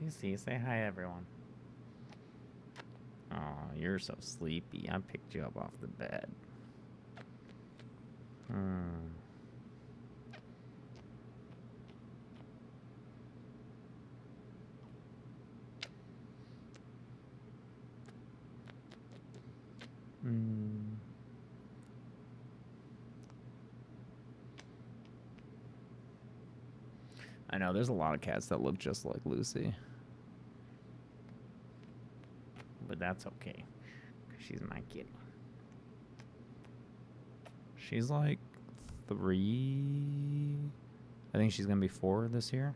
Lucy, say hi, everyone. Oh, you're so sleepy. I picked you up off the bed. I know, there's a lot of cats that look just like Lucy. But that's okay. 'Cause she's my kitty. She's like 3. I think she's gonna be 4 this year.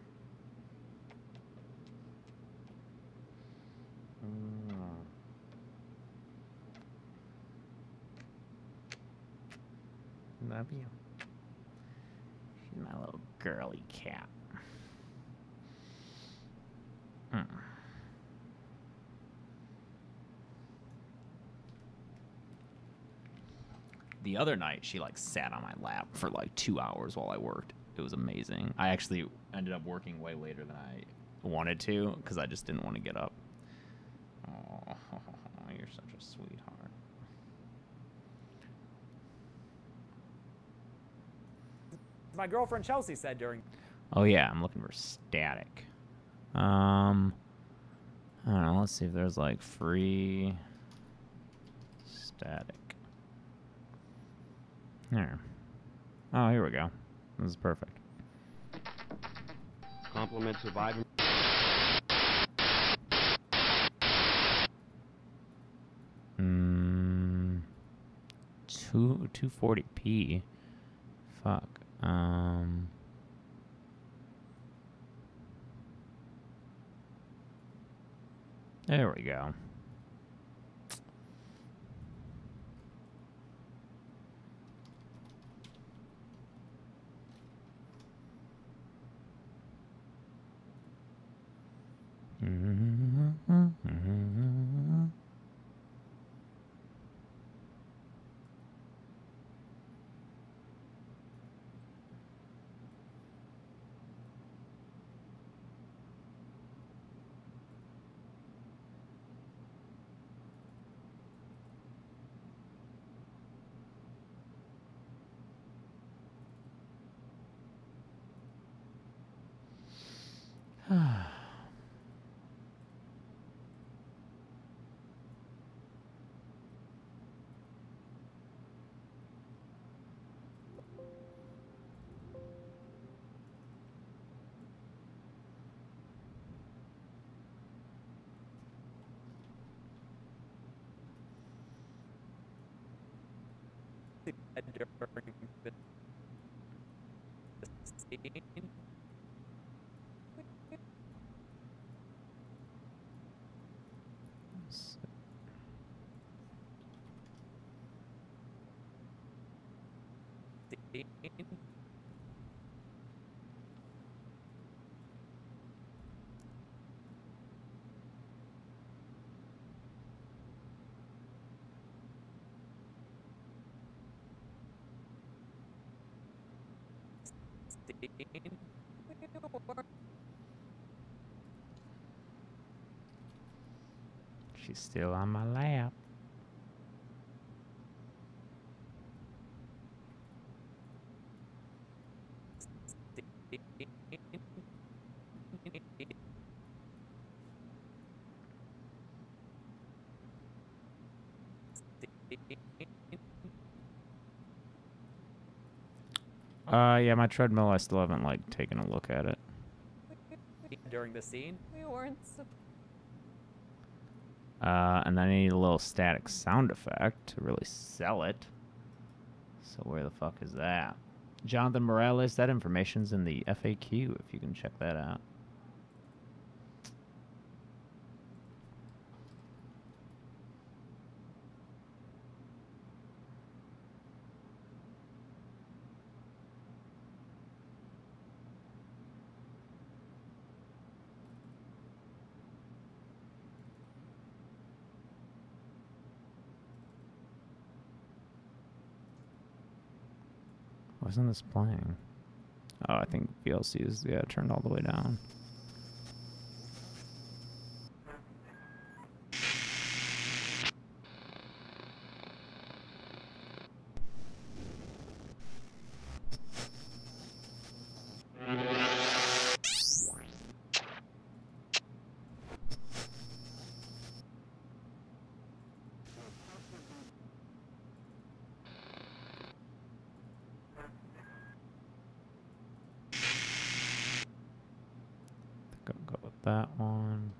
Love you. She's my little girly cat. The other night, she like sat on my lap for like 2 hours while I worked. It was amazing. I actually ended up working way later than I wanted to because I just didn't want to get up. Oh, you're such a sweetheart. My girlfriend Chelsea said during. Oh yeah, I'm looking for static. I don't know. Let's see if there's like free static. There. Oh, here we go. This is perfect. Compliment survivor. Hmm. 240p. Fuck. There we go. During the scene. She's still on my lap. Yeah, my treadmill, I still haven't, like, taken a look at it. During the scene. We weren't And then I need a little static sound effect to really sell it. So where the fuck is that? Jonathan Morales, that information's in the FAQ, if you can check that out. Wasn't this playing? Oh, I think VLC is, yeah, turned all the way down. Go with that one.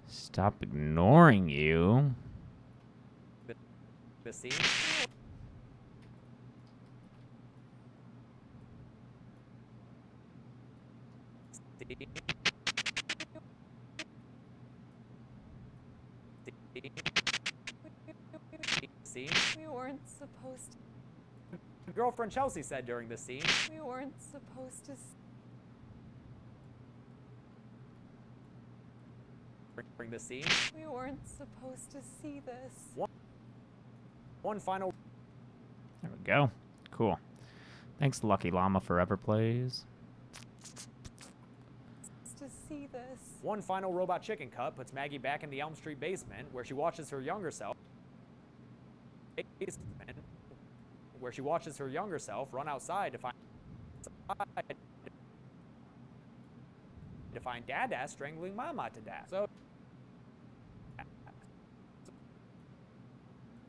Stop ignoring you. The scene. Scene. We weren't supposed to. Girlfriend Chelsea said during the scene. We weren't supposed to. During the scene. We weren't supposed to see this. One final. There we go. Cool. Thanks, Lucky Llama Forever Plays. To see this. One final robot chicken cut puts Maggie back in the Elm Street basement, where she watches her younger self. Where she watches her younger self run outside to find Dada strangling Mama to death.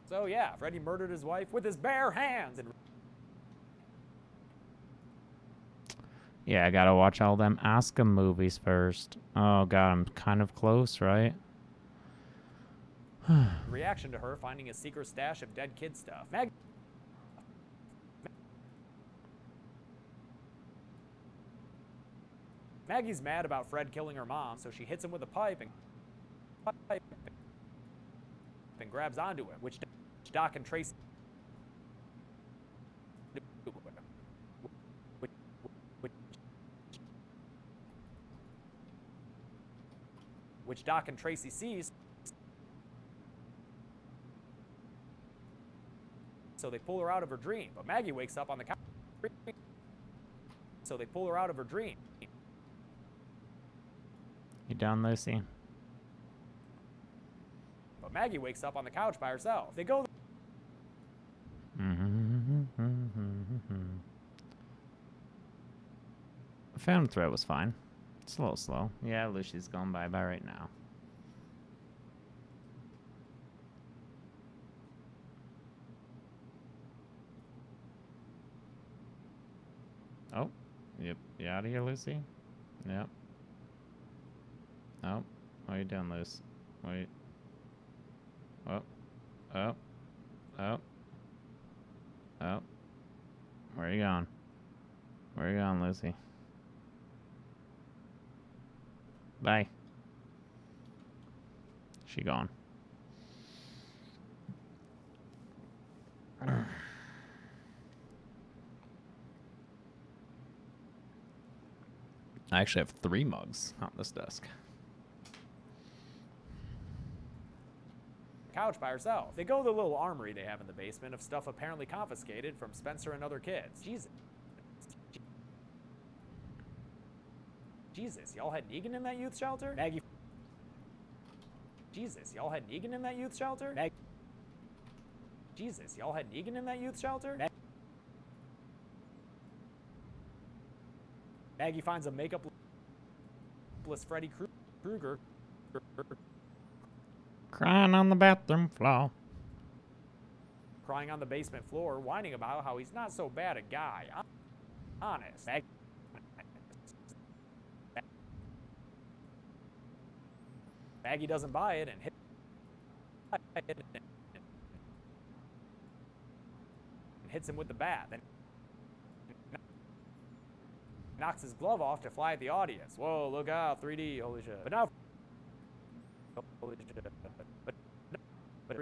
So yeah, Freddy murdered his wife with his bare hands. And Yeah, I gotta watch all them Asuka movies first. Oh god, I'm kind of close, right? reaction to her finding a secret stash of dead kid stuff. Maggie's mad about Fred killing her mom, so she hits him with a pipe and grabs onto it, which Doc and Tracy sees. So they pull her out of her dream, but Maggie wakes up on the couch. So they pull her out of her dream. You done, Lucy? But Maggie wakes up on the couch by herself. They go. Phantom Thread was fine. It's a little slow. Yeah, Lucy's going bye-bye right now. Oh, yep. You out of here, Lucy? Yep. Oh, what are you doing, Luce? Wait. Oh. Oh. Oh. Oh. Where are you going? Where are you going, Lucy? Bye. She gone. I actually have 3 mugs on this desk. Couch by herself. They go to the little armory they have in the basement of stuff apparently confiscated from Spencer and other kids. Jesus, y'all had Negan in that youth shelter? Maggie. Jesus, y'all had Negan in that youth shelter? Jesus, y'all had Negan in that youth shelter? Maggie finds a makeupless Freddy Krueger Crying on the bathroom floor. crying on the basement floor, whining about how he's not so bad a guy. Honest. Maggie doesn't buy it and hits him with the bat. Then knocks his glove off to fly at the audience. Whoa, look out, 3D, holy shit. But now, holy shit. But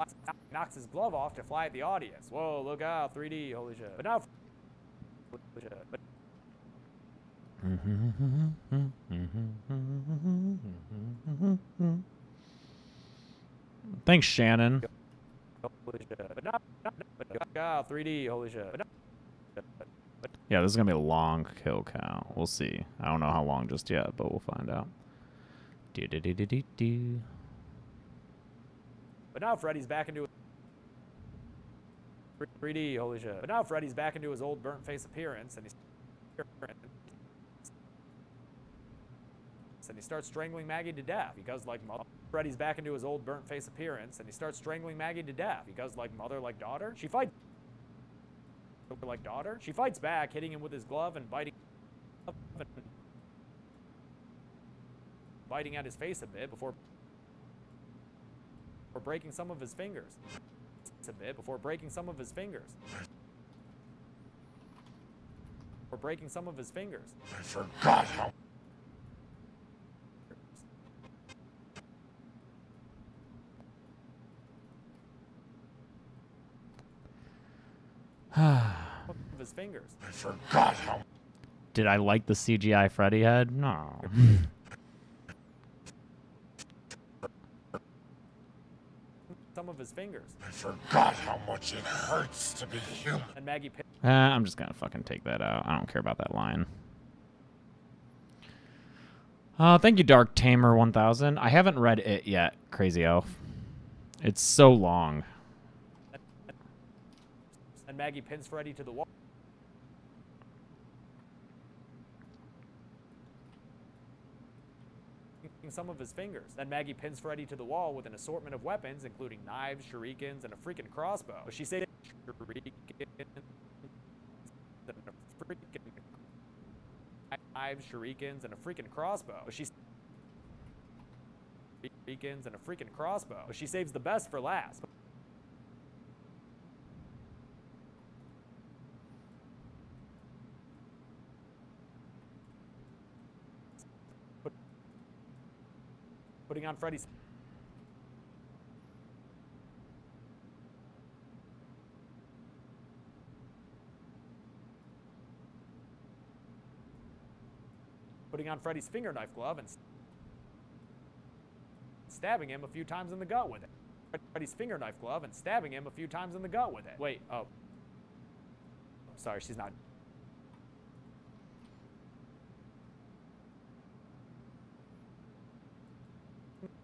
knocks his glove off to fly at the audience. Whoa, look out, 3D, holy shit. But now, Thanks, Shannon. God, 3D, holy shit. Yeah, this is gonna be a long kill count. We'll see. I don't know how long just yet, but we'll find out. Do. But now Freddy's back into 3D, holy shit. But now Freddy's back into his old burnt face appearance, and he starts strangling Maggie to death because, like, Freddy's back into his old burnt face appearance, and he starts strangling Maggie to death because, like, mother like daughter. She fights like daughter. She fights back, hitting him with his glove and biting at his face a bit before breaking some of his fingers. Before breaking some of his fingers. I forgot how. Of his fingers. I forgot how. Did I like the CGI Freddy head? No. Some of his fingers. I forgot how much it hurts to be human. And Maggie I'm just gonna fucking take that out. I don't care about that line. Thank you, Dark Tamer 1000. I haven't read it yet, Crazy Elf. It's so long. And Maggie pins Freddy to the wall. Some of his fingers. Then Maggie pins Freddy to the wall with an assortment of weapons, including knives, shurikens, and a freaking crossbow. But she said knives, shurikens, and a freaking crossbow. But she shurikens and a freaking crossbow. But she saves the best for last. Putting on Freddy's. Putting on Freddy's finger knife glove and stabbing him a few times in the gut with it. Freddy's finger knife glove and stabbing him a few times in the gut with it. Wait, oh. Sorry, she's not.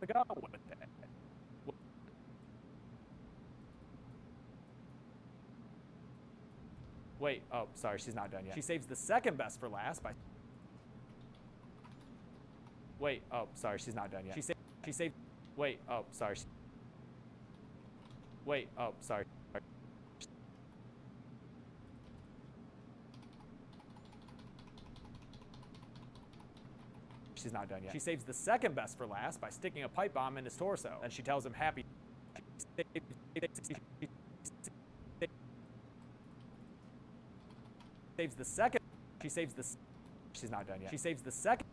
The gut with it. Wait, oh, sorry, she's not done yet. She saves the second best for last by. Wait, oh, sorry, she's not done yet. She saved. Wait, oh, sorry. Wait, oh, sorry. She's not done yet. She saves the second best for last by sticking a pipe bomb in his torso. And she tells him happy. Saves the second. She saves the. She's not done yet. She saves the second.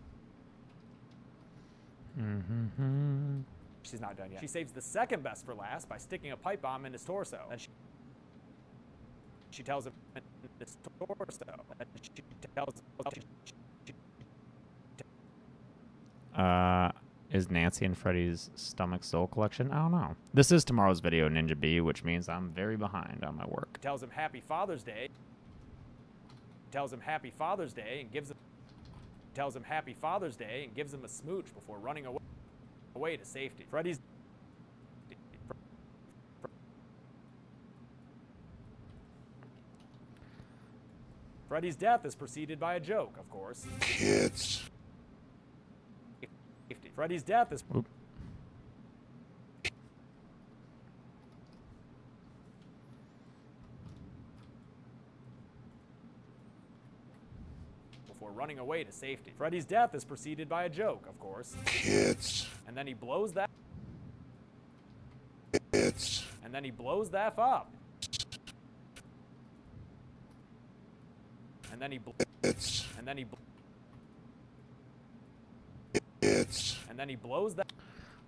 She's not done yet. She saves the second best for last by sticking a pipe bomb in his torso. And she tells him in his torso. And she tells him. Is Nancy and Freddy's Stomach Soul collection? I don't know. This is tomorrow's video, Ninja B, which means I'm very behind on my work. Tells him Happy Father's Day. Tells him Happy Father's Day and gives him. Tells him Happy Father's Day and gives him a smooch before running away to safety. Freddy's death is preceded by a joke, of course. Kids. Freddy's death is. Oop. Before running away to safety. Freddy's death is preceded by a joke, of course. Kids. And then he blows that. Kids. And then he blows the F up. And then he. Kids. And then he. Kids. And then he blows that.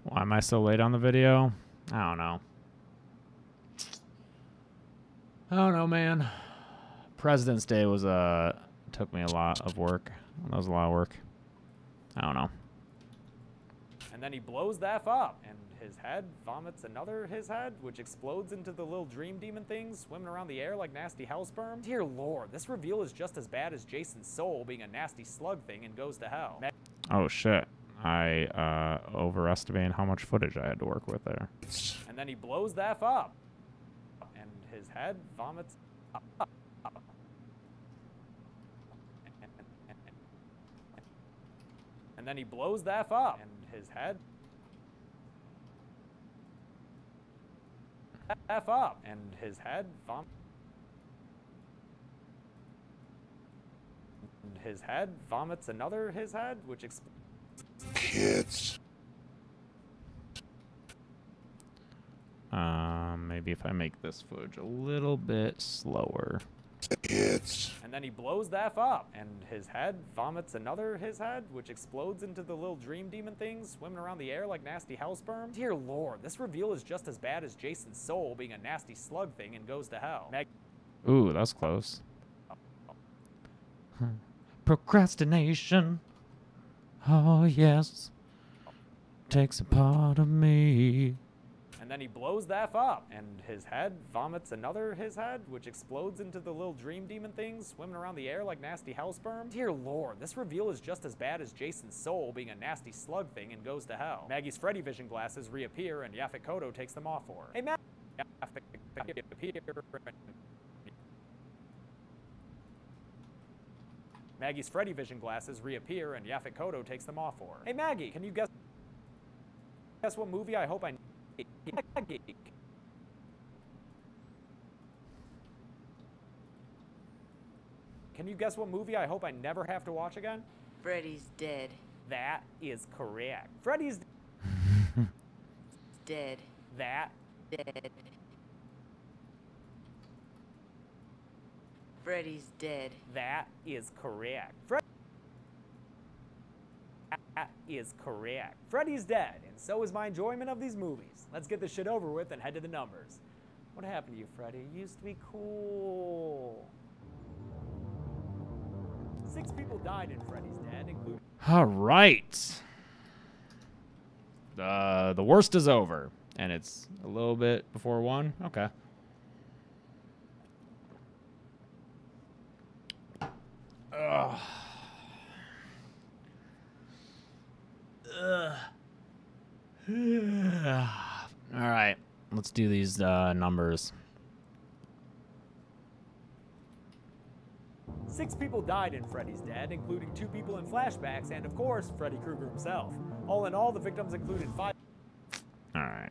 Why am I so late on the video? I don't know, man. President's Day was took me a lot of work. That was a lot of work. I don't know. And then he blows the F up, and his head vomits another his head, which explodes into the little dream demon things swimming around the air like nasty hell sperm. Dear Lord, this reveal is just as bad as Jason's soul being a nasty slug thing and goes to hell. Oh shit. I overestimated how much footage I had to work with there. And then he blows the F up, and his head vomits up. And then he blows the F up, and his head F up, and his head vomits. And his head vomits another his head, which explodes. Kids. Maybe if I make this footage a little bit slower. Kids. And then he blows the F up, and his head vomits another his head, which explodes into the little dream demon things swimming around the air like nasty hell sperm. Dear Lord, this reveal is just as bad as Jason's soul being a nasty slug thing and goes to hell. Ooh, that was close. Procrastination. Oh, yes. Takes a part of me. And then he blows the F up, and his head vomits another his head, which explodes into the little dream demon things swimming around the air like nasty hell sperm. Dear Lord, this reveal is just as bad as Jason's soul being a nasty slug thing and goes to hell. Maggie's Freddy vision glasses reappear, and Yaphet Kotto takes them off for her. Hey, Maggie! Maggie's Freddy vision glasses reappear, and Yaphet Kotto takes them off for her. Hey, Maggie, can you guess what movie I hope I... Maggie. Can you guess what movie I hope I never have to watch again? Freddy's dead. That is correct. Freddy's dead. That dead. Freddy's dead. That is correct. That is correct. Freddy's dead, and so is my enjoyment of these movies. Let's get this shit over with and head to the numbers. What happened to you, Freddy? You used to be cool. 6 people died in Freddy's Dead, including... All right. The worst is over, and it's a little bit before 1. Okay. Ugh. All right, let's do these numbers. 6 people died in Freddy's Dead, including 2 people in flashbacks, and of course, Freddy Krueger himself. All in all, the victims included 5... All right,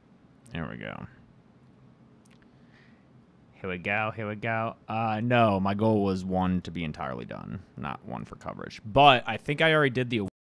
here we go. Here we go, here we go. No, my goal was 1 to be entirely done, not 1 for coverage. But I think I already did the